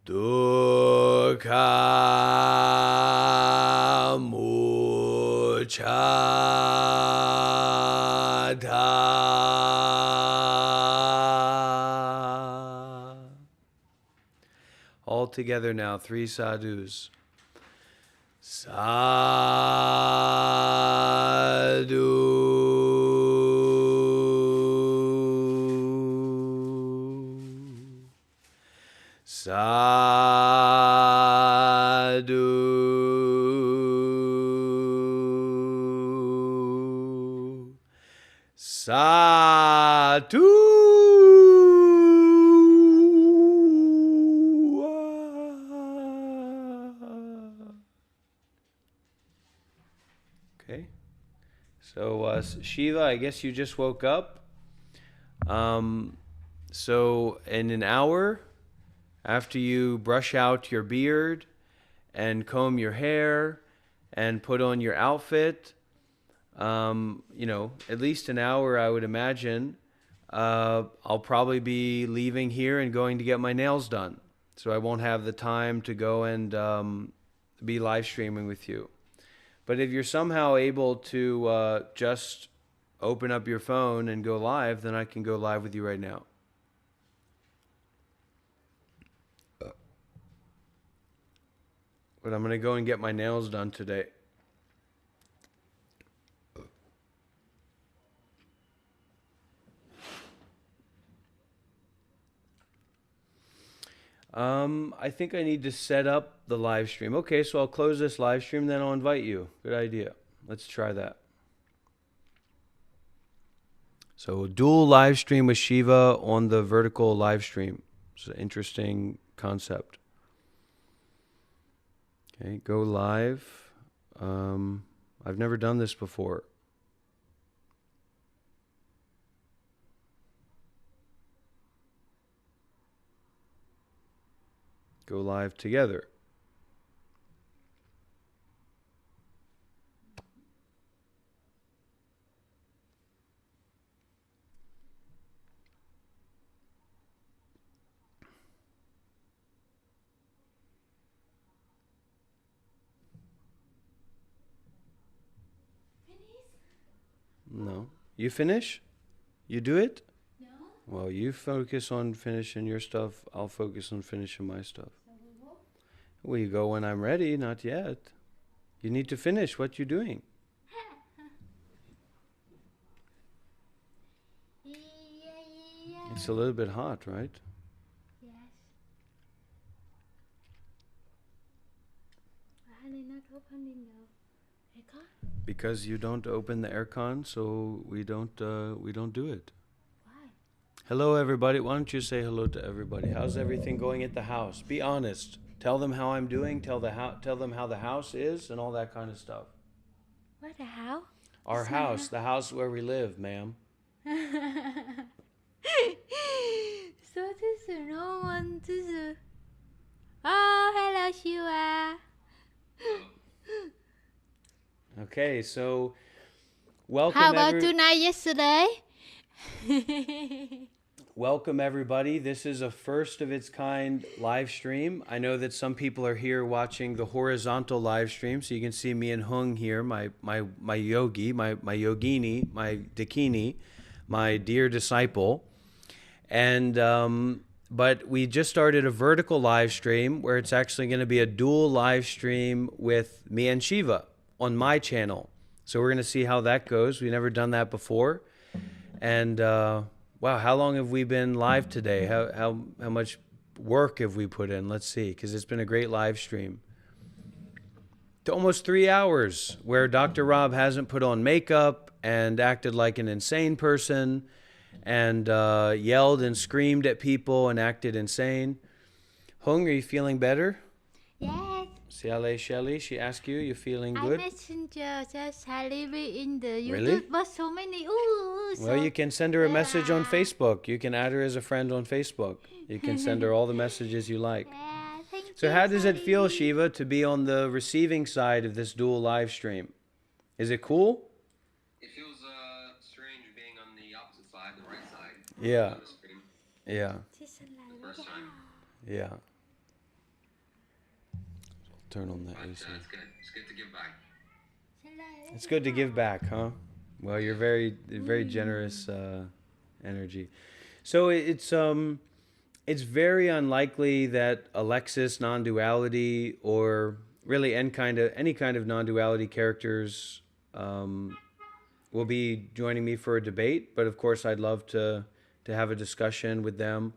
dukkha muccata. All together now, 3 sadhus. Sadhu. Sadhu. Sadhu. Okay. So, Shiva, I guess you just woke up. So in an hour, after you brush out your beard and comb your hair and put on your outfit, at least an hour, I would imagine, I'll probably be leaving here and going to get my nails done. So I won't have the time to go and be live streaming with you. But if you're somehow able to just open up your phone and go live, then I can go live with you right now. But I'm going to go and get my nails done today. I think I need to set up the live stream. Okay, so I'll close this live stream, then I'll invite you. Good idea. Let's try that. So dual live stream with Shiva on the vertical live stream. It's an interesting concept. Okay, go live. I've never done this before. Go live together. No. You finish? You do it? No. Well, you focus on finishing your stuff. I'll focus on finishing my stuff. We go when I'm ready, not yet. You need to finish what you're doing. It's a little bit hot, right? Yes. Why are they not opening the aircon? Because you don't open the aircon, so we don't do it. Why? Hello, everybody. Why don't you say hello to everybody? How's everything going at the house? Be honest. Tell them how I'm doing. Tell them how the house is and all that kind of stuff. What the hell? Our house, the house where we live, ma'am. So this is no one. This is. Oh, hello, Shiva. Okay, so welcome. How about tonight, yesterday? Welcome, everybody. This is a first of its kind live stream. I know that some people are here watching the horizontal live stream, so you can see me and Hung here, my yogi, my yogini, my dakini, my dear disciple. And but we just started a vertical live stream where it's actually going to be a dual live stream with me and Shiva on my channel. So we're going to see how that goes. We've never done that before. And wow, how long have we been live today? How much work have we put in? Let's see, because it's been a great live stream. To almost 3 hours, where Dr. Rob hasn't put on makeup, and acted like an insane person and yelled and screamed at people and acted insane. Hung, are you feeling better? Yes. Siale Shelly, she asked you, you feeling I good? messenger just Sally in the YouTube, Really? but so many. Ooh, Well, so you can send her a message on Yeah. Facebook. You can add her as a friend on Facebook. You can send her all the messages you like. Yeah, thank So you, how does it feel, Sally. Shiva, to be on the receiving side of this dual live stream? Is it cool? It feels strange being on the opposite side, the right side. Yeah. On the screen. Yeah. First time. Yeah. Turn on that But AC. it's good. It's good to give back. It's good to give back, huh? Well, you're very generous energy. So it's very unlikely that Alexis non-duality or really any kind of non-duality characters will be joining me for a debate. But of course, I'd love to have a discussion with them.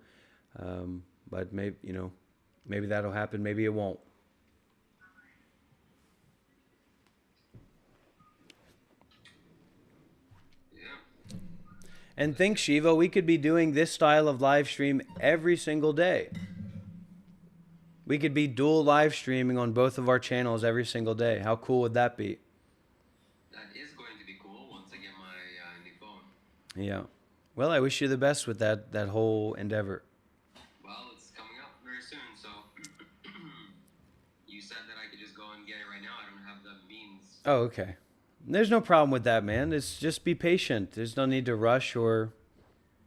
But maybe that'll happen. Maybe it won't. Yeah. And think, Shiva, we could be doing this style of live stream every single day. We could be dual live streaming on both of our channels every single day. How cool would that be? That is going to be cool once I get my new phone. Yeah. Well, I wish you the best with that whole endeavor. Well, it's coming up very soon, so you said that I could just go and get it right now. I don't have the means. Oh, okay. There's no problem with that, man. It's just be patient. There's no need to rush or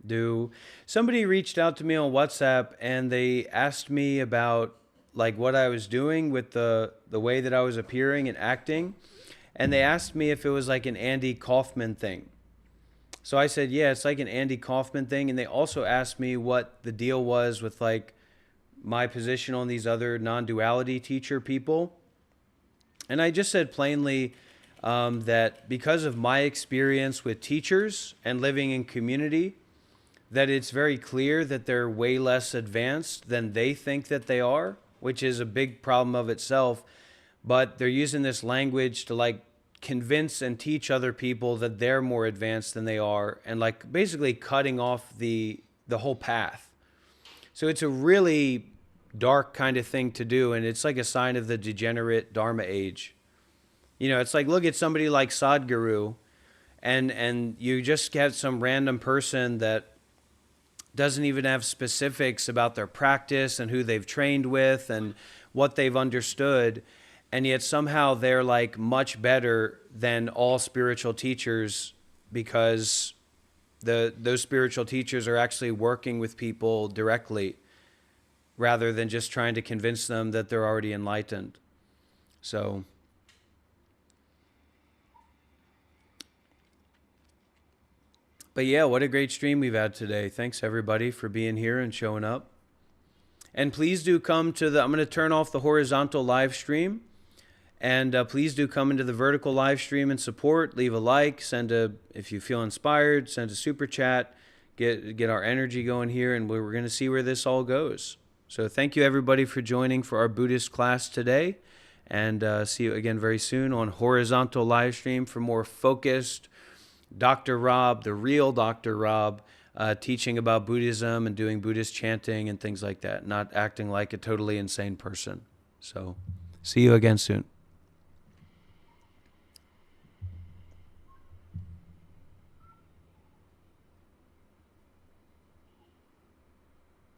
do. Somebody reached out to me on WhatsApp and they asked me about like what I was doing with the way that I was appearing and acting. And they asked me if it was like an Andy Kaufman thing. So I said, yeah, it's like an Andy Kaufman thing. And they also asked me what the deal was with like my position on these other non-duality teacher people. And I just said plainly that because of my experience with teachers and living in community, that it's very clear that they're way less advanced than they think that they are, which is a big problem of itself. But they're using this language to like convince and teach other people that they're more advanced than they are, and like basically cutting off the whole path. So it's a really dark kind of thing to do, and it's like a sign of the degenerate Dharma age. You know, it's like, look at somebody like Sadhguru, and you just get some random person that doesn't even have specifics about their practice and who they've trained with and what they've understood, and yet somehow they're like much better than all spiritual teachers because those spiritual teachers are actually working with people directly rather than just trying to convince them that they're already enlightened. So but yeah, what a great stream we've had today. Thanks everybody for being here and showing up. And please do come to I'm going to turn off the horizontal live stream. And please do come into the vertical live stream and support. Leave a like, if you feel inspired, send a super chat, get our energy going here, and we're going to see where this all goes. So thank you everybody for joining for our Buddhist class today. And see you again very soon on horizontal live stream for more focused Dr. Rob, the real Dr. Rob, teaching about Buddhism and doing Buddhist chanting and things like that, not acting like a totally insane person. So see you again soon.